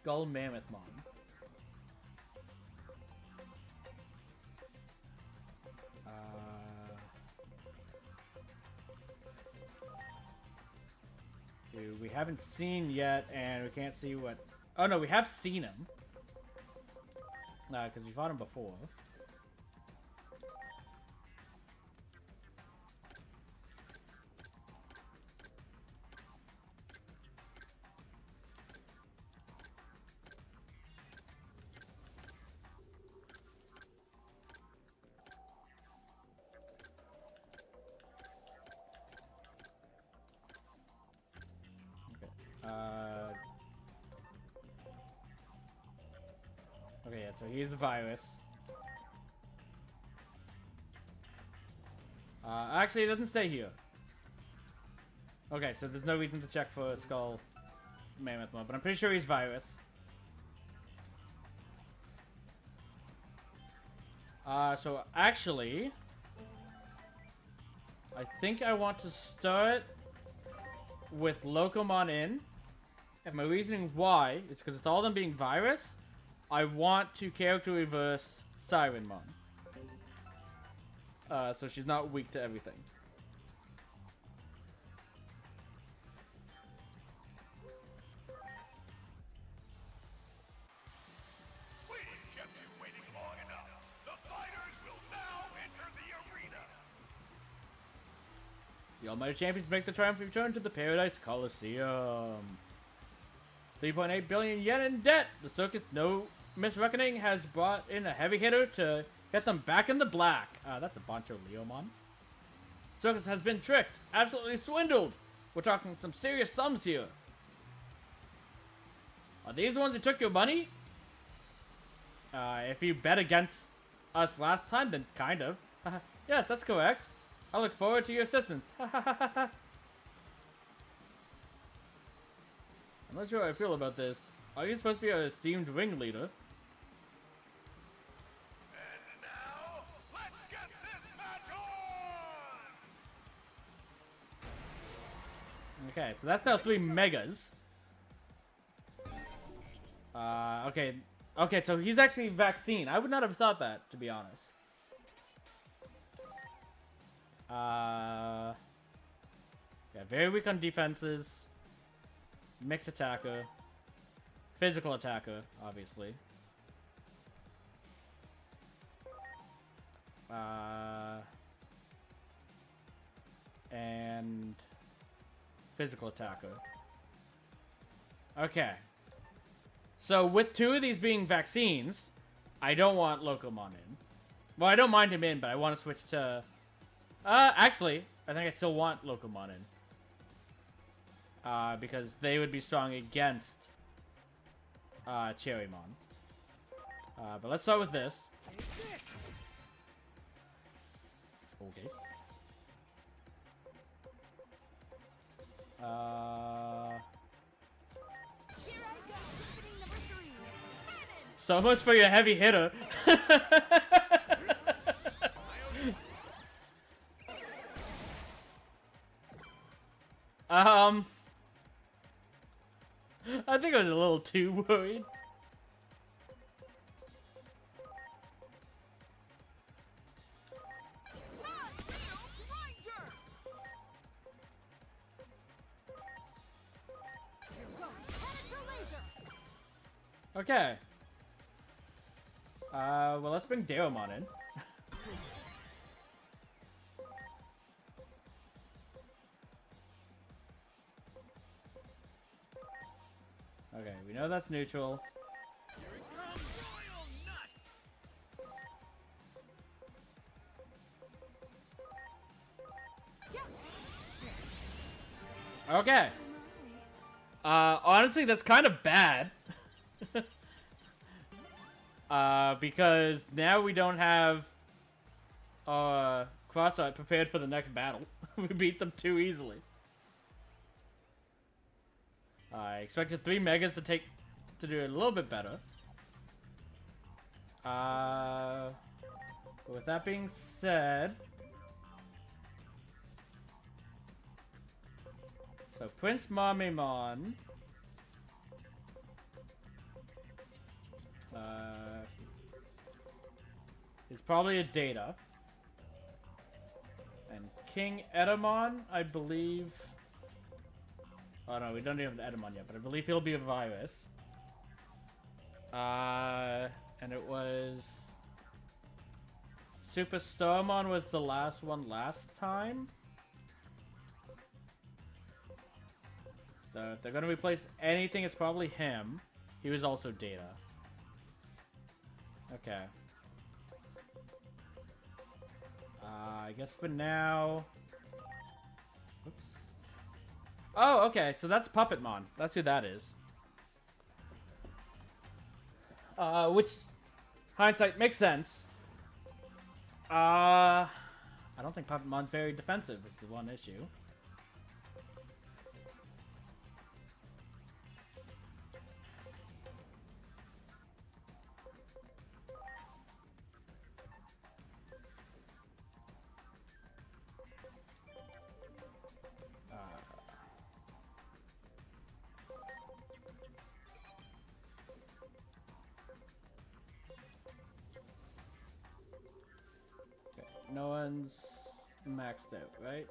Skull Mammothmon. Who we haven't seen yet, and we can't see what... Oh no, we have seen him. Because we fought him before. Okay, yeah, so he's a virus. Actually, it doesn't say here. Okay, so there's no reason to check for Skull Mammoth mode, but I'm pretty sure he's virus. So actually, I think I want to start with Locomon in. And my reasoning why is because it's all them being virus. I want to character reverse Sirenmon. So she's not weak to everything. We kept you waiting long enough. The fighters will now enter the arena. The Almighty Champions make the triumphant return to the Paradise Coliseum. 3.8 billion yen in debt. The circus No Misreckoning has brought in a heavy hitter to get them back in the black. That's a bunch of Leomon. Circus has been tricked. Absolutely swindled. We're talking some serious sums here. Are these the ones who took your money? If you bet against us last time, then kind of. Yes, that's correct. I look forward to your assistance. I'm not sure how I feel about this. Are you supposed to be our esteemed ringleader? And now, let's get this match on! Okay, so that's now 3 megas. Okay. Okay, so he's actually vaccine. I would not have thought that, to be honest. Yeah, very weak on defenses. Mixed attacker. Physical attacker, obviously. And physical attacker. Okay. So with 2 of these being vaccines, I don't want Locomon in. Well, I don't mind him in, but I want to switch to Actually, I think I still want Locomon in. Because they would be strong against Cherrymon. But let's start with this. Okay. So much for your heavy hitter. I think I was a little too worried. Okay. Well, let's bring Daromon in. Okay, we know that's neutral. Okay. Honestly, that's kind of bad. Because now we don't have Crossart prepared for the next battle. We beat them too easily. I expected 3 megas to do it a little bit better. But with that being said, so Prince Mamemon, is probably a Data, and King Edamon, I believe. Oh no, we don't even have Edamon yet, but I believe he'll be a virus. And it was Super Starmon was the last one last time. So if they're gonna replace anything, it's probably him. He was also Data. Okay. I guess for now. Oops. Oh, okay. So that's Puppetmon. That's who that is. Which, hindsight, makes sense. I don't think Puppetmon's very defensive. Is the one issue. No one's maxed out, right?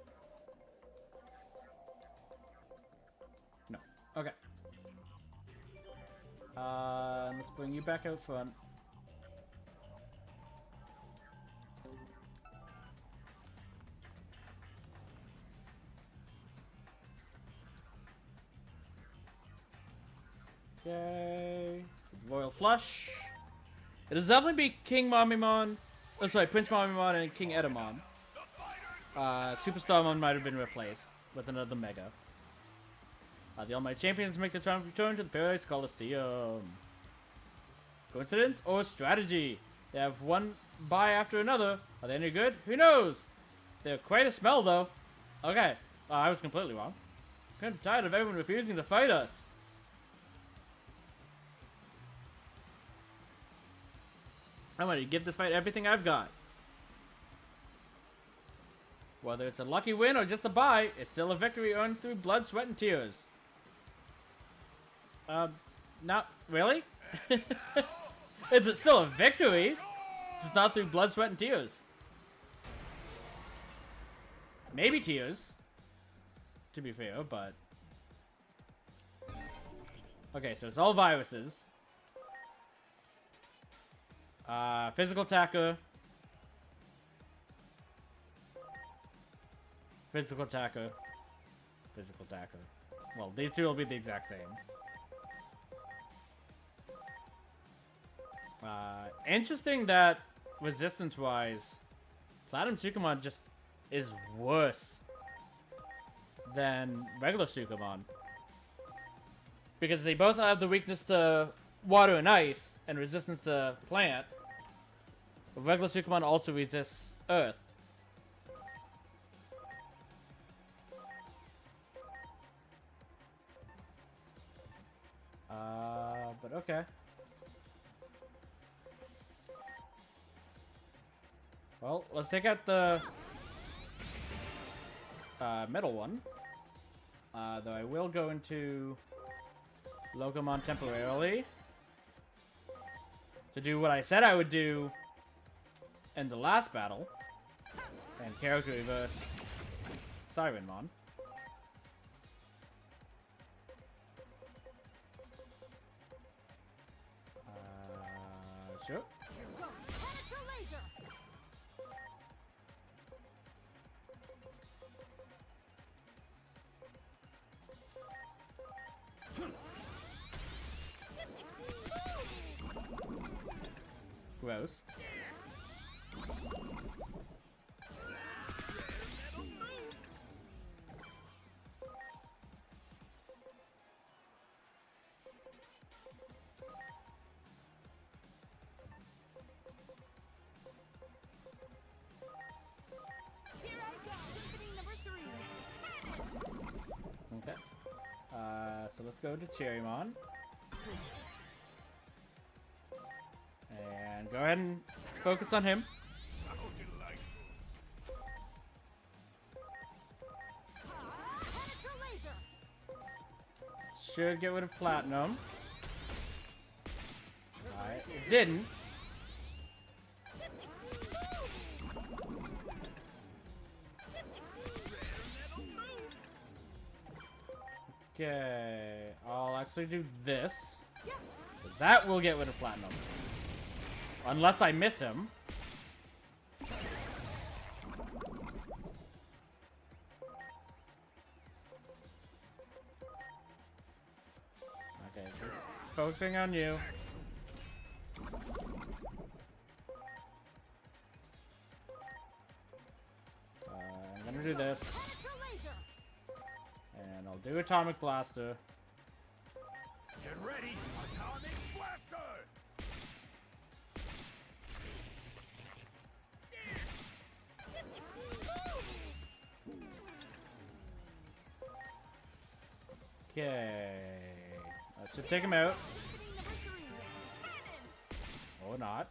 No. Okay. Let's bring you back out front. Okay. Royal Flush. It'll definitely be King Mamemon. Oh, sorry, Prince Mamemon and King Edamon. Superstarmon might have been replaced with another Mega. The Almighty Champions make the triumphant return to the Paradise Coliseum. Coincidence or strategy? They have one buy after another. Are they any good? Who knows? They're quite a smell, though. Okay, I was completely wrong. I'm kind of tired of everyone refusing to fight us. I'm going to give this fight everything I've got. Whether it's a lucky win or just a bye, it's still a victory earned through blood, sweat, and tears. Not really? It's still a victory, just not through blood, sweat, and tears. Maybe tears, to be fair, but... Okay, so it's all viruses. Physical attacker. Physical attacker. Physical attacker. Well, these two will be the exact same. Interesting that resistance-wise, Platinum Sukumon just is worse than regular Sukamon. Because they both have the weakness to water and ice, and resistance to plant. But regular Sukamon also resists earth. But okay. Well, let's take out the metal one. Though I will go into Locomon temporarily to do what I said I would do in the last battle, and character reverse Sirenmon. Sure. Gross. Okay. So let's go to Cherrymon. And go ahead and focus on him. Should get rid of Platinum. Alright, it didn't. Okay, I'll actually do this. 'Cause that will get rid of Platinum. Unless I miss him. Okay, just focusing on you. I'm gonna do this. And I'll do Atomic Blaster. Get ready, Atomic Blaster! Okay. That should take him out. Or not.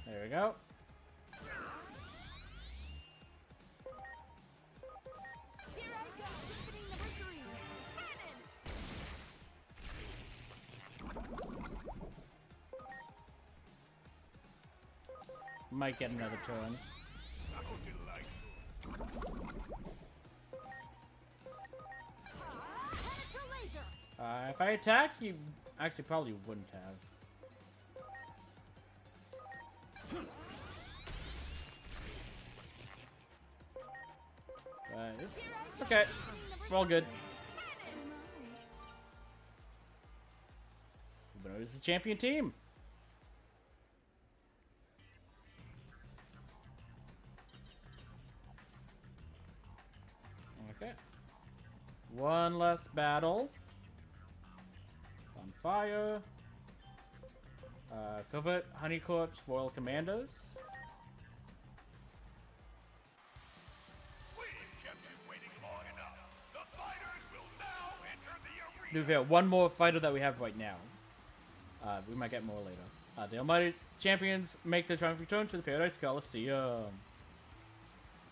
There we go. Might get another turn. If I attack, you actually probably wouldn't have. But it's okay. We're all good. But it's the champion team. Okay. One less battle. On fire. Covert, Honeycorps, Royal Commandos. We've kept you waiting long enough. The fighters will now enter the Do arena. we have one more fighter that we have right now? We might get more later. The Almighty Champions make their triumphant return to the Paradise Coliseum.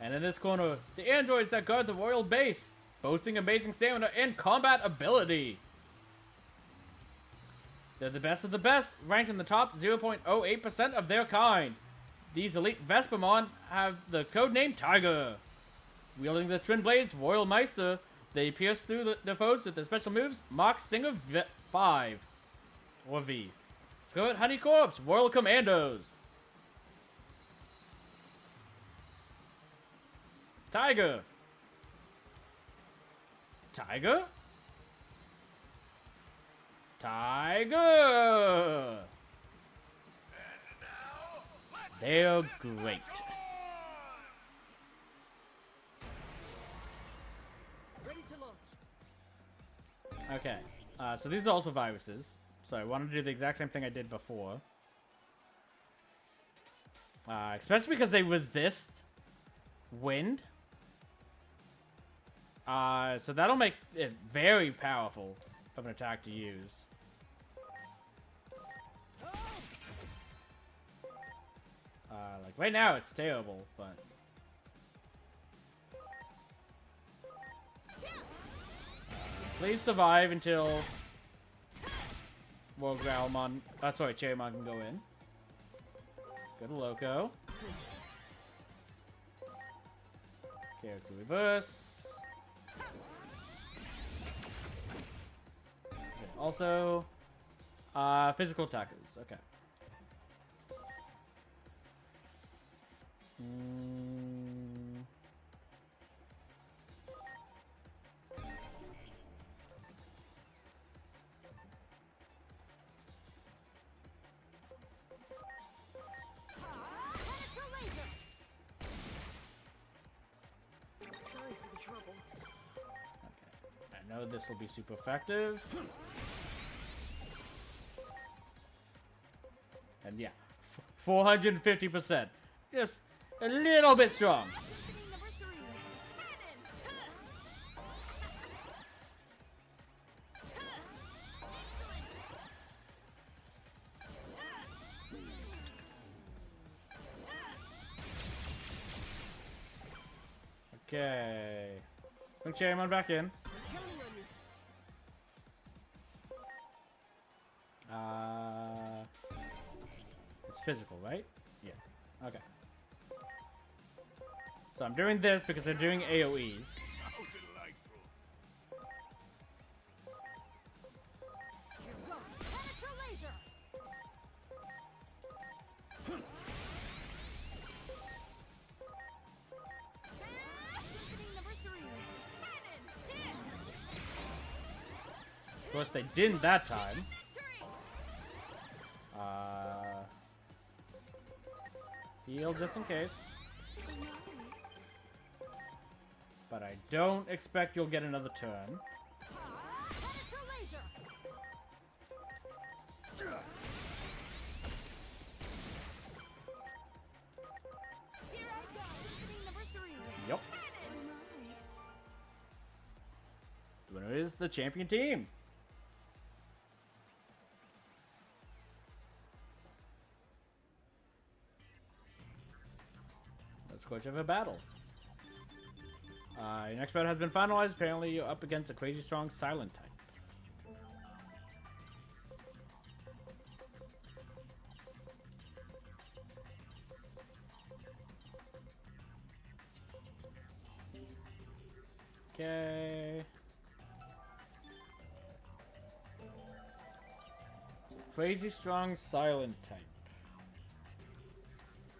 And in this corner, the androids that guard the royal base, boasting amazing stamina and combat ability. They're the best of the best, ranked in the top 0.08% of their kind. These elite Vespamon have the codename Tiger. Wielding the twin blades Royal Meister, they pierce through their foes with their special moves Mach Stinger 5. Or V. Let's go at Honeycorps, Royal Commandos. Tiger. Tiger? Tiger! They're great. Ready to launch. Okay, so these are also viruses. So I want to do the exact same thing I did before. Especially because they resist wind. So that'll make it very powerful of an attack to use. Like right now it's terrible, but please survive until World Growlmon. Sorry, Cherrymon can go in. Go to Loco. Character reverse. Okay, also, physical attackers. Okay. Sorry for the trouble. I know this will be super effective. And yeah, 450%. Just a little bit strong. Okay. Bring Cherrymon back in. It's physical, right? Yeah. Okay. So I'm doing this because they're doing AoEs. Of course, they didn't that time. Heal just in case. But I don't expect you'll get another turn. Yep. The winner is the champion team. Let's go have a battle. Your next battle has been finalized. Apparently, you're up against a crazy strong silent type. Okay. Crazy strong silent type.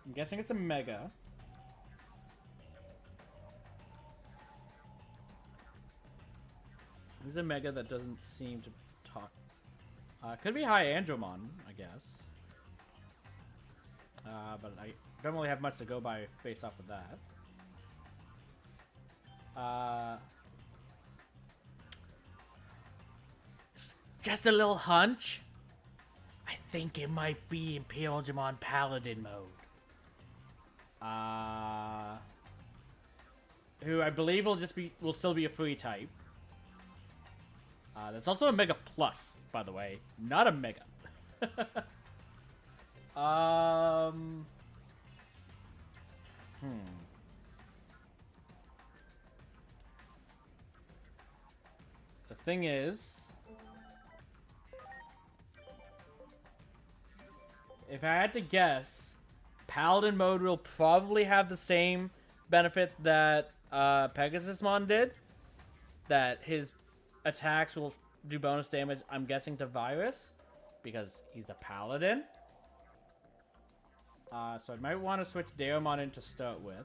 I'm guessing it's a mega. This is a mega that doesn't seem to talk. Could be High Andromon, I guess. But I don't really have much to go by based off of that. Just a little hunch. I think it might be Imperial Digimon Paladin mode. Who I believe will still be a free type. That's also a Mega Plus, by the way, not a Mega. The thing is, if I had to guess, Paladin mode will probably have the same benefit that Pegasusmon did. That his attacks will do bonus damage, I'm guessing, to Virus. Because he's a Paladin. So I might want to switch Daemon in to start with.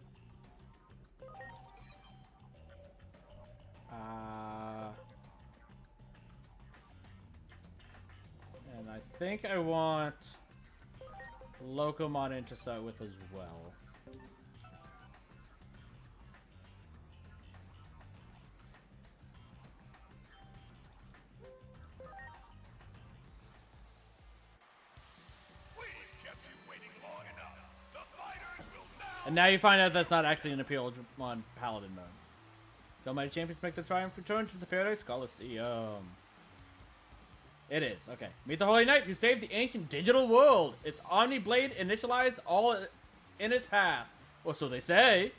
And I think I want Locomon in to start with as well. We've kept you waiting long enough. The fighters will now. And now you find out that's not actually an Imperialmon Paladin mode. So mighty champions make the triumph return to the Paradise Coliseum. It is. Okay. Meet the Holy Knight who saved the ancient digital world. Its Omni Blade initialized all in its path. Or so they say.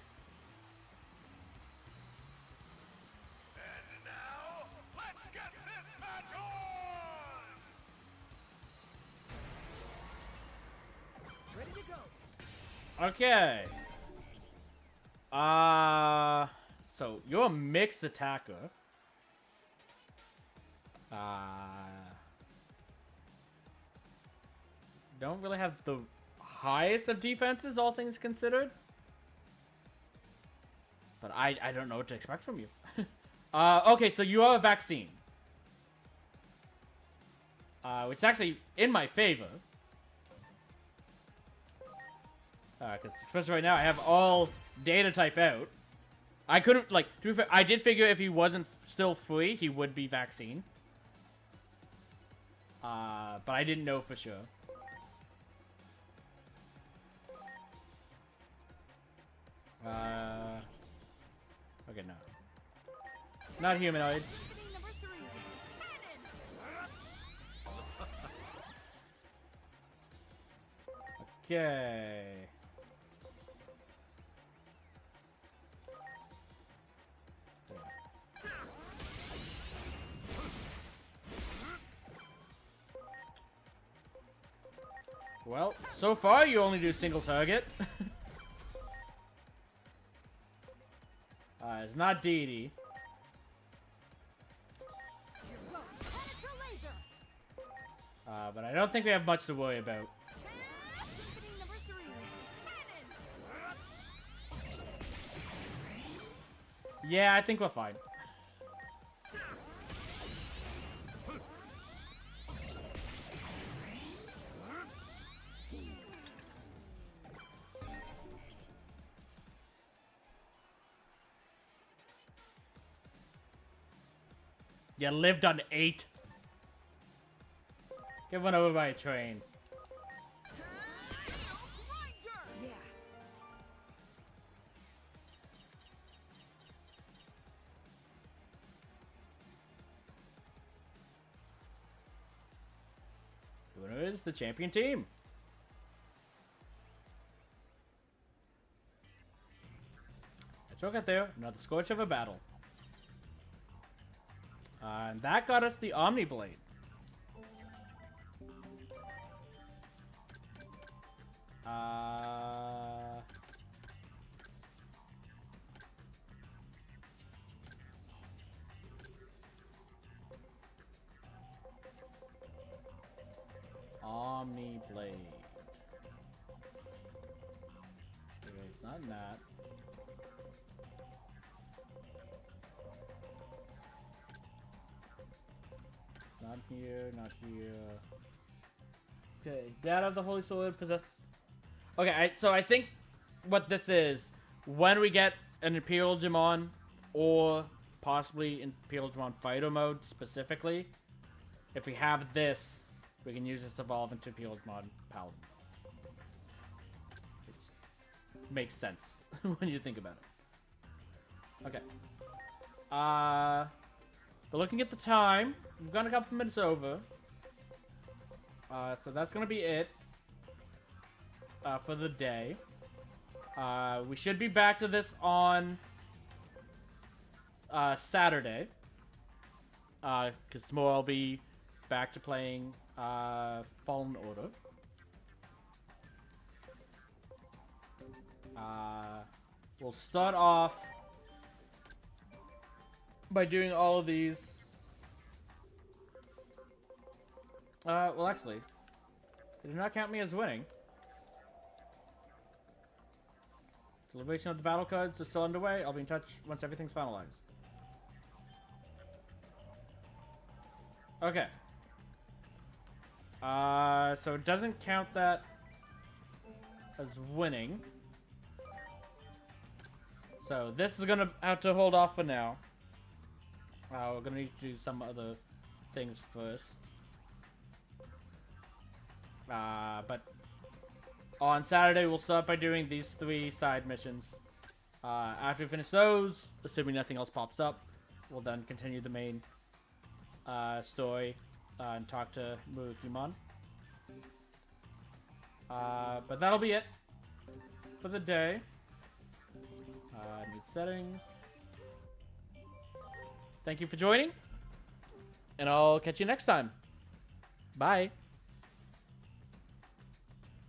And now, let's get this match on! Ready to go. Okay. So you're a mixed attacker. Don't really have the highest of defenses, all things considered. But I don't know what to expect from you. Okay, so you have a vaccine. Which is actually in my favor. Because especially right now, I have all data type out. I couldn't, like, to be fair, I did figure if he wasn't still free, he would be vaccine. But I didn't know for sure. Okay, no. Not humanoids. Okay. Well, so far you only do single target. It's not deity. But I don't think we have much to worry about. Yeah, I think we're fine. You lived on 8. Get one over by a train. The winner is the champion team. Let's look at there. Another scorch of a battle. And that got us the Omni Blade. Omni Blade. Okay, it's not that. Not here, not here. Okay, Dad of the Holy Sword possess. Okay, so I think what this is, when we get an Imperial Digimon, or possibly Imperial Digimon Fighter mode specifically, if we have this, we can use this to evolve into Imperial Digimon Paladin. Which makes sense when you think about it. Okay. But looking at the time, we've gone a couple minutes over. So that's gonna be it for the day. We should be back to this on Saturday. Because tomorrow I'll be back to playing Fallen Order. We'll start off by doing all of these. Well, actually, they do not count me as winning. Deliberation of the battle cards is still underway. I'll be in touch once everything's finalized. Okay. So it doesn't count that as winning. So this is gonna have to hold off for now. We're gonna need to do some other things first. But on Saturday we'll start by doing these 3 side missions. After we finish those, assuming nothing else pops up, we'll then continue the main story and talk to Murukimon. But that'll be it for the day. Need settings. Thank you for joining, and I'll catch you next time. Bye.